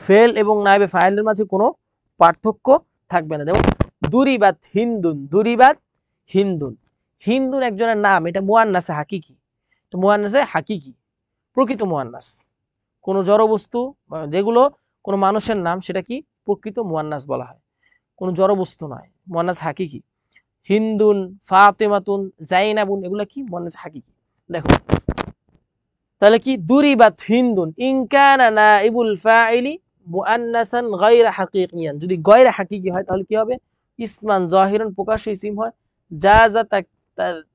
ফেল এবং নাইবে ফাইলের মাঝে কোনো পার্থক্য থাকবে না। যেমন দুরিবাত হিন্দুন, দুরিবাত হিন্দুন, হিন্দুন একজনের নাম, এটা মুয়ান্নাসে হাকিকি, এটা মুয়ান্নাসে হাকিকি, প্রকৃত মুয়ান্নাস, কোনো জড়বস্তু যেগুলো কোনো মানুষের নাম সেটা কি প্রকৃত মুয়ান্নাস বলা হয়, কোনো জড়বস্তু নয়, মুয়ান্নাস হাকিকি। হিন্দুন, ফাতেমাতুন, জাইনাবুন এগুলো কি মুয়ান্নাস হাকিকি। দেখো তাহলে কি দুরিবাত হিন্দুন ইন কানা নাইবুল ফাইলি মুআন্নাসান গায়রা হাকিকিয়ান, যদি গায়রা হাকিকি হয় তাহলে কি হবে ইসমান যাহিরান প্রকাশ্য ইসিম হয়, জাযা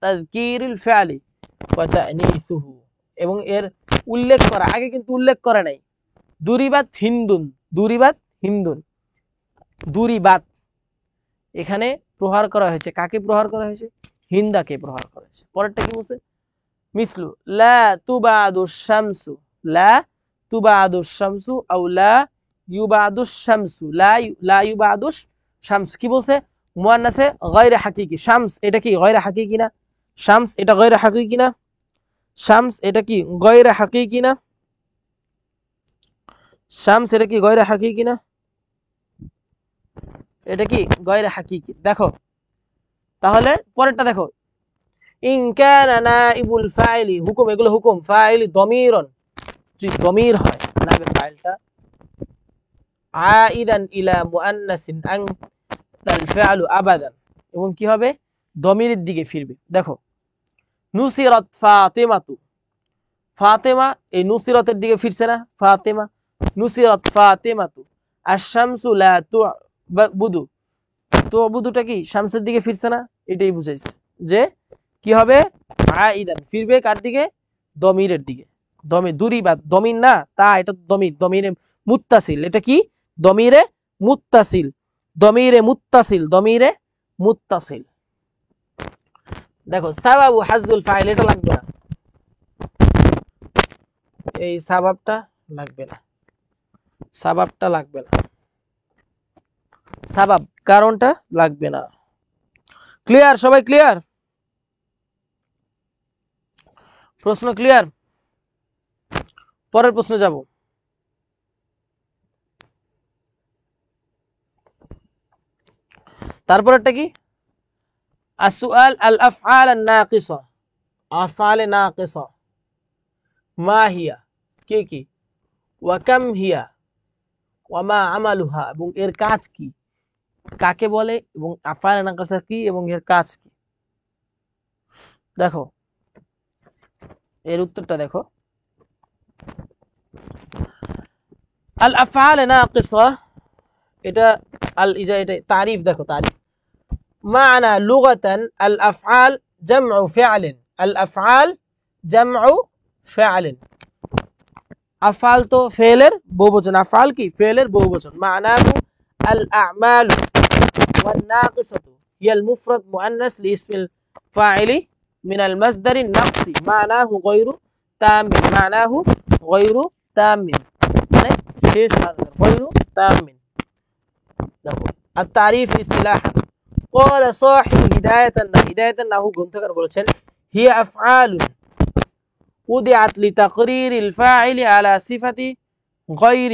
তাযকিরুল ফা'লি ওয়া তা'নিসুহু, এবং এর উল্লেখ করা, আগে কিন্তু উল্লেখ করে নাই, দুরিবাত হিন্দুন, দুরিবাত হিন্দুন, দুরিবাত এখানে প্রহার করা হয়েছে, কাকে প্রহার করা হয়েছে হিন্দাকে প্রহার করা হয়েছে। পরেরটা কি বলছে, মিসলু লা তুবাদুশ শামসু, লা তুবাদুশ শামসু আও লা ইউবাদুশ শামসু, লা ইউবাদুশ শামস, কি বলছে মুয়ান্নাসে গায়রে হাকিকি, শামস এটা কি গায়রে হাকিকি না, শামস এটা গায়রে হাকিকি না, শামস এটা কি গায়রে হাকিকি না, শামস এটা কি গায়রে হাকিকি না, এটা কি গায়রে হাকিকি। দেখো তাহলে পরেরটা দেখো, ইন কানা নাইবুল ফাইলি, হুকুম, এগুলো হুকুম, ফাইলি দমিরন, যদি দমির হয় নাইবে ফাইলটা আইদান ইলা মুআন্নাসিন আন তাল ফা'লু আবাদান, এবং কি হবে দমিরের দিকে ফিরবে। দেখো নুসিরাত ফাতিমাতু, ফাতেমা এই নুসিরাতের দিকে ফিরছে না, ফাতেমা, নুসিরাত ফাতিমাতু, আশ-শামসু লা তু'বুদু, তু'বুদুটা কি শামসের দিকে ফিরছে না, এটাই বুঝাইছে যে কি হবে আইদান ফিরবে কার দিকে দমিরের দিকে, দমির, দুরিবাত দমির না তা, এটা দমির, দমিরে মুত্তাসিল, এটা কি দমিরে মুত্তাসিল, দমিরে মুত্তাসিল, দমিরে মুত্তাসিল। দেখো সাবাবু হাজুল ফাইল, এটা লাগবে না, এই সাবাবটা লাগবে না, সাবাবটা লাগবে না, সাবাব কারণটা লাগবে না। ক্লিয়ার? সবাই ক্লিয়ার? প্রশ্ন ক্লিয়ার? পরের প্রশ্নে যাব। তারপরেরটা কি আসুআল আল আফআল আন নাকিসা, আফআলে নাকিসা মা হিয়া কি কি, ওয়া কাম হিয়া, ওয়া মা আমালুহা এবং এর কাজ কি, কাকে বলে এবং আফআলে নাকিসা কি এবং এর কাজ কি। দেখো এর উত্তরটা দেখো, আল আফআলে নাকিসা এটা এটা তারিফ, দেখো তারিফ মানা লুগাতান আল আফআল জামউ ফিআলিন, আল আফআল জামউ ফিআলিন, আফআল তো ফেলের বহুবচন, আফআল কি ফেলের বহুবচন, মানাহু আল আ'মাল ওয়ান নাকিসাতু হিয়াল মুফরাদ মুআন্নাস লিইসমিল ফাইলি মিনাল মাসদারিন নাকসি মানাহু গায়রু তামিন, মানাহু গায়রু তামিন মানে শেষ গায়রু তামিন। দেখো আর তারিফ ইসতিলাহ قال صاحب هداية النحو গ্রন্থকার বলেছেন هي أفعال وضعت لتقرير الفاعل على صفة غير,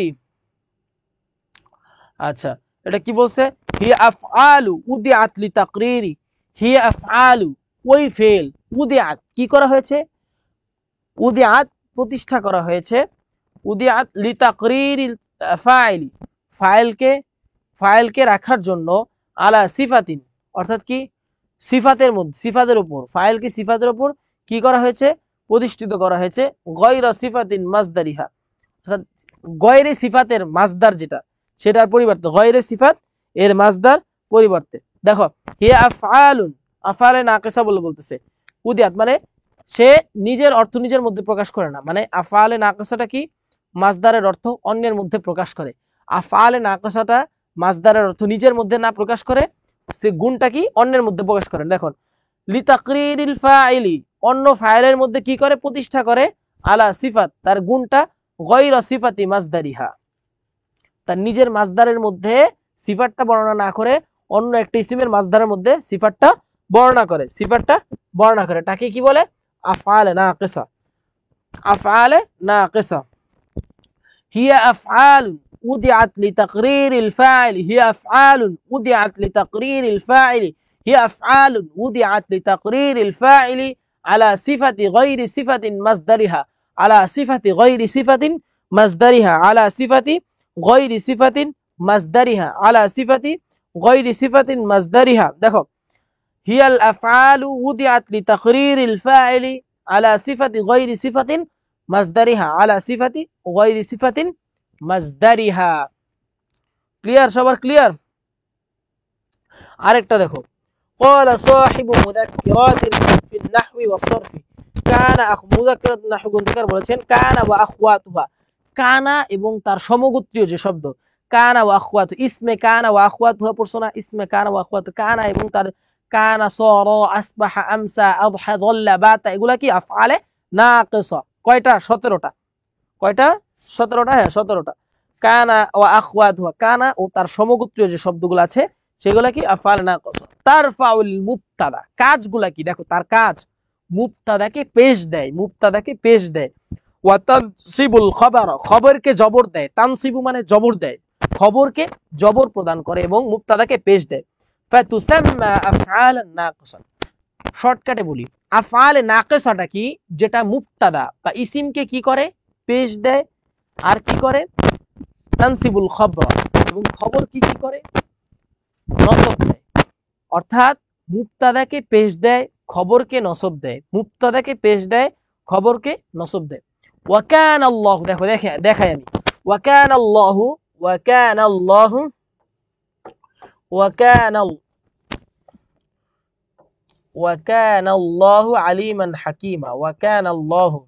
আচ্ছা এটা কি বলছে, هي أفعال وضعت لتقرير, هي أفعال ওই ফেল, উদিআত কি করা হয়েছে, উদিআত প্রতিষ্ঠা করা হয়েছে, উদিআত লিতাকরিরিল ফাইলি ফাইলকে রাখার জন্য, আলা সিফাতিন অর্থাৎ কি সিফাতের মধ্যে, সিফাতের উপর, ফাইলকে সিফাতের উপর কি করা হয়েছে, প্রতিষ্ঠিত করা হয়েছে, গয়রা সিফাতিন মাসদারিহা অর্থাৎ গয়রে সিফাতের মাসদার যেটা সেটার পরিবর্তে, গয়রে সিফাত এর মাসদার পরিবর্তে। দেখো হে আফআলুন, আফআলে নাকিসা বলে বলতেছে, উদিয়াত মানে সে নিজের অর্থ নিজের মধ্যে প্রকাশ করে না, মানে আফআলে নাকিসাটা কি মাসদারের অর্থ অন্যের মধ্যে প্রকাশ করে, আফআলে নাকিসাটা মাসদারের অর্থ নিজের মধ্যে না প্রকাশ করে, সে গুণটা কি অন্যের মধ্যে প্রকাশ করে। দেখুন লিতাকরিরিল ফাইলি অন্য ফাইলের মধ্যে কি করে প্রতিষ্ঠা করে, আলা সিফাত তার গুণটা, গয়রা সিফাতি মাসদারিহা তার নিজের মাসদারের মধ্যে সিফাতটা বর্ণনা না করে অন্য একটা ইসিমের মাসদারের মধ্যে সিফাতটা বর্ণনা করে, সিফাতটা বর্ণনা করে, তাকে কি বলে আফআলে নাকিসা, আফআলে নাকিসা। হিয়া আফআল وضعت لتقرير الفاعل، هي أفعال وضعت لتقرير الفاعل، هي أفعال وضعت لتقرير الفاعل على صفة غير صفة مصدرها، على صفة غير صفة مصدرها، على صفة غير صفة مصدرها، على صفة غير صفة مصدرها। দেখো هي الأفعال وضعت لتقرير الفاعل على صفة غير صفة مصدرها، على صفة غير صفة মাজদারিহা। ক্লিয়ার, সবার ক্লিয়ার? আরেকটা দেখো قال صاحب مذكرات في النحو والصرف كان مذكرات النحو গ্রন্থকার বলেছেন কানা ওয়া আখওয়াতুহা, কানা এবং তার সমগোত্রীয় যে শব্দ, কানা ওয়া আখওয়াতু, ইসমে কানা ওয়া আখওয়াতুহা পড়ছো না, ইসমে কানা ওয়া আখওয়াতু, কানা এবং তার কানা সারা আসবাহা আমসা আযহা যাল্লা বাতা এগুলা কি আফআলে নাকিসা। কয়টা? 17টা। কয়টা? 17টা। হ্যাঁ 17টা। কানা ওয়া আখওয়াতুহা, কানা ও তার সমগোত্রীয় যে শব্দগুলো আছে সেগুলা কি আফআলে নাকিসা। তারফাউল মুবতাদা, কাজগুলা কি দেখো, তার কাজ মুবতাদাকে পেশ দেয়, মুবতাদাকে পেশ দেয়। ওয়া তানসিবুল খবর, খবরকে জবর দেয়, তানসিবু মানে জবর দেয়, খবরকে জবর প্রদান করে এবং মুবতাদাকে পেশ দেয়। ফাতুসাম্মা আফআলান নাকিসা। শর্টকাটে বলি আফআলে নাকিসাটা কি, যেটা মুবতাদা বা ইসিমকে কি করে পেশ দেয় আর কি করে তানসিবুল খবর, এবং খবর কি কি করে নসব দেয়, অর্থাৎ মুবতাদাকে পেশ দেয় খবরকে নসব দেয়, মুবতাদাকে পেশ দেয় খবরকে নসব দেয়। ওয়া কানা আল্লাহু, দেখো দেখাই আমি, ওয়া কানা আল্লাহু, ওয়া কানা আল্লাহু, ওয়া কানা ওয়া কানা আল্লাহু আলিমান হাকিমা, ওয়া কানা আল্লাহু,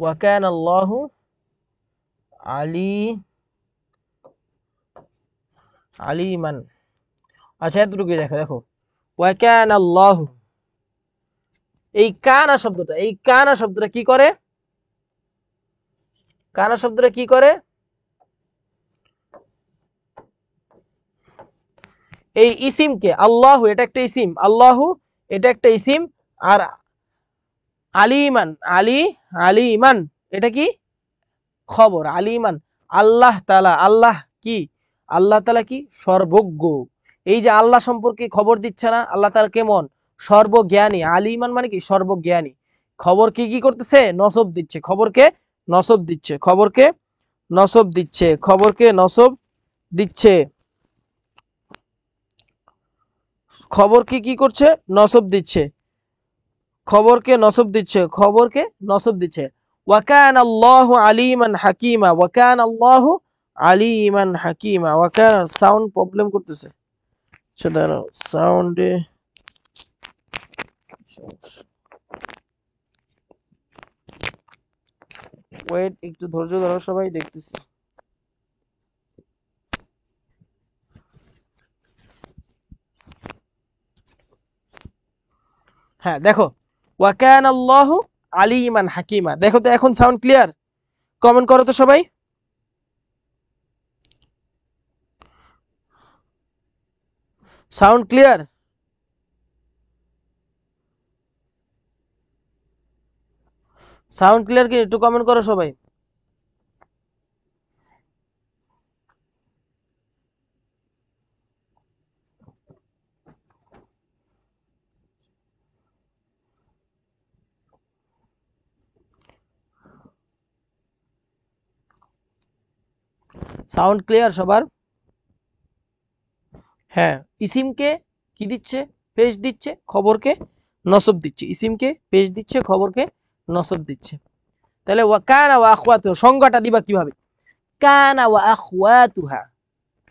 ওয়া কানা আল্লাহু আলিমান। আচ্ছা এতটুকুই দেখো, দেখো ওয়া কানা আল্লাহু, এই কানা শব্দটা, এই কানা শব্দটা কি করে, কানা শব্দটা কি করে, এই ইসিমকে, আল্লাহু এটা একটা ইসিম, আল্লাহু এটা একটা ইসিম, আর আলিমান, আলিমান এটা কি খবর, আলিমান আল্লাহ তাআলা, আল্লাহ কি আল্লাহ তাআলা কি সর্বজ্ঞ। এই যে আল্লাহ সম্পর্কে খবর দিচ্ছে না, আল্লাহ তাআলা কেমন, সর্বজ্ঞানী। আলিমান মানে কি সর্বজ্ঞানী। খবর কি করতেছে, নসব দিচ্ছে, খবরকে নসব দিচ্ছে, খবরকে নসব দিচ্ছে, খবরকে নসব দিচ্ছে, খবর কি করছে, নসব দিচ্ছে, খবরকে নসব দিচ্ছে, খবরকে নসব দিচ্ছে। ওয়াকান আল্লাহু আলিমান হাকিমা, ওয়াকান আল্লাহু আলিমান হাকিমা। ওয়াকান সাউন্ড প্রবলেম করতেছে, সেটা সাউন্ডে ওয়েট, একটু ধৈর্য ধরো সবাই, দেখতেছি। হ্যাঁ দেখো, ওয়াকান আল্লাহু আলিমান হাকিমা। দেখো তো এখন সাউন্ড ক্লিয়ার? কমেন্ট করো তো সবাই। Sound clear? সাউন্ড ক্লিয়ার কি, একটু কমেন্ট করো সবাই। সাউন্ড ক্লিয়ার সবার? হ্যাঁ, ইসিমকে কি দিচ্ছে, পেশ দিচ্ছে, খবরকে নসব দিচ্ছে। ইসিমকে পেশ দিচ্ছে, খবরকে নসব দিচ্ছে। তাহলে ওয়াকানা ওয়া আখওয়াতুহা সংজ্ঞাটা দিবা কিভাবে? কানা ওয়া আখওয়াতুহা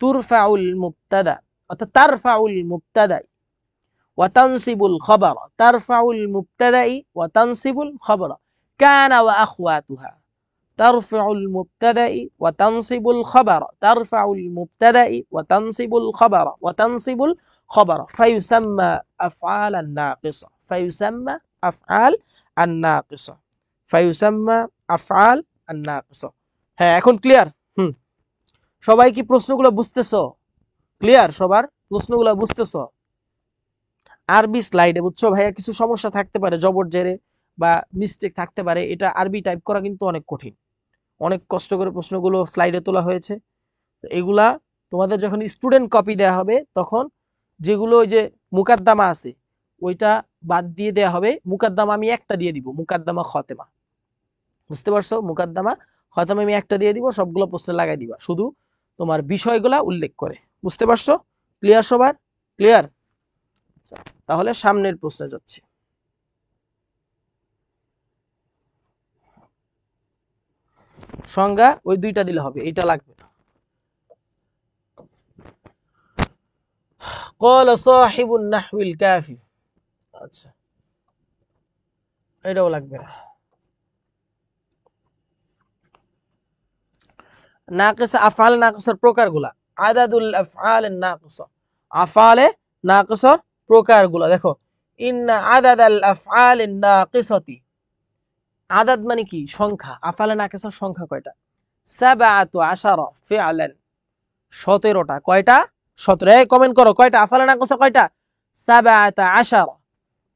তুরফাউল মুবতাদা, অর্থাৎ তারফাউল মুবতাদা ওয়া তানসিবুল খবর, তারফাউল মুবতাদাই ওয়া তানসিবুল খবর। কানা ওয়া আখওয়াতুহা ترفع المبتدأ وتنصب الخبر، ترفع المبتدأ وتنصب الخبر، وتنصب الخبر، فيسمى أفعال الناقصة، فيسمى أفعال الناقصة، فيسمى أفعال الناقصة। হ্যাঁ এখন ক্লিয়ার? সবাই কি প্রশ্নগুলো বুঝতেছো? ক্লিয়ার সবার? প্রশ্নগুলো বুঝতেছো? আরবি স্লাইডে বুঝছো ভাইয়া কিছু সমস্যা থাকতে পারে, জবর জেরে বা মিস্টেক থাকতে পারে। এটা আরবি টাইপ করা কিন্তু অনেক কঠিন, অনেক কষ্ট করে প্রশ্নগুলো স্লাইডে তোলা হয়েছে। এগুলা তোমাদের যখন স্টুডেন্ট কপি দেওয়া হবে তখন যেগুলো ওই যে মুকাদ্দামা আছে ওইটা বাদ দিয়ে দেওয়া হবে। মুকাদ্দামা আমি একটা দিয়ে দিব, মুকাদ্দামা খতেমা, বুঝতে পারছো? মুকাদ্দামা খতেমা আমি একটা দিয়ে দিব, সবগুলো প্রশ্নে লাগাই দিবা, শুধু তোমার বিষয়গুলা উল্লেখ করে। বুঝতে পারছো? ক্লিয়ার সবার? ক্লিয়ার? তাহলে সামনের প্রশ্নে যাচ্ছি। সংজ্ঞা ওই দুইটা দিলে হবে, এইটা লাগবে না। قال صاحب النحو الكافي, আচ্ছা এটাও লাগবে না। নাকিসা আফআল নাকিসার প্রকারগুলা, আদাদুল আফআল নাকিসা, আফআলে নাকিসার প্রকারগুলা দেখো। ইন্না আদাদাল আফআল নাকিসাতি, আদাদ মানে কি সংখ্যা, আফআলে নাকিসার সংখ্যা কয়টা? সাবআতু আশারা ফিআলান, 17টা। কয়টা? 17। এই কমেন্ট করো কয়টা আফআলে নাকিসা কয়টা? সাবআতা আশারা,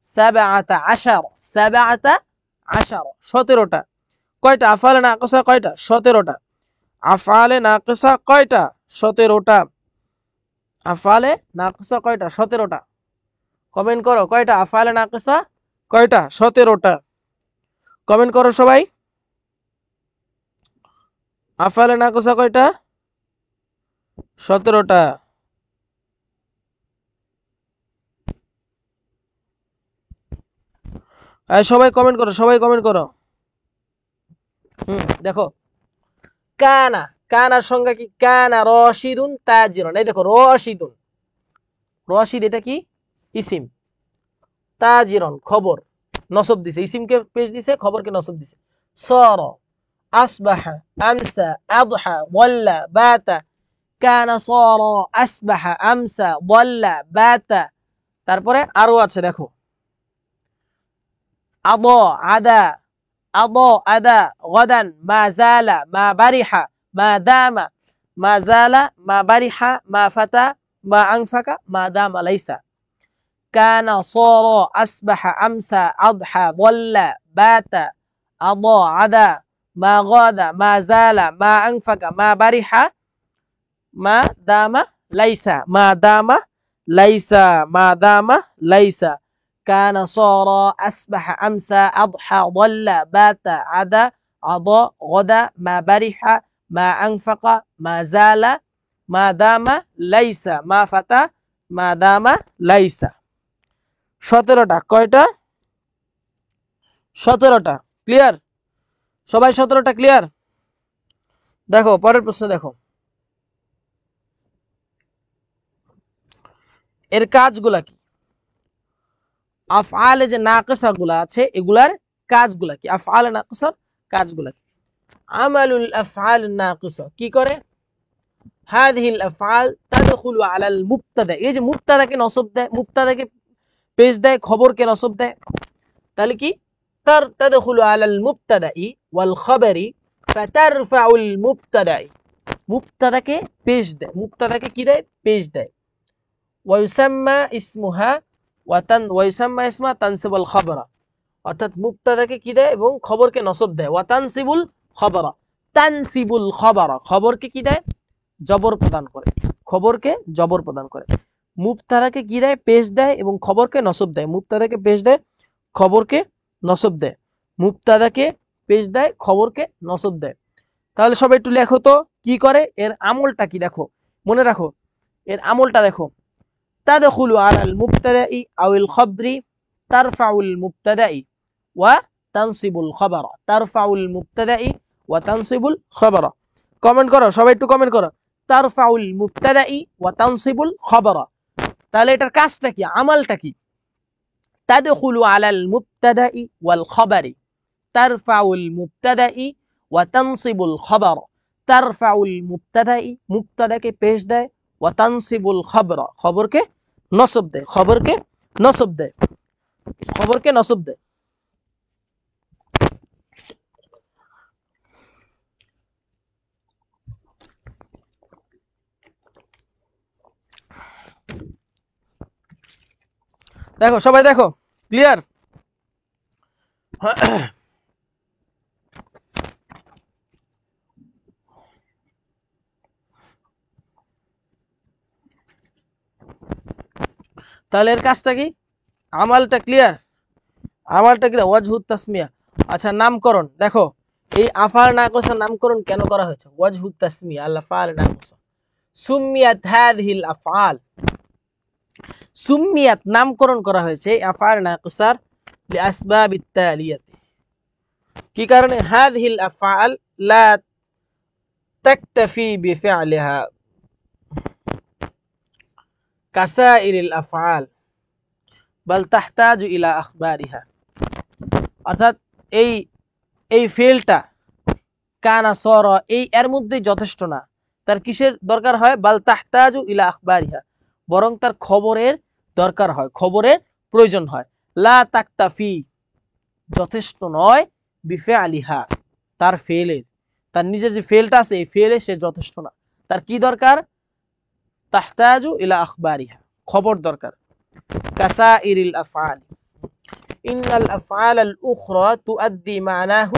সাবআতা আশারা, সাবআতা আশারা, 17টা। কয়টা আফআলে নাকিসা কয়টা? 17টা। আফআলে নাকিসা কয়টা? 17টা। আফআলে নাকিসা কয়টা? 17টা। কমেন্ট করো কয়টা আফআলে নাকিসা কয়টা? 17টা। কমেন্ট করো সবাই, আফআলে নাকিসা কয়টা? 17টা। সবাই কমেন্ট করো, সবাই কমেন্ট করো। দেখো কানা, কানার সংজ্ঞা কি? কানা রশিদুন তাজিরুন। এই দেখো রশিদুন, রশিদ এটা কি? ইসিম। তাজিরুন খবর, নসব দিছে, ইসিমকে পেশ দিছে, খবরকে নসব দিছে। সর, আসবাহা, আমসা, আদহা, ওয়াল্লা, বাতা। কানা সর, আসবাহা, আমসা, ওয়াল্লা, বাতা। তারপরে আরো আছে দেখো, আদা, আদা, আদা, আদা, গদান, মা জালা, মা বারিহা, মা দামা, মা জালা, মা বারিহা, মা ফাতা, মা আনফাকা, মা দামা লাইসা। কানা সর, আসবাহা, আমসা, আদহা, ওয়াল্লা, বাতা, আদা, আদা, মা গাদা, মা জালা, মা আনফাকা, মা বারিহা, মা দামা লাইসা, মা দামা লাইসা, মা দামা লাইসা। কানা সারা আসবাহা আমসা আদহা ওয়াল্লা বাতা আদা আদা গদা মা বারিহা মা আনফাকা মা জালা মা দামা লাইসা মা ফাতা মা দামা লাইসা। 17টা। কয়টা? 17টা। ক্লিয়ার সবাই? 17টা ক্লিয়ার? দেখো পরের প্রশ্ন দেখো, এর কাজগুলা কি? আফআলে যে নাকিসা গুলা আছে এগুলার কাজগুলা কি? আফআলে নাকিসার কাজগুলা কি? আমালুল আফআল নাকিসা কি করে? হাযিহিল আফআল তাদখুলু আলাল মুবতাদা, এই যে মুবতাদাকে নসব দেয়, মুবতাদাকে পেশ দেয়, খবরকে নসব দেয়, তাহলে কি? তাদখুলু আলাল মুবতাদাই ওয়াল খবরি ফাতারফাউল মুবতাদাই, মুবতাদাকে পেশ দেয়, মুবতাদাকে কি দেয়? পেশ দেয়। ওয়ায়ুসাম্মা ইসমুহা ওয়ায়ুসাম্মা ইসমা তানসিবুল খবরা, অর্থাৎ মুবতাদাকে কি দেয় এবং খবরকে নসব দেয়। ওয়া তানসিবুল খবরা, তানসিবুল খবরা, খবরকে কি দেয়? জবর প্রদান করে, খবরকে জবর প্রদান করে। মুবতাদাকে কি দেয়? পেশ দেয় এবং খবরকে নসব দেয়। মুবতাদাকে পেশ দেয়, খবরকে নসব দেয়। মুবতাদাকে পেশ দেয়, খবরকে নসব দেয়। তাহলে সবাই একটু লেখো তো কি করে, এর আমলটা কি দেখো, মনে রাখো এর আমলটা দেখো। তাদখুলু আলাল মুবতাদাই আউল খবরি তারফাউল মুবতাদাই ওয়া তানসিবুল খবরা, তারফাউল মুবতাদাই ওয়া তানসিবুল খবরা। কমেন্ট করো সবাই, একটু কমেন্ট করো। তারফাউল মুবতাদাই ওয়া তানসিবুল খবরা, তাহলে এটার কাজটা কি, আমলটা কি? তাদখুলু আলাল মুবতাদাই ওয়াল খবরি তারফাউল মুবতাদাই ওয়া তানসিবুল খবরা, তারফাউল মুবতাদাই, মুবতাদাকে পেশ দেয়, ওয়া তানসিবুল খবরা, খবরকে নসব দেয়, খবরকে নসব দেয়, খবরকে নসব দেয়। দেখো সবাই দেখো, ক্লিয়ার? তাহলে এর কাজটা কি, আমালটা ক্লিয়ার? আমালটা ক্লিয়ার। ওয়াজহুত তাসমিয়া, আচ্ছা নামকরণ দেখো, এই আফআল নাকিসা নামকরণ কেন করা হয়েছে? ওয়াজহুত তাসমিয়া আল আফআল নাকিসা সুম্মিয়াত হাযিহিল আফআল, সুম্মিয়াত নামকরণ করা হয়েছে এই আফআল নাকিসার লিআসবাবিত তালিয়াতি, কি কারণে? হাযিহিল আফআল লা তাকতাফি বিফি'লিহা কাসাইরিল আফআল বাল তাহতাজু ইলা আখবারিহা, অর্থাৎ এই ফেলটা কানা সরা এই এর মধ্যে যথেষ্ট না, তার কিসের দরকার হয়? বাল তাহতাজু ইলা আখবারিহা, বরং তার খবরের দরকার হয়, খবরের প্রয়োজন হয়। লা তাকতাফি যথেষ্ট নয়, বিফি'লিহা তার ফেলের, তার নিজের যে ফেলটা আছে এই ফেলে সে যথেষ্ট না, তার কি দরকার? তাহতাজু ইলা আখবারিহা, খবর দরকার। কাসাইরিল আফআল ইন্নাল আফআল আল উখরা তুআদ্দি মানাহু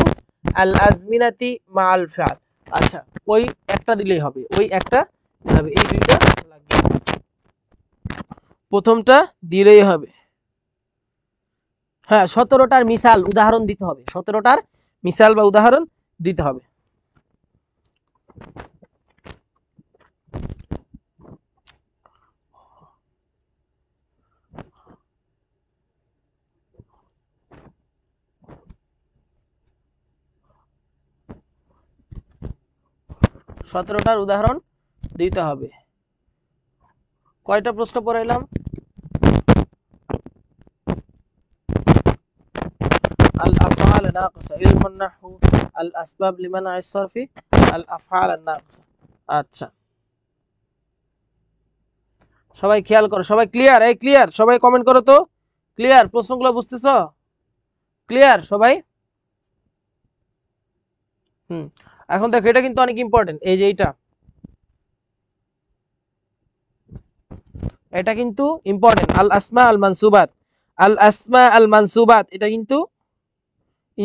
আল আজমিনাতি মাআল ফি'ল, আচ্ছা ওই একটা দিলেই হবে, ওই একটা হবে, এই দুইটা লাগবে, প্রথমটা দিলেই হবে। হ্যাঁ 17টার মিসাল উদাহরণ দিতে হবে, 17টার মিসাল বা উদাহরণ দিতে হবে। সতেরোটার উদাহরণ দিতে হবে। কয়টা প্রশ্ন পড়াইলাম? আল আফআল নাকিসা, ইলমুন নাহু, আল আসবাব লিমানা'আস সারফি, আল আফআল নাকিসা। আচ্ছা সবাই খেয়াল করো, সবাই ক্লিয়ার? এই ক্লিয়ার? সবাই কমেন্ট করো তো ক্লিয়ার? প্রশ্নগুলো বুঝতেছো? ক্লিয়ার সবাই? এখন দেখো এটা কিন্তু অনেক ইম্পর্টেন্ট, এই যে এটা কিন্তু ইম্পর্টেন্ট। আল আসমা আল মানসুবাত, আল আসমা আল মানসুবাত, এটা কিন্তু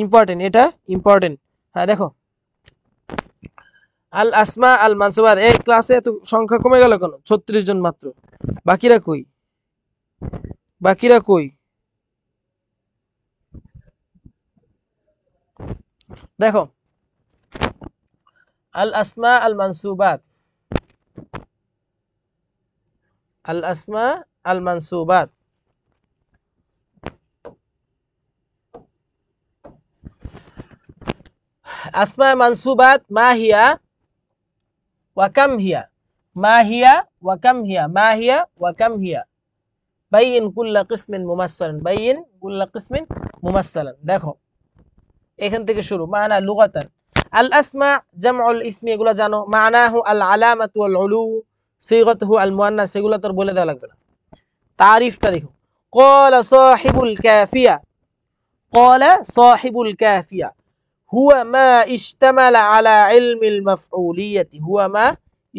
ইম্পর্টেন্ট, এটা ইম্পর্টেন্ট। হ্যাঁ দেখো আল আসমা আল মানসুবাত। এই ক্লাসে এত সংখ্যা কমে গেল কেন? 36 জন মাত্র। বাকিরা কই? বাকিরা কই? দেখো, আল আসমা আল মানসুবাত, আল আসমা আল মানসুবাত। আসমা মানসুবাত মা হিয়া ওয়া কাম হিয়া, মা হিয়া ওয়া কাম হিয়া, মা হিয়া ওয়া কাম হিয়া। বাইন কুল্লা কিসমিন মুমাসসালান, বাইন কুল্লা কিসমিন মুমাসসালান। দেখো এখান থেকে শুরু। মানা লুগাতান আল আসমা জামউল ইসমি, এগুলো জানো। মানাহু আল আলামাতু ওয়াল উলু, সিগাতুহু আল মুআন্নাস, এগুলো তোর বলে দেওয়া লাগবে না। তারিফটা দেখো, ক্বালা সাহিবুল কাফিয়া, ক্বালা সাহিবুল কাফিয়া হুয়া মা ইশতামালা আলা ইলমিল মাফউলিয়াতি, হুয়া মা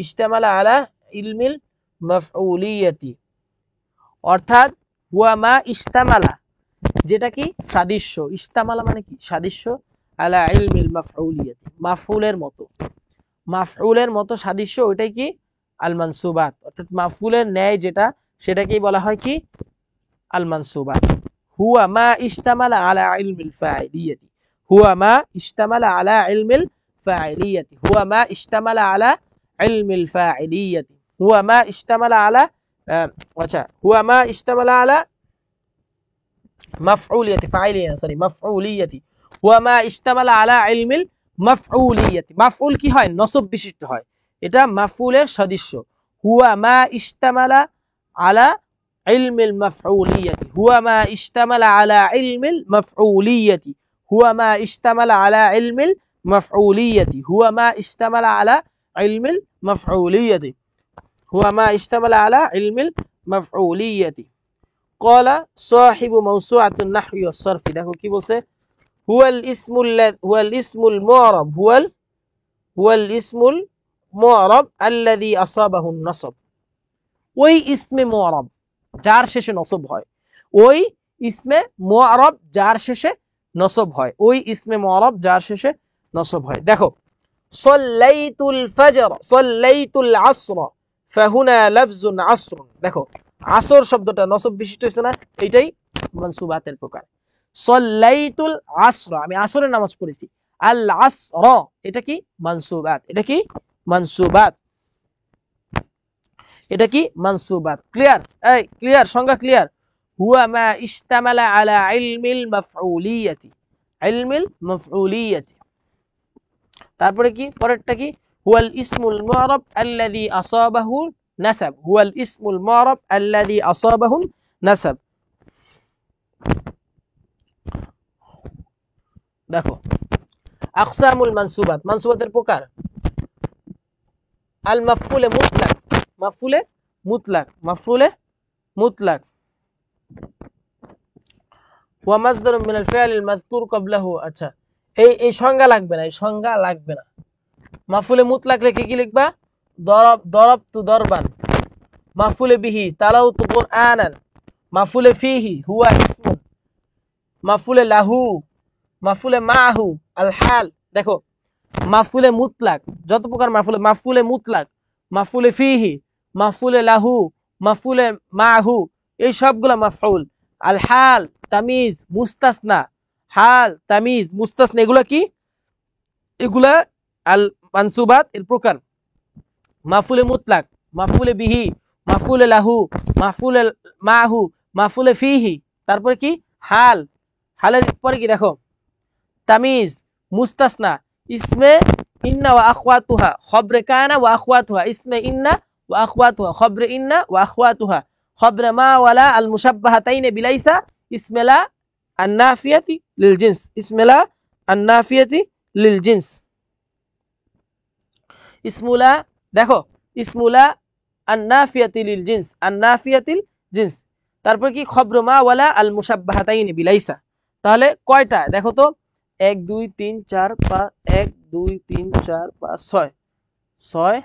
ইশতামালা আলা ইলমিল মাফউলিয়াতি। অর্থাৎ হুয়া মা ইশতামালা, যেটা কি সাদৃশ্য, ইশতামালা মানে কি সাদৃশ্য, আলা ইলমিল মাফউলিয়াতি, মাফউলের মতো, মাফউলের মতো সাদৃশ্য, ওইটাই কি আল মানসুবাত। অর্থাৎ মাফউলের ন্যায় যেটা, সেটাকেই বলা হয় কি আল মানসুবাত। হুয়া মা ইশতামালা আলা ইলমিল ফাইলিয়াতি, হুয়া মা ইশতামালা আলা ইলমিল ফাইলিয়াতি, হুয়া মা ইশতামালা আলা ইলমিল ফাইলিয়াতি, হুয়া মা ইশতামালা আলা আচ্ছা, হুয়া মা ইশতামালা আলা মাফউলিয়াতি, ফাইলিয়া সরি মাফউলিয়াতি, হুয়া মা ইশতামালা আলা ইলমিল মাফউলিয়াতি। মাফউল কি হয়? নসব বিশিষ্ট হয়, এটা মাফউলের সদৃশ্য। হুয়া মা ইশতামালা আলা ইলমিল মাফউলিয়াতি, হুয়া মা ইশতামালা আলা ইলমিল মাফউলিয়াতি, হুয়া মা ইশতামালা আলা ইলমিল মাফউলিয়াতি, হুয়া মা ইশতামালা আলা ইলমিল মাফউলিয়াতি, হুয়া মা ইশতামালা আলা ইলমিল মাফউলিয়াতি। ক্বালা সাহিবু মাওসুআতুন নাহয়ি ওয়াস সারফি, দেখো কি বলছে, হুয়াল ইসমুল মু'রাব, হুয়াল ইসমুল মু'রাব আল্লাযী আসাবাহু নাসব। ওই ইসমে মু'রাব যার শেষে নসব হয়, ওই ইসমে মু'রাব যার শেষে নসব হয়, ওই ইসমে মু'রাব যার শেষে নসব হয়। দেখো, সাল্লাইতুল ফাজর, সাল্লাইতুল আসর, ফাহুনা লাফজুন আসরুন। দেখো আসর শব্দটা নসব বিশিষ্ট হয়েছে না, এইটাই মানসুবাতের প্রকার। সাল্লাইতুল আসর, আমি আসরের নামাজ পড়েছি। আল আসর, এটা কি মানসুবাত, এটা কি মানসুবাত, এটা কি মানসুবাত। ক্লিয়ার? এই ক্লিয়ার? সংজ্ঞা ক্লিয়ার? হুয়া মা ইশতামালা আলা ইলমিল মাফউলিয়াতি, ইলমিল মাফউলিয়াতি। তারপরে কি পরেরটা কি? হুয়াল ইসমুল মু'রাব আল্লাযী আসাবাহু নাসাব, হুয়াল ইসমুল মু'রাব আল্লাযী আসাবাহু নাসাব। দেখো আকসামুল মানসুবাত, মানসুবাতের প্রকার। আল মাফউলে মুতলাক, মাফউলে মুতলাক, মাফউলে মুতলাক। ওয়া মাসদারুম মিনাল ফি'লিল মাযকুর ক্বাবলাহু। আচ্ছা, এই সংজ্ঞা লাগবে না, এই সংজ্ঞা লাগবে না। মাফউলে মুতলাক লিখে কি লিখবা? দরাবতু দরবান। মাফউলে বিহি তালাউতু কুরআনান। মাফউলে ফিহি হুয়া ইসমুন। মাফউলে লাহু, মাফউলে মাহু, আল হাল। দেখো মাফউলে মুতলাক যত প্রকার মাফউলে, মাফউলে মুতলাক, মাফউলে ফিহি, মাফউলে লাহু, মাফউলে মাহু, এই সবগুলা মাফউল। আল হাল, তামিজ, মুস্তাসনা, হাল, তামিজ, মুস্তাসনা, এগুলা কি? এগুলা আল মানসুবাত এর প্রকার। মাফউলে মুতলাক, মাফউলে বিহি, মাফউলে লাহু, মাফউলে মাহু, মাফউলে ফিহি, তারপরে কি হাল, হালের পরে কি দেখো তামিজ, মুস্তাসনা, ইসমে ইন্না ওয়া আখওয়াতুহা, খবরে কানা ওয়া আখওয়াতুহা, ইসমে ইন্না ওয়া আখওয়াতুহা, খবরে ইন্না ওয়া আখওয়াতুহা, খবরে মা ওয়ালা আল মুশাব্বাহাতাইনে বিলাইসা, ইসমেলা আন্নাফিয়াতি লিল জিন্স, ইসমেলা আন্নাফিয়াতি লিল জিন্স। ইসমুলা, দেখো ইসমুলা আন্নাফিয়াতি লিল জিন্স, আন্নাফিয়াতিল জিন্স। তারপর কি খবর মা ওয়ালা আল মুশাব্বাহাতাইনে বিলাইসা। তাহলে কয়টা দেখো তো, 1 2 3 4 5, 1 2 3 4 5 6, 6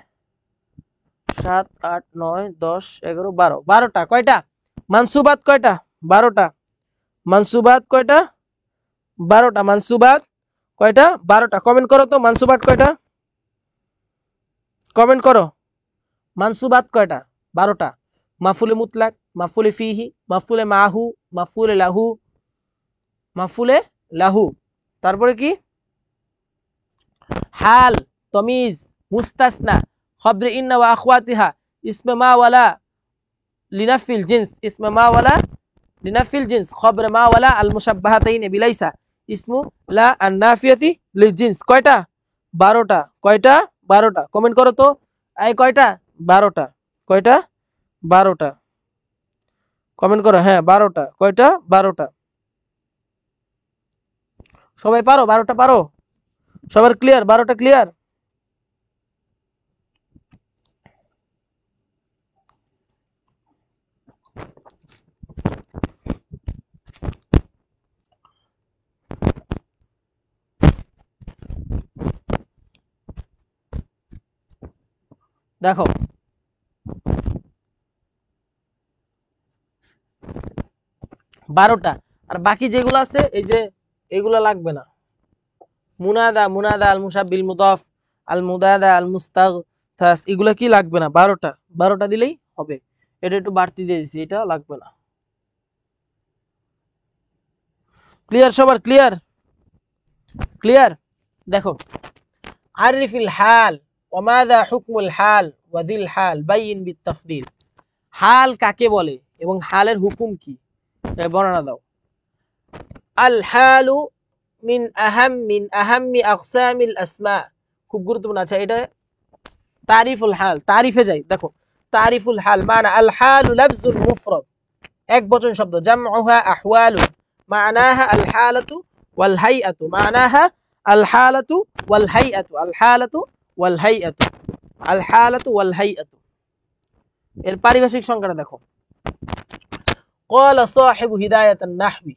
7 8 9 10 11 12, 12টা। কয়টা মানসুবাত? কয়টা? 12টা। মানসুবাত কয়টা? 12টা। মানসুবাত কয়টা? 12টা। কমেন্ট করো তো মানসুবাত কয়টা? কমেন্ট করো। মানসুবাত কয়টা? 12টা। মাফুলে মুতলাক, মাফুলে ফিহি, মাফুলে মাহু, মাফুলে লাহু, মাফুলে লাহু। তারপরে কি? হাল, তমিজ, মুস্তাসনা, খবরে ইন্না ওয়া আখওয়াতিহা, ইসমে মা ওয়ালা লিনাফিল জিন্স, ইসমে মা ওয়ালা লিনাফিল জিন্স, খবরে মা ওয়ালা আল মুশাব্বাহাতাইন বিলাইসা, ইসমু লা আন-নাফিয়াতি লিল জিন্স। কয়টা? 12টা। কয়টা? 12টা। কমেন্ট করো তো। এই কয়টা? 12টা। কয়টা? 12টা। কমেন্ট করো। হ্যাঁ 12টা। কয়টা? 12টা। সবাই পারো? 12টা পারো? সবার ক্লিয়ার? 12টা ক্লিয়ার? দেখো বারোটা। আর বাকি যেগুলো আছে এই যে এগুলো লাগবে না। মুনাদা, মুনাদা আল মুসাব্বিল মুদাফ, আল মুদাদা আল মুস্তাগথাস, এগুলা কি লাগবে না। 12টা। 12টা দিলেই হবে। এটা একটু বাড়তি দিয়ে দিছি, এটা লাগবে না। ক্লিয়ার? সবার ক্লিয়ার? ক্লিয়ার? দেখো আরিফিল হাল ওয়ামাদা হুকমুল হাল ওয়াদিল হাল বাইন বিতাফদিল। হাল কাকে বলে এবং হালের হুকুম কি, বর্ণনা দাও। আল হালু মিন আহাম্মি আকসামিল আসমা। খুব গুরুত্বপূর্ণ। আচ্ছা এটা তারিফুল হাল, তারিফে যাই। দেখো তারিফুল হাল মানা আল হালু লাফজুল মুফরাদ, এক বচন শব্দ, জামউহা আহওয়ালু, মানাহা আল হালাতু ওয়াল হাইআতু, মানাহা আল হালাতু ওয়াল হাইআতু, আল হালাতু ওয়াল হাইআতু, আল হালাতু ওয়াল হাইআতু। এর পারিভাষিক সংজ্ঞাটা দেখো। ক্বালা সাহিবু হিদায়াতান নাহবি,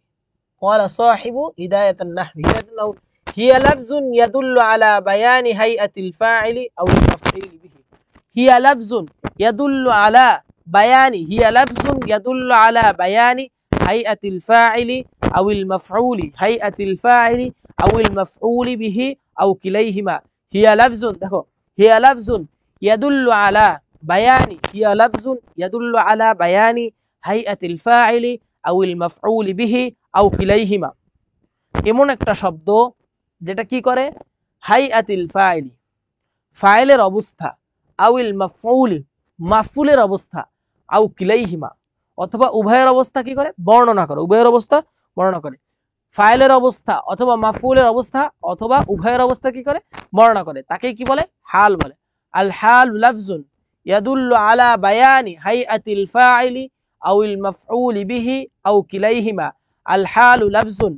ক্বালা সাহিবু হিদায়াতান নাহবি, হিদায়াতান হিয়া লাফজুন ইয়াদুল্লু আলা বায়ানি হাইআতিল ফাইলি আও আল মাফউলি বিহি। হিয়া লাফজুন ইয়াদুল্লু আলা বায়ানি, হিয়া লাফজুন ইয়াদুল্লু আলা বায়ানি হাইআতিল ফাইলি আও আল মাফউলি, হাইআতিল ফাইলি আও আল মাফউলি বিহি আও কিলাইহিমা। হিয়া লাফজুন, দেখো হিয়া লাফজুন ইয়াদুল্লু আলা বায়ানি, হিয়া লাফজুন ইয়াদুল্লু আলা বায়ানি হাইআতিল ফাইলি আও আল মাফউলি বিহি আও কিলাইহিমা। এমন একটা শব্দ যেটা কি করে? হাইআতিল ফাইলি, ফাইলের অবস্থা, আউল মাফউলি, মাফউলের অবস্থা, আও কিলাইহিমা, অথবা উভয়ের অবস্থা কি করে? বর্ণনা করে। উভয়ের অবস্থা বর্ণনা করে। ফাইলের অবস্থা অথবা মাফউলের অবস্থা অথবা উভয়ের অবস্থা কি করে? বর্ণনা করে। তাকে কি বলে? হাল বলে। আল হাল লাফজুন ইয়াদুল্লু আলা বায়ানি হাইআতিল ফাইলি আউল মাফউলি বিহি আও কিলাইহিমা। আল হাল লাফজুন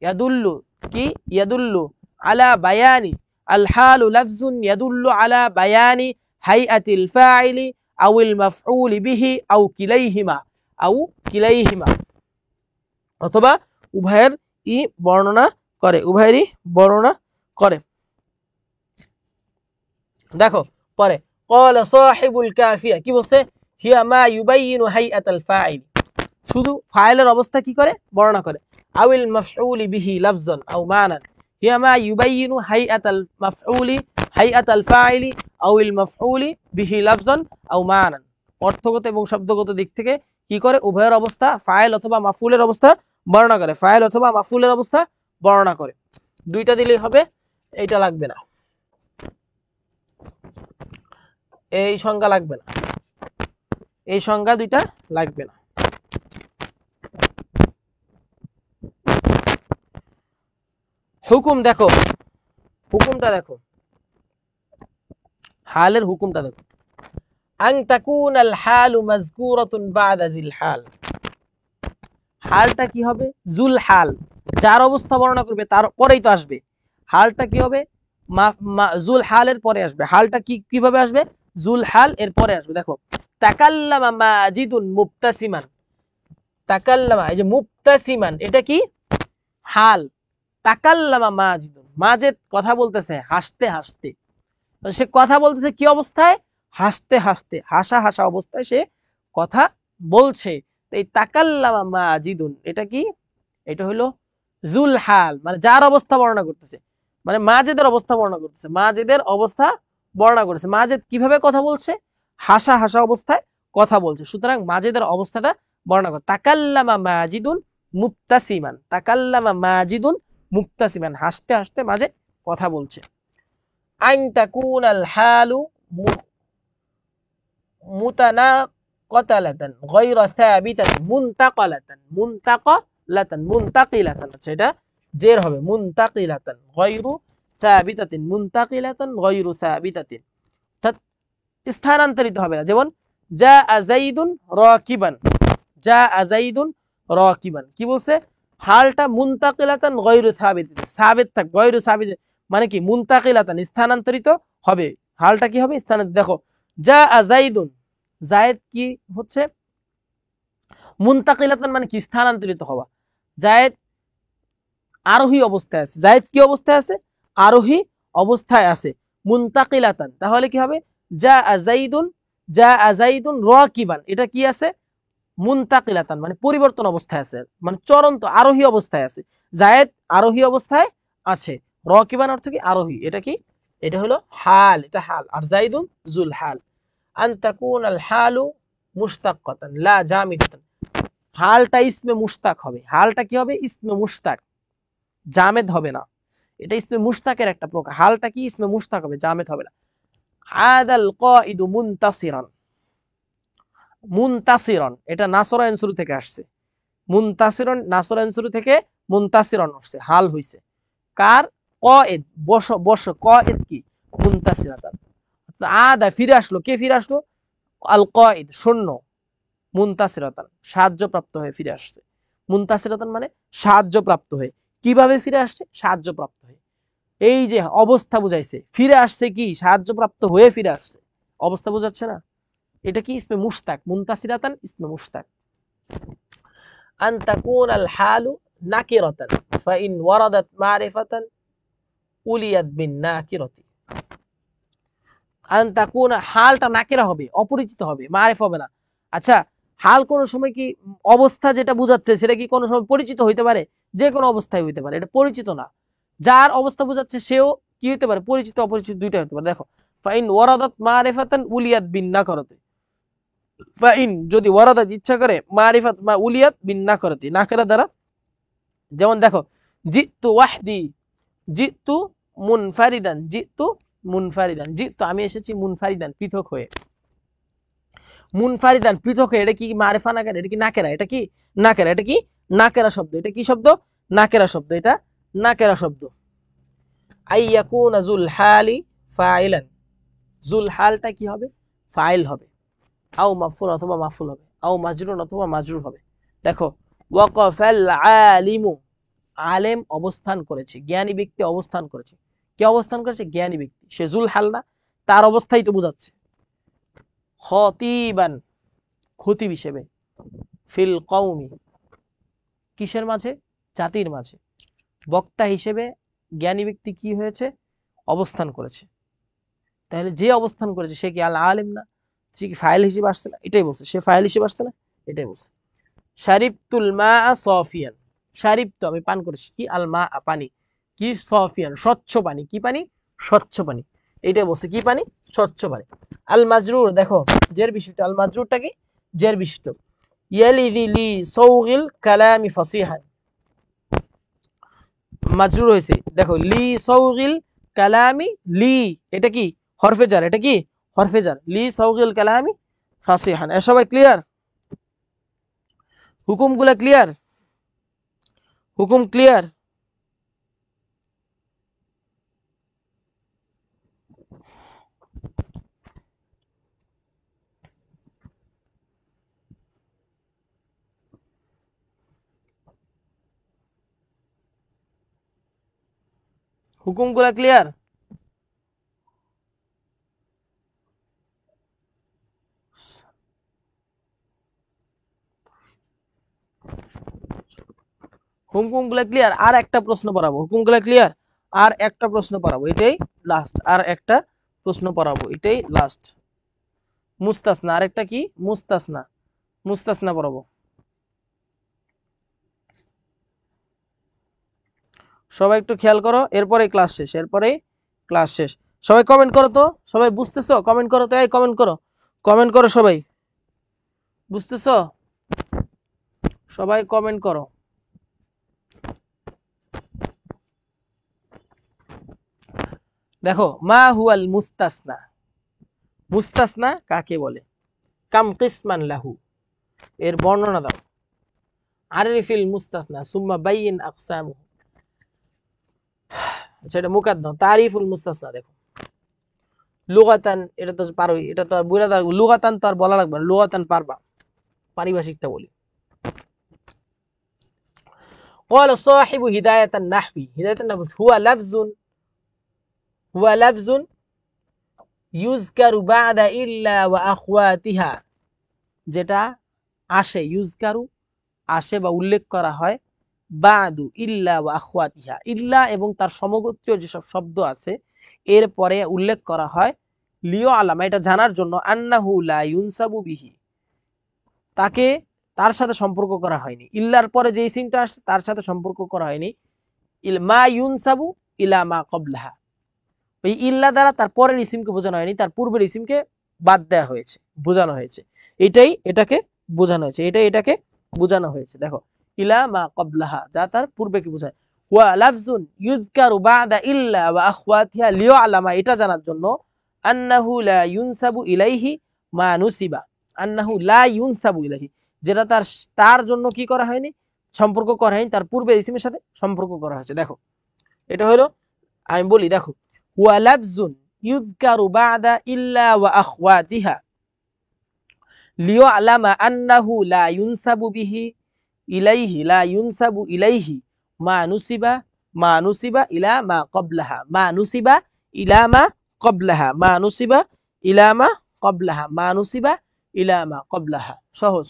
ইয়াদুল্লু কি? ইয়াদুল্লু আলা বায়ানি, আল হালু লাফজুন ইয়াদুল্লু আলা বায়ানি হাইআতিল ফাইলি আউল মাফউলি বিহি আও কিলাইহিমা, আও কিলাইহিমা, অথবা উভয়ের ই বর্ণনা করে, উভয়েরই বর্ণনা করে। দেখো পরে ক্বালা সাহিবুল কাফিয়া কি বলছে? হিয়া মা ইউবাইয়িনু হাইআতাল ফাইল, শুধু ফাইলের অবস্থা কি করে? বর্ণনা করে। আউল মাফউলি বিহি লাফজান আও মানান, হিয়া মা ইউবাইয়িনু হাইআতাল মাফউলি হাইআতাল ফাইলি আউল মাফউলি বিহি লাফজান আও মানান। অর্থগত এবং শব্দগত দিক থেকে কি করে? উভয়ের অবস্থা, ফাইল অথবা মাফউলের অবস্থা বর্ণনা করে, ফাইল অথবা মাফউলের অবস্থা বর্ণনা করে। দুইটা দিলেই হবে, এইটা লাগবে না, এই সংজ্ঞা লাগবে না, এই সংজ্ঞা দুইটা লাগবে না। হুকুম দেখো, হুকুমটা দেখো, হালের হুকুমটা দেখো। আন তাকুনাল হালু মাযকুরাতুন বা'দা জিল হাল, হালটা কি হবে? জুল হাল, যার অবস্থা বর্ণনা করবে তার পরেই তো আসবে। হালটা কি হবে? জুল হালের পরে আসবে। হালটা কি কিভাবে আসবে? জুল হাল এর পরে আসবে। দেখো তাকাল্লামা মাজিদুন মুবতাসিমান, তাকাল্লামা, এই যে মুবতাসিমান, এটা কি? হাল। তাকাল্লামা মাজিদুন, মাজেদ কথা বলতেছে হাসতে হাসতে। সে কথা বলতেছে কি অবস্থায়? হাসতে হাসতে, হাসা হাসা অবস্থায় সে কথা বলছে। এই তাকাল্লামা মাজিদুন এটা কি? এটা হলো জুল হাল, মানে যার অবস্থা বর্ণনা করতেছে, মানে মাজেদের অবস্থা বর্ণনা করতেছে, মাজেদের অবস্থা বর্ণনা করেছে। মাজেদ কিভাবে কথা বলছে? হাসা হাসা অবস্থায় কথা বলছে। সুতরাং মাজেদের অবস্থাটা বর্ণনা করে। তাকাল্লামা মাজিদুন মুবতাসিমান, তাকাল্লামা মাজিদুন মুবতাসিমান, হাসতে হাসতে মাজেদ কথা বলছে। আইন তাকুনাল হালু মুতানাকালাতান গায়রা সাবিতাতিন মুনতাকালাতান, মুনতাকালাতান, মুনতাকিলাতান, আচ্ছা এটা জের হবে, মুনতাকিলাতান গায়রু সাবিতাতিন, মুনতাকিলাতান গায়রু সাবিতাতিন, অর্থাৎ স্থানান্তরিত হবে না। যেমন জা আজাইদুন রাকিবান, জা আজাইদুন রাকিবান, কি বলছে? হালটা মুনতাকিলাতান গায়রু সাবিতাতিন, সাবিত থাক, গায়রু সাবিত মানে কি মুনতাকিলাতান, স্থানান্তরিত হবে। হালটা কি হবে? স্থানান্তরিত। দেখো জা আজাইদুন, জায়েদ কি হচ্ছে? মুনতাকিলাতান মানে কি? স্থানান্তরিত হওয়া। জায়েদ আরোহী অবস্থায় আছে। জায়েদ কি অবস্থায় আছে? আরোহী অবস্থায় আছে। মুনতাকিলাতান তাহলে কি হবে? জা আজাইদুন, জা আজাইদুন রাকিবান, এটা কি আছে? মুনতাকিলাতান মানে পরিবর্তন অবস্থায় আছে, মানে চরন্ত আরোহী অবস্থায় আছে। জায়েদ আরোহী অবস্থায় আছে, রাকিবান অর্থ কি? আরোহী। এটা কি? এটা হলো হাল, এটা হাল। আর জাইদুন জুল হাল। আন তাকুনাল হালু মুশতাক্কাতান লা জামিদাতান, হালটা ইসমে মুশতাক হবে। হালটা কি হবে? ইসমে মুশতাক, জামেদ হবে না। এটা ইসমে মুশতাকের একটা প্রকার। হালটা কি? ইসমে মুশতাক হবে, জামেদ হবে না। আদাল কাইদু মুনতাসিরান, মুনতাসিরন এটা নাসরা আনসুরু থেকে আসছে। মুনতাসিরন নাসরা আনসুরু থেকে মুনতাসিরন আসছে, হাল হইছে। কার? কায়েদ, বস বস, কায়েদ কি? মুনতাসিরাতান। আদা ফিরে আসলো, কে ফিরে আসলো? আল কায়েদ সৈন্য, মুনতাসিরাতান সাহায্যপ্রাপ্ত হয়ে ফিরে আসছে। মুনতাসিরাতান মানে সাহায্যপ্রাপ্ত হয়ে। কিভাবে ফিরে আসছে? সাহায্যপ্রাপ্ত হয়ে। এই যে অবস্থা বুঝাইছে, ফিরে আসছে কি? সাহায্যপ্রাপ্ত হয়ে ফিরে আসছে, অবস্থা বোঝাচ্ছে না? এটা কি? ইসমে মুশতাক, মুনতাসিরাতান ইসমে মুশতাক। আন তাকুনাল হালু নাকিরাতান ফাইন ওয়ারাদাত মারিফাতান উলিয়াত বিন নাকিরাতি। আন তাকুনা, হালটা নাকিরা হবে, অপরিচিত হবে, মারিফা হবে না। আচ্ছা, হাল কোন সময় কি অবস্থা যেটা বোঝাচ্ছে সেটা কি কোনো সময় পরিচিত হইতে পারে? যে কোনো অবস্থায় হইতে পারে, এটা পরিচিত না। যার অবস্থা বোঝাচ্ছে সেও কি হইতে পারে? পরিচিত অপরিচিত দুইটা হইতে পারে। দেখো ফাইন ওয়ারাদাত মারিফাতান উলিয়াত বিন নাকিরাতি, ফাইন যদি ওয়ারাদাত ইচ্ছা করে, মারিফাত মা উলিয়াত বিন নাকিরাতি, নাকিরা দ্বারা। যেমন দেখো জিতু ওয়াহদি, জিতু মুনফারিদান, জিতু মুনফারিদান, জিতু আমি এসেছি, মুনফারিদান পৃথক হয়ে। মুনফারিদান পৃথক হয়ে, এটা কি মারিফা নাকেরা? এটা কি নাকেরা? এটা কি নাকেরা? এটা কি নাকেরা শব্দ? এটা কি শব্দ? নাকেরা শব্দ, এটা নাকেরা শব্দ। আইয়াকুনা জুল হালি ফাইলান, জুল হালটা কি হবে? ফাইল হবে। আও মাফুল অথবা মাফুল হবে, আও মাজরুর অথবা মাজরুর হবে। দেখো ওয়াকাফাল আলিমু, আলেম অবস্থান করেছে, জ্ঞানী ব্যক্তি অবস্থান করেছে। কে অবস্থান করেছে? জ্ঞানী ব্যক্তি। সে জুল হাল না, তার অবস্থাই তো বোঝাচ্ছে। খতিবান, খতিব হিসেবে। ফিল কওমি, কিসের মাঝে? জাতির মাঝে। বক্তা হিসেবে জ্ঞানী ব্যক্তি কি হয়েছে? অবস্থান করেছে। তাহলে যে অবস্থান করেছে সে কি আল আলেম না? সে কি ফাইল হিসেবে আসছে না? এটাই বলছে, সে ফাইল হিসেবে আসছে না, এটাই বলছে। শারিবতুল মা সফিয়ান, শারিব তো আমি পান করেছি, কি? আল মা পানি, কি? সফিয়ান স্বচ্ছ পানি, কি পানি? স্বচ্ছ পানি। এইটাই বলছে, কি পানি? স্বচ্ছ পানি। আল মাজরুর, দেখো জের বিশিষ্ট, আল মাজরুরটা কি? জের বিশিষ্ট। ইয়ালিদি লি সাউগিল কালামি ফাসিহান, মাজরুর হয়েছে। দেখো লি সাউগিল কালামি, লি এটা কি? হরফে জার, এটা কি? হরফে জার। লি সাউগিল কালামি ফাসিহান। এ সবাই ক্লিয়ার? হুকুমগুলা ক্লিয়ার? হুকুম ক্লিয়ার? হুকুমগুলা ক্লিয়ার? হুকুমগুলা ক্লিয়ার? আর একটা প্রশ্ন পড়াবো। হুকুমগুলা ক্লিয়ার? আর একটা প্রশ্ন পড়াবো, এটাই লাস্ট। আর একটা প্রশ্ন পড়াবো, এটাই লাস্ট। মুস্তাসনা, আরেকটা কি? মুস্তাসনা, মুস্তাসনা পড়াবো। সবাই একটু খেয়াল করো, এরপরে ক্লাস শেষ, এরপরে ক্লাস শেষ। সবাই কমেন্ট করো তো, সবাই বুঝতেছো? কমেন্ট করো তো, এই কমেন্ট করো, কমেন্ট করো সবাই, বুঝতেছো? সবাই কমেন্ট করো। দেখো, মা হুয়াল মুস্তাসনা, মুস্তাসনা কাকে বলে? কাম কিসমান লাহু, এর বর্ণনা দাও। আরিফিল মুস্তাসনা সুম্মা বাইয়িন আকসামু, আচ্ছা এটা মুকাদ্দম। তারিফুল মুস্তাসনা দেখো, লুগাতান, এটা তো পারোই, এটা তো আর বুঝা দাও, লুগাতান তো আর বলা লাগবে না, লুগাতান পারবা, পারিভাষিকটা বলি। قال صاحب هداية النحو، هداية النحو هو لفظ يذكر بعد إلا وأخواتها, যেটা আসে, ইউজকারু আসে বা উল্লেখ করা হয়, বাদু ইল্লা ওয়া আখওয়াতিহা, ইল্লা এবং তার সমগোত্রীয় যেসব শব্দ আছে এর পরে উল্লেখ করা হয়, লিও আলামা, এটা জানার জন্য, আন্নাহু লা ইউনসাবু বিহি, তাকে তার সাথে সম্পর্ক করা হয়নি, ইল্লার পরে যে ইসিমটা আসছে তার সাথে সম্পর্ক করা হয়নি, মা ইউনসাবু ইলা মা কবলাহা, ওই ইল্লা দ্বারা তার পরের ইসিমকে বোঝানো হয়নি, তার পূর্বের ইসিমকে বাদ দেওয়া হয়েছে, বোঝানো হয়েছে, এটাই এটাকে বোঝানো হয়েছে, এটাই এটাকে বোঝানো হয়েছে। দেখো, ইলা মা কবলাহা, যা তার পূর্বে কি বোঝায়, ওয়া লাফজুন ইউযকারু বাদা ইল্লা ওয়া আখওয়াতিহা লিয়ালামা, এটা জানার জন্য, আন্নাহু লা ইউনসাবু ইলাইহি মা নুসিবা, আন্নাহু লা ইউনসাবু ইলাইহি, যেটা তার তার জন্য কি করা হয়নি, সম্পর্ক করা হয়নি, তার পূর্বে ইসিমের সাথে সম্পর্ক করা হয়েছে। দেখো এটা হলো, আমি বলি দেখো, ওয়া লাফজুন ইউযকারু বাদা ইল্লা ওয়া আখওয়াতিহা লিয়ালামা আন্নাহু লা ইউনসাবু বিহি ইলাইহি, লা ইউনসাবু ইলাইহি মা নুসিবা ইলা মা ক্বাবলাহা, মা নুসিবা ইলা মা ক্বাবলাহা, মা নুসিবা ইলা মা ক্বাবলাহা, মা নুসিবা ইলা মা ক্বাবলাহা। সহজ।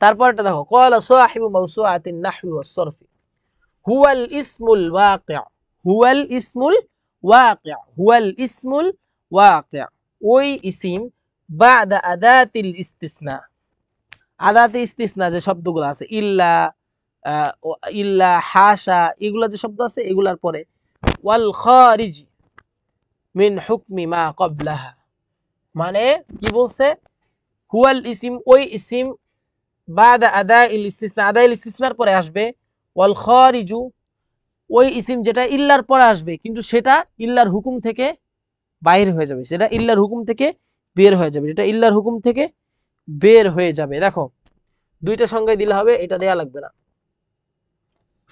তারপরটা দেখো, ক্বালা সাহিবু মাওসুআতিন নাহওয়ি ওয়াস সরফি হুয়াল ইসমুল ওয়াকি', হুয়াল ইসমুল ওয়াকি', হুয়াল ইসমুল ওয়াকি', ওই ইসিম বাদা আদাতিল ইস্তিসনা, আদাতে ইস্তিসনা যে শব্দগুলো আছে, ইল্লা, ইল্লা, হাসা, এগুলা যে শব্দ আছে এগুলার পরে, ওয়াল খারিজ মিন হুকমি মা ক্বাবলাহা, মানে কি বলছে, হুয়াল ইসিম, ওই ইসিম বাদা আদাইল ইস্তিসনা, আদাইল ইস্তিসনার পরে আসবে, ওয়াল খারিজু, ওই ইসিম যেটা ইল্লার পরে আসবে কিন্তু সেটা ইল্লার হুকুম থেকে বাইর হয়ে যাবে, সেটা ইল্লার হুকুম থেকে বের হয়ে যাবে, যেটা ইল্লার হুকুম থেকে বের হয়ে যাবে। দেখো দুইটা সংজ্ঞা দিলে হবে, এটা দেয়া লাগবে না,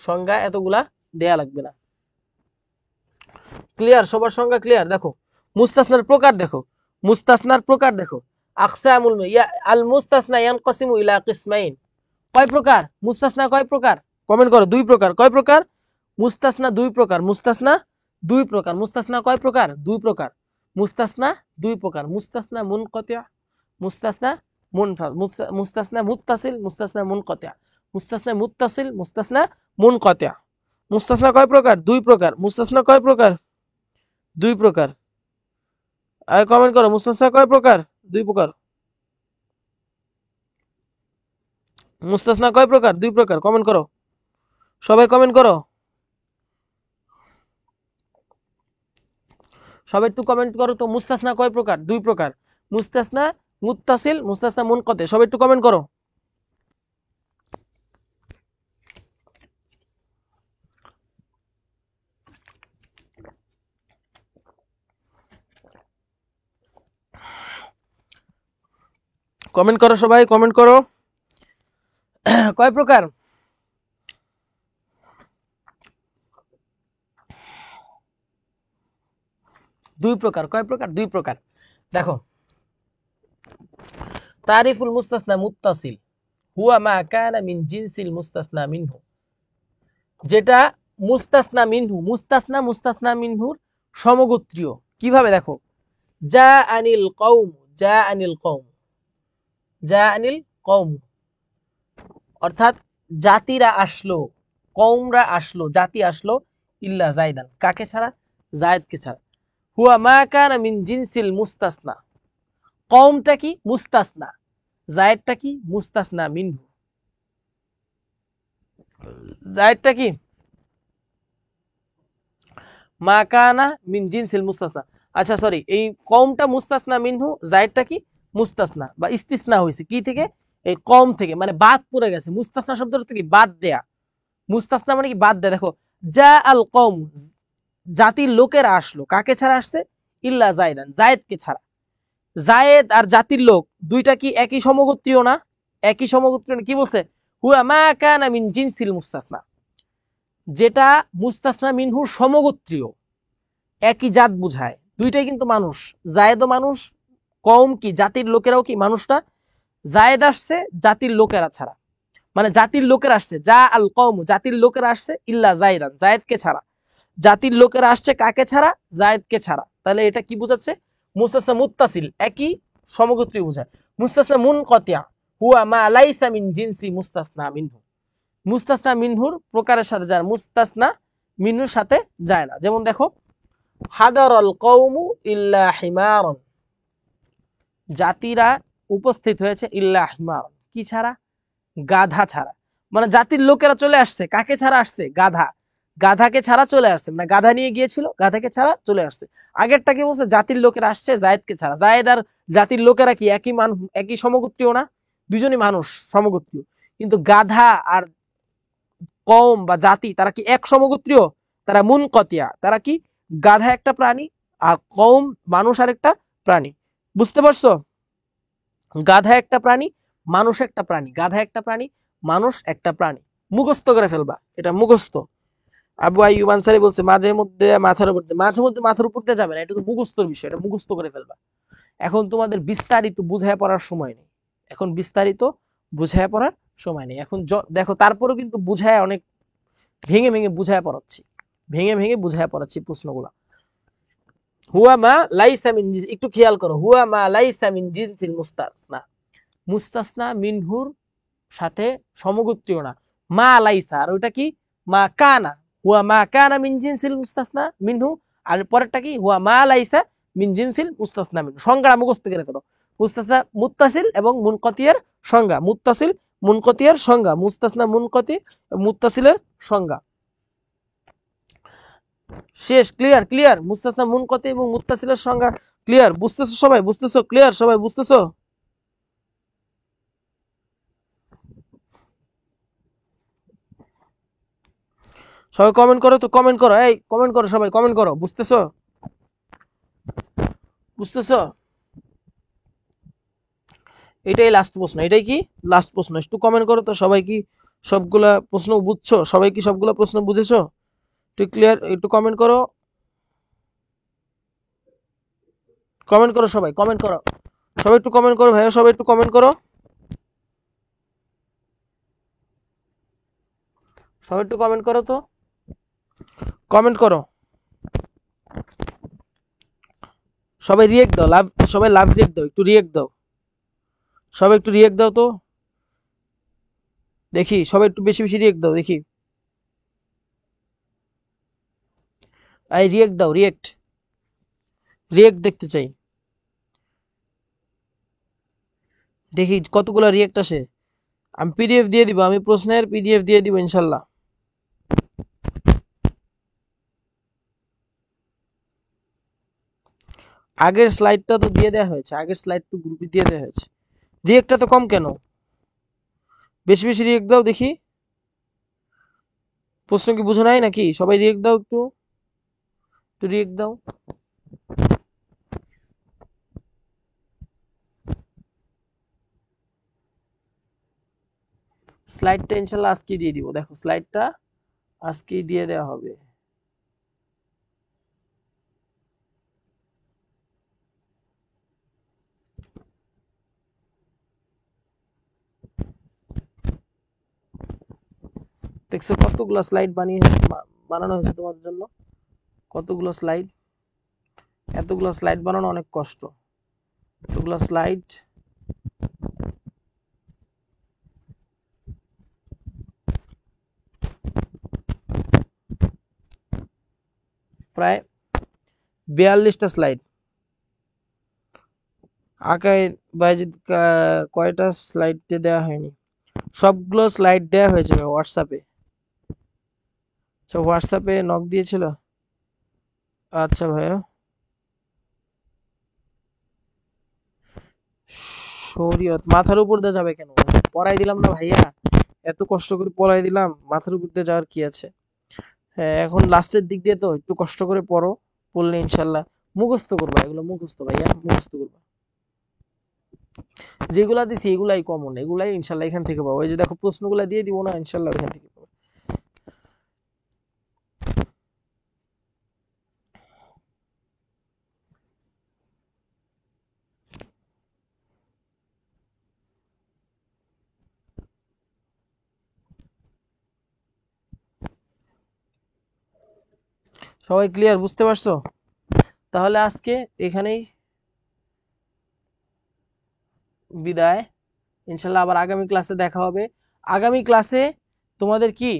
সংজ্ঞা এতগুলা দেয়া লাগবে না। ক্লিয়ার? সবার সংজ্ঞা ক্লিয়ার? দেখো মুস্তাসনার প্রকার দেখো, মুস্তাসনার প্রকার দেখো, আকসামুল আল মুস্তাসনা ইয়ানকাসিমু ইলা কিসমাইন, কয় প্রকার মুস্তাসনা, কয় প্রকার? কমেন্ট করো। দুই প্রকার। কয় প্রকার? মুস্তাসনা দুই প্রকার, মুস্তাসনা দুই প্রকার, মুস্তাসনা কয় প্রকার? দুই প্রকার, মুস্তাসনা দুই প্রকার, মুস্তাসনা মুনকাতিয়া, মুস্তাসনা মুস্তাসনা মুত্তাসিল, মুস্তাসনা মুনকাতিয়া, মুস্তাসনা মুত্তাসিল, মুস্তাসনা মুনকাতিয়া। মুস্তাসনা কয় প্রকার? দুই প্রকার। মুস্তাসনা কয় প্রকার? দুই প্রকার। আর কমেন্ট করো, মুস্তাসনা কয় প্রকার? দুই প্রকার। মুস্তাসনা কয় প্রকার? দুই প্রকার। কমেন্ট করো, সবাই কমেন্ট করো, সবাই একটু কমেন্ট করো তো। মুস্তাসনা কয় প্রকার? দুই প্রকার। মুস্তাসনা মুত্তাসিল, মুস্তাসনা মুনকাতি। সবাই একটু কমেন্ট করো। কমেন্ট করো সবাই, কমেন্ট করো। কয় প্রকার? দুই প্রকার। কয় প্রকার? দুই প্রকার। দেখো, তারিফুল মুস্তাসনা মুত্তাসিল হুয়া মা কানা মিন জিনসিল মুস্তাসনা মিনহু, যেটা মুস্তাসনা মিনহু, মুস্তাসনা মিনহুর সমগোত্রীয়। কিভাবে? দেখো, জা আনিল কওম, জা আনিল কওম, জা আনিল কওম, অর্থাৎ জাতিরা আসলো, কওমরা আসলো, জাতি আসলো, ইল্লা জায়দান, কাকে ছাড়া? জায়েদকে ছাড়া। হুয়া মা কানা মিন জিনসিল মুস্তাসনা, কওমটা কি? মুস্তাসনা, জায়েদটা কি? মুস্তাসনা মিনহু। জায়েদটা কি? মা কানা মিন জিনসিল মুস্তাসনা। আচ্ছা সরি, এই কওমটা মুস্তাসনা মিনহু, জায়েদটা কি মুস্তাসনা বা ইস্তিসনা হয়েছে কি থেকে, এই কম থেকে, মানে বাদ পড়ে গেছে। মুস্তাসনা শব্দটা থেকে বাদ দেয়া, মুস্তাসনা মানে কি বাদ দেয়া। দেখো জা আল কওম, জাতির লোকেরা আসলো, কাকে ছাড়া আসছে, ইল্লা জায়দান, জায়েদকে ছাড়া। জায়েদ আর জাতির লোক দুইটা কি একই সমগোত্রীয় না? একই সমগোত্রীয় না। কি বলছে, হুয়া মা কানা মিন জিনসিল মুস্তাসনা, যেটা মুস্তাসনা মিনহুর সমগোত্রীয়, একই জাত বুঝায়, দুইটাই কিন্তু মানুষ, জায়েদও মানুষ, কওম কি জাতির লোকেরাও কি মানুষটা। জায়েদ আসছে জাতির লোকেরা ছাড়া, মানে জাতির লোকেরা আসছে, যা আল কওম, জাতির লোকেরা আসছে, ইল্লা জায়দান, জায়েদকে ছাড়া। জাতির লোকেরা আসছে কাকে ছাড়া, জায়েদকে ছাড়া। তাহলে এটা কি বোঝাচ্ছে, মুস্তাসনা মুত্তাসিল, একই সমগোত্রী বোঝায়। মুস্তাসনা মুনকাতিয়া, হুয়া মা লাইসা মিন জিনসি মুস্তাসনা মিনহু, মুস্তাসনা মিনহুর প্রকারের সাথে যায়, মুস্তাসনা মিনহুর সাথে যায় না। যেমন দেখো হাদারাল কওমু ইল্লা হিমারন, জাতিরা উপস্থিত হয়েছে, ইল্লা হিমারন, কি ছাড়া, গাধা ছাড়া। মানে জাতির লোকেরা চলে আসছে, কাকে ছাড়া আসছে, গাধা, গাধাকে ছাড়া চলে আসছে, মানে গাধা নিয়ে গিয়েছিল, গাধাকে ছাড়া চলে আসছে। আগেরটা কি বলছে, জাতির লোকেরা আসছে জায়েদকে ছাড়া। জায়েদ আর জাতির লোকেরা কি একই মানুষ, একই সমগোত্রীয় না? দুজনই মানুষ, সমগোত্রীয়। কিন্তু গাধা আর কওম বা জাতি তারা কি এক সমগোত্রীয়? তারা মুনকাতিয়া, তারা কি, গাধা একটা প্রাণী আর কওম মানুষ আর একটা প্রাণী। বুঝতে পারছো? গাধা একটা প্রাণী, মানুষ একটা প্রাণী, গাধা একটা প্রাণী, মানুষ একটা প্রাণী। মুখস্থ করে ফেলবা, এটা মুখস্থ। আবু আইয়ুব আনসারী বলছে মাঝে মধ্যে মাথার উপর দিয়ে, মাঝে মধ্যে মাথার উপর দিয়ে যাবে না, এটা তো মুখস্থর বিষয়, এটা মুখস্থ করে ফেলবা। এখন তোমাদের বিস্তারিত বুঝায় পড়ার সময় নেই, এখন বিস্তারিত বুঝায় পড়ার সময় নেই। এখন দেখো তারপরেও কিন্তু বুঝায় অনেক ভেঙে ভেঙে বুঝায় পড়াচ্ছি, ভেঙে ভেঙে বুঝায় পড়াচ্ছি প্রশ্নগুলা। হুয়া মা লাইসা মিন জিনস, একটু খেয়াল করো, হুয়া মা লাইসা মিন জিনসিল মুস্তাসনা, মুস্তাসনা মিনহুর সাথে সমগোত্রীয় না। মা লাইসা, আর ওইটা কি, মা কানা, হুয়া মা কানা মিন জিনসিল মুস্তাসনা মিনহু, আর পরেরটা কি, হুয়া মা লাইসা মিন জিনসিল মুস্তাসনা মিনহু। সংজ্ঞা মুখস্থ করে ফেলো, মুস্তাসনা মুত্তাসিল এবং মুনকাতিয়ার সংজ্ঞা, মুত্তাসিল মুনকাতিয়ার সংজ্ঞা, মুস্তাসনা মুনকাতি মুত্তাসিলের সংজ্ঞা। শেষ, ক্লিয়ার, ক্লিয়ার, মুস্তাসনা মুনকাতি এবং মুত্তাসিলের সংজ্ঞা ক্লিয়ার। বুঝতেছো সবাই, বুঝতেছো, ক্লিয়ার সবাই, বুঝতেছো? সবাই কমেন্ট করো তো, কমেন্ট করো, এই কমেন্ট করো, সবাই কমেন্ট করো, বুঝতেছো, বুঝতেছো? এটাই লাস্ট প্রশ্ন, এটাই কি লাস্ট প্রশ্ন, একটু কমেন্ট করো তো সবাই, কি সবগুলা প্রশ্ন বুঝছো, সবাই কি সবগুলা প্রশ্ন বুঝেছো, একটু ক্লিয়ার, একটু কমেন্ট করো, কমেন্ট করো সবাই, কমেন্ট করো সবাই, একটু কমেন্ট করো ভাইয়া, সবাই একটু কমেন্ট করো, সবাই একটু কমেন্ট করো তো, কমেন্ট করো সবাই, রিয়েক্ট দাও, লাভ, সবাই লাভ রিয়েক্ট দাও, একটু রিয়েক্ট দাও, সবাই একটু রিয়েক্ট দাও তো দেখি, সবাই একটু বেশি বেশি রিয়েক্ট দাও দেখি, আই রিয়েক্ট দাও, রিয়েক্ট, রিয়েক্ট দেখতে চাই, দেখি কতগুলো রিয়েক্ট আসে। আমি পিডিএফ দিয়ে দিব, আমি প্রশ্নের পিডিএফ দিয়ে দিব ইনশাল্লাহ। আগের স্লাইডটা তো দিয়ে দেওয়া হয়েছে, আগের স্লাইড তো গ্রুপে দিয়ে দেওয়া হয়েছে। রিয়েক্টটা তো কম কেন, বেশি বেশি রিয়েক্ট দাও দেখি, প্রশ্ন কি বুঝো নাই নাকি? সবাই রিয়েক্ট দাও, একটু একটু রিয়েক্ট দাও। স্লাইডটা ইনশাল্লাহ আজকে দিয়ে দিব, দেখো স্লাইডটা আজকেই দিয়ে দেওয়া হবে। দেখছো কতগুলো স্লাইড বানানো হয়েছে তোমাদের জন্য, কতগুলো স্লাইড, এতগুলো স্লাইড বানানো অনেক কষ্ট, এতগুলো স্লাইড। প্রায় 42টা স্লাইড। আকাই বাইজিদ কয়টা স্লাইড দেওয়া হয়নি, সবগুলো স্লাইড দেওয়া হয়েছে হোয়াটসঅ্যাপে, হোয়াটসঅ্যাপে নক দিয়েছিল। আচ্ছা ভাইয়া। শরীয়ত মাথার উপর দিয়ে যাবে কেন? পড়াই দিলাম না ভাইয়া, এত কষ্ট করে পড়াই দিলাম, মাথার উপর দিয়ে যাওয়ার কি আছে? হ্যাঁ, এখন লাস্টের দিক দিয়ে তো একটু কষ্ট করে পড়ো, পড়লে ইনশাল্লাহ মুখস্থ করবা, এগুলো মুখস্থ ভাইয়া, মুখস্থ করবা। যেগুলা দিছি এগুলাই কমন, এগুলাই ইনশাল্লাহ এখান থেকে পাবো। ওই যে দেখো প্রশ্নগুলা দিয়ে দিব না, ইনশাল্লাহ এখান থেকে পাবো। সবাই ক্লিয়ার, বুঝতে পারছো? তাহলে আজকে এখানেই বিদায়। ইনশাল্লাহ আবার আগামী ক্লাসে দেখা হবে। আগামী ক্লাসে তোমাদের কি,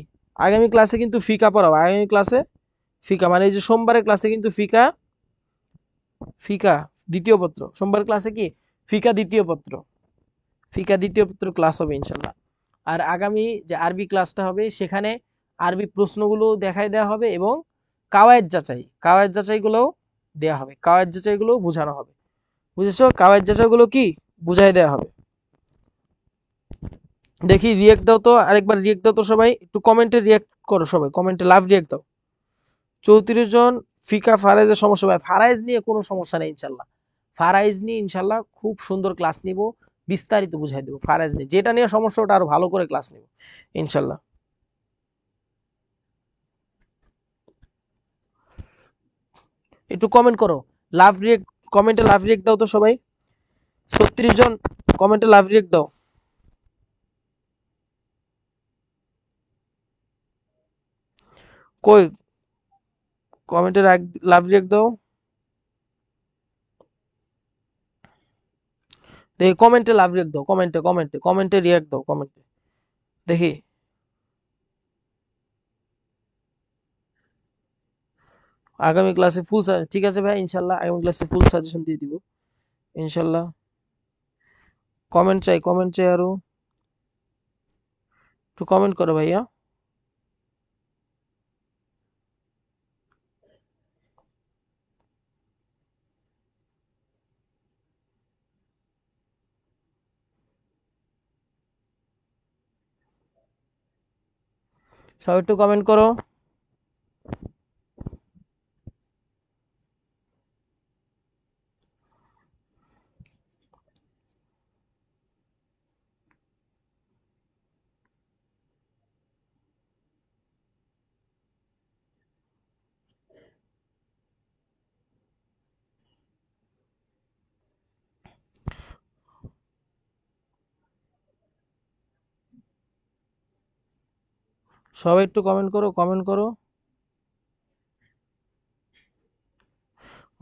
আগামী ক্লাসে কিন্তু ফিকা পড়াবো। আগামী ক্লাসে ফিকা মানে এই যে সোমবারের ক্লাসে কিন্তু ফিকা, ফিকা দ্বিতীয় পত্র, সোমবার ক্লাসে কি ফিকা দ্বিতীয় পত্র, ফিকা দ্বিতীয় পত্র ক্লাস হবে ইনশাল্লাহ। আর আগামী যে আরবি ক্লাসটা হবে সেখানে আরবি প্রশ্নগুলো দেখাই দেওয়া হবে এবং কাওয়ায়েদ যাচাই, কাওয়ায়েদ যাচাইগুলোও দেওয়া হবে, কাওয়ায়েদ যাচাইগুলো বোঝানো হবে। বুঝেছো? কাওয়ায়েদ যাচাইগুলো কি বুঝাই দেওয়া হবে। দেখি রিয়েক্ট দাও তো, আরেকবার রিয়েক্ট দাও তো সবাই, একটু কমেন্টে রিয়েক্ট করো সবাই, কমেন্টে লাভ রিয়েক্ট দাও। 34 জন ফিকা ফারাইজের সমস্যা, ভাই ফারাইজ নিয়ে কোনো সমস্যা নেই ইনশাল্লাহ। ফারাইজ নিয়ে ইনশাল্লাহ খুব সুন্দর ক্লাস নিব, বিস্তারিত বুঝাই দেবো। ফারাইজ নিয়ে যেটা নিয়ে সমস্যা ওটা আরো ভালো করে ক্লাস নিব ইনশাল্লাহ। একটু কমেন্ট করো, লাভ রিয়েক্ট, কমেন্টে লাভ রিয়েক্ট দাও তো সবাই। 36 জন কমেন্টে লাভ রিয়েক্ট দাও। কই কমেন্টে লাভ রিয়েক্ট দাও, দেখি কমেন্টে লাভ রিয়েক্ট দাও, কমেন্টে কমেন্টে কমেন্টে রিয়েক্ট দাও, কমেন্টে দেখি। আগামী ক্লাসে ফুল, ঠিক আছে ভাই, ইনশাল্লাহ আগামী ক্লাসে ফুল সাজেশন দিয়ে দিব ইনশাল্লাহ। কমেন্ট চাই, কমেন্ট চাই, আরো একটু কমেন্ট করো ভাইয়া। সবাই একটু কমেন্ট করো। সবাই একটু কমেন্ট করো, কমেন্ট করো।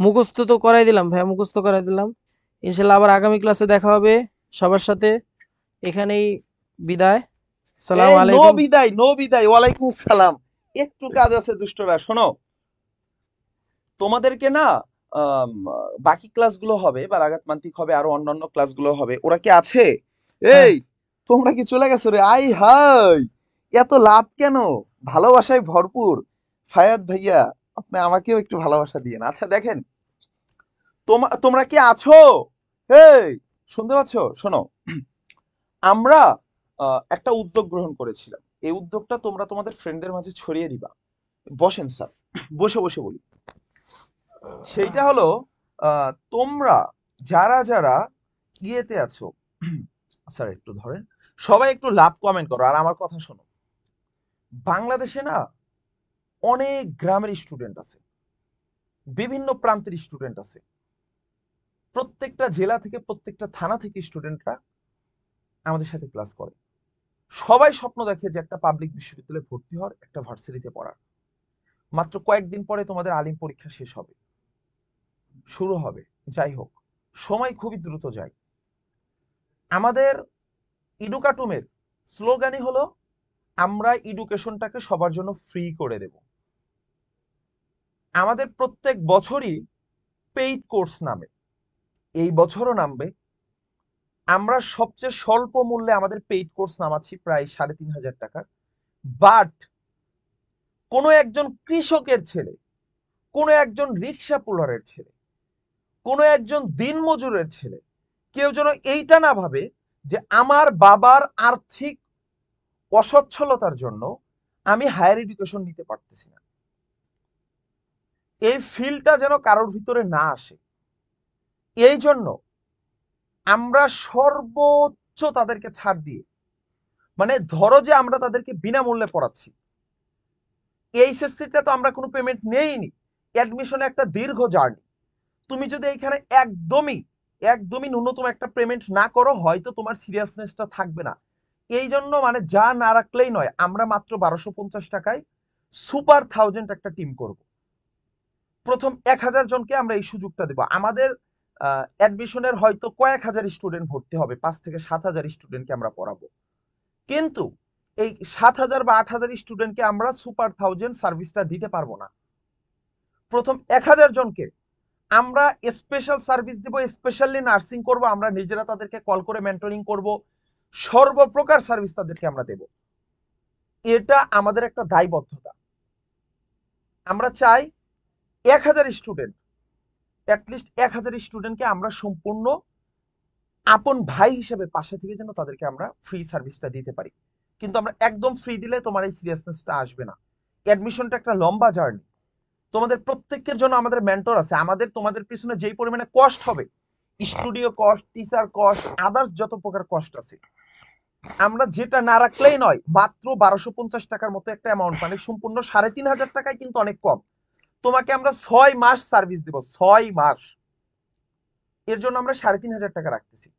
মুখস্থ তো করাই দিলাম ভাইয়া, মুখস্থ করাই দিলাম। ইনশাল্লাহ আবার আগামী ক্লাসে দেখা হবে সবার সাথে। এখানেই বিদায়, সালাম এই নো আলাইকুম। বিদায়, নো বিদায়, ওয়ালাইকুম সালাম। একটু কাজ আছে দুষ্টরা, শোনো। তোমাদেরকে না, আম, বাকি ক্লাসগুলো হবে, বালাগাত মান্তিক হবে, আরো অন্যান্য ক্লাসগুলো হবে। ওরা কি আছে? হ্যাঁ, এই, তোমরা কি চলে গেছো রে? আই হাই, এত লাভ কেন? ভালোবাসায় ভরপুর। ফায়াদ ভাইয়া, আপনি আমাকেও একটু ভালোবাসা দিয়েন। আচ্ছা দেখেন, তোমরা কি আছো? এই, শুনতে পাচ্ছো? শোনো, আমরা একটা উদ্যোগ গ্রহণ করেছিলাম। এই উদ্যোগটা তোমরা তোমাদের ফ্রেন্ডদের মাঝে ছড়িয়ে দিবা। বসেন স্যার, বসে বসে বলি। সেইটা হলো, তোমরা যারা যারা ইয়েতে আছো, স্যার একটু ধরেন, সবাই একটু লাভ কমেন্ট করো আর আমার কথা শোনো। বাংলাদেশে না অনেক গ্রামের স্টুডেন্ট আছে, বিভিন্ন প্রান্তের স্টুডেন্ট আছে, প্রত্যেকটা জেলা থেকে প্রত্যেকটা থানা থেকে স্টুডেন্টরা আমাদের সাথে ক্লাস করে। সবাই স্বপ্ন দেখে যে একটা পাবলিক বিশ্ববিদ্যালয়ে ভর্তি হওয়ার, একটা ভার্সিটিতে পড়ার। মাত্র কয়েকদিন পরে তোমাদের আলিম পরীক্ষা শেষ হবে, শুরু হবে। যাই হোক, সময় খুবই দ্রুত যায়। আমাদের ইডুকাটুমের স্লোগানই হলো, আমরা এডুকেশনটাকে সবার জন্য ফ্রি করে দেব। আমাদের প্রত্যেক বছরই পেইড কোর্স নামে, এই বছরও নামবে। আমরা সবচেয়ে স্বল্প মূল্যে আমাদের পেইড কোর্স নামাচ্ছি, প্রায় 3,500 টাকার। বাট কোনো একজন কৃষকের ছেলে, কোনো একজন রিক্সা পুলারের ছেলে, কোনো একজন দিনমজুরের ছেলে, কেউ যেন এইটা না ভাবে যে আমার বাবার আর্থিক অসচ্ছলতার জন্য আমি হায়ার এডুকেশন নিতে পারতেছি না। এই ফিলটা যেন কারোর ভিতরে না আসে, এই জন্য আমরা সর্বোচ্চ তাদেরকে ছাড় দিয়ে, মানে ধরো যে আমরা তাদেরকে বিনামূল্যে পড়াচ্ছি, এইচএসসিটা তো আমরা কোনো পেমেন্ট নেইনি, অ্যাডমিশনে একটা দীর্ঘ জার্নি। তুমি যদি এইখানে একদমই একদমই ন্যূনতম একটা পেমেন্ট না করো, হয়তো তোমার সিরিয়াসনেসটা থাকবে না। এই জন্য মানে যা না রাখলেই নয়, আমরা মাত্র 1250 টাকায় সুপার 1000 একটা টিম করব। প্রথম 1000 জনকে আমরা এই সুযোগটা দেব। আমাদের অ্যাডমিশনের হয়তো কয়েক হাজার স্টুডেন্ট ভর্তি হবে, 5 থেকে 7000 স্টুডেন্টকে আমরা পড়াবো, কিন্তু এই 7000 বা 8000 স্টুডেন্টকে আমরা সুপার 1000 সার্ভিসটা দিতে পারবো না। প্রথম 1000 জনকে আমরা স্পেশাল সার্ভিস দেব, স্পেশালি নার্সিং করব, আমরা নিজেরা তাদেরকে কল করে মেন্টরিং করব, সর্বপ্রকার সার্ভিস তাদেরকে আমরা দেব। এটা আমাদের একটা দায়বদ্ধতা। আমরা চাই 1000 স্টুডেন্ট, অ্যাটলিস্ট 1000 স্টুডেন্টকে আমরা সম্পূর্ণ আপন ভাই হিসেবে পাশে থেকে যেন তাদেরকে আমরা ফ্রি সার্ভিসটা দিতে পারি। কিন্তু আমরা একদম ফ্রি দিলে তোমার এই সিরিয়াসনেসটা আসবে না। অ্যাডমিশনটা একটা লম্বা জার্নি, তোমাদের প্রত্যেকের জন্য আমাদের মেন্টর আছে, আমাদের তোমাদের পিছনে যেই পরিমাণে কষ্ট হবে, studio cost, teacher cost, others যত প্রকার কষ্ট আছে, আমরা যেটা না রাখলেই নয়। মাত্র 1250 টাকার মতো একটা অ্যামাউন্ট, মানে সম্পূর্ণ 3500 টাকায় কিন্তু অনেক কম। তোমাকে আমরা 6 মাস সার্ভিস দেব, 6 মাস। এর জন্য আমরা 3500 টাকা রাখতেছি।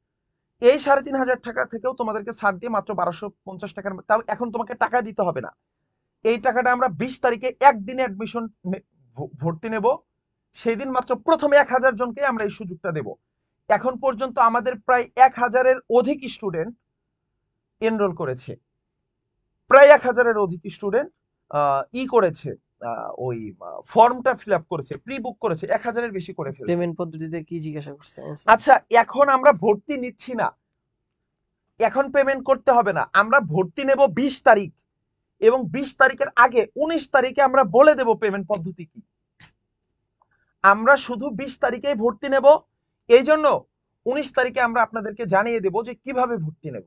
এই 3500 টাকা থেকেও তোমাদেরকে ছাড় দিয়ে মাত্র 1250 টাকার, তাও এখন তোমাকে টাকা দিতে হবে না। এই টাকাটা আমরা 20 তারিখে একদিনে অ্যাডমিশন ভর্তি নেব, সেই দিন মাত্র প্রথমে 1000 জনকে আমরা এই সুযোগটা দেব। এখন পর্যন্ত আমাদের প্রায় 1000-এর অধিক স্টুডেন্ট এনরোল করেছে, প্রায় 1000-এর অধিক স্টুডেন্ট করেছে, ওই ফর্মটা ফিল আপ করেছে, প্রি বুক করেছে, 1000-এর বেশি করে ফেলছে। পেমেন্ট পদ্ধতিতে কি জিজ্ঞাসা করছে? আচ্ছা, এখন আমরা ভর্তি নিচ্ছি না, এখন পেমেন্ট করতে হবে না, আমরা ভর্তি নেব 20 তারিখ, এবং 20 তারিখের আগে 19 তারিখে আমরা বলে দেব পেমেন্ট পদ্ধতি কি। আমরা শুধু 20 তারিখেই ভর্তি নেব, এই জন্য 19 তারিখে আমরা আপনাদেরকে জানিয়ে দেব যে কিভাবে ভর্তি নেব।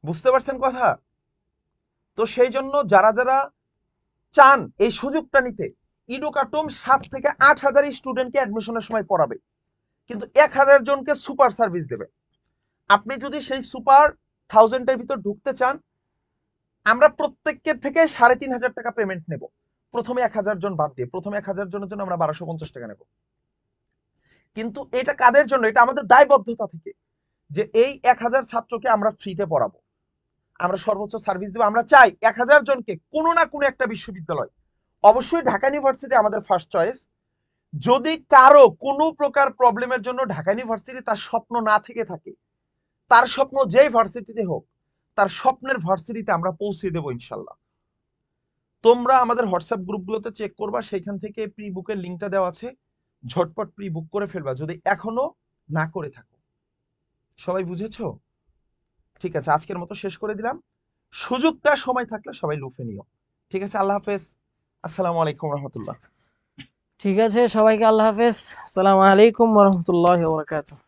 বুঝতে পারছেন কথা? তো সেই জন্য যারা যারা চান এই সুযোগটা নিতে, ইডুকাটুম 7 থেকে 8000 স্টুডেন্টকে অ্যাডমিশনের সময় পড়াবে, কিন্তু 1000 জনকে সুপার সার্ভিস দেবে। আপনি যদি সেই সুপার 1000-এর ভিতর ঢুকতে চান, আমরা প্রত্যেকের থেকে 3500 টাকা পেমেন্ট নেব, প্রথমে 1000 জন বাদ দিয়ে। প্রথমে 1000 জনের জন্য আমরা 1250 টাকা নেব। কিন্তু এটা কাদের জন্য? এটা আমাদের দায়বদ্ধতা থেকে, যে এই 1000 ছাত্রকে আমরা ফ্রিতে পড়াবো, আমরা সর্বোচ্চ সার্ভিস দেব। আমরা চাই 1000 জনকে কোনো না কোনো একটা বিশ্ববিদ্যালয়, অবশ্যই ঢাকা ইউনিভার্সিটি আমাদের ফার্স্ট চয়েস। যদি কারো কোনো প্রকার প্রবলেমের জন্য ঢাকা ইউনিভার্সিটি তার স্বপ্ন না থেকে থাকে, তার স্বপ্ন যেই ভার্সিটিতে হোক, তার স্বপ্নের ভার্সিটিতে আমরা পৌঁছে দেবো ইনশাল্লাহ। তোমরা আমাদের হোয়াটসঅ্যাপ গ্রুপগুলোতে চেক করবা, সেইখান থেকে প্রি বুকের লিঙ্কটা দেওয়া আছে, ঝটপট প্রি বুক করে ফেলবা যদি এখনো না করে থাকো। সবাই বুঝেছো? ঠিক আছে, আজকের মতো শেষ করে দিলাম। সুযোগটা সময় থাকলে সবাই লুফে নিও। ঠিক আছে, আল্লাহ হাফেজ, আসসালামু আলাইকুম রহমতুল্লাহ। ঠিক আছে, সবাইকে আল্লাহ হাফেজ, আসসালামু আলাইকুম ওয়া রাহমাতুল্লাহি ওয়া বারাকাতুহু।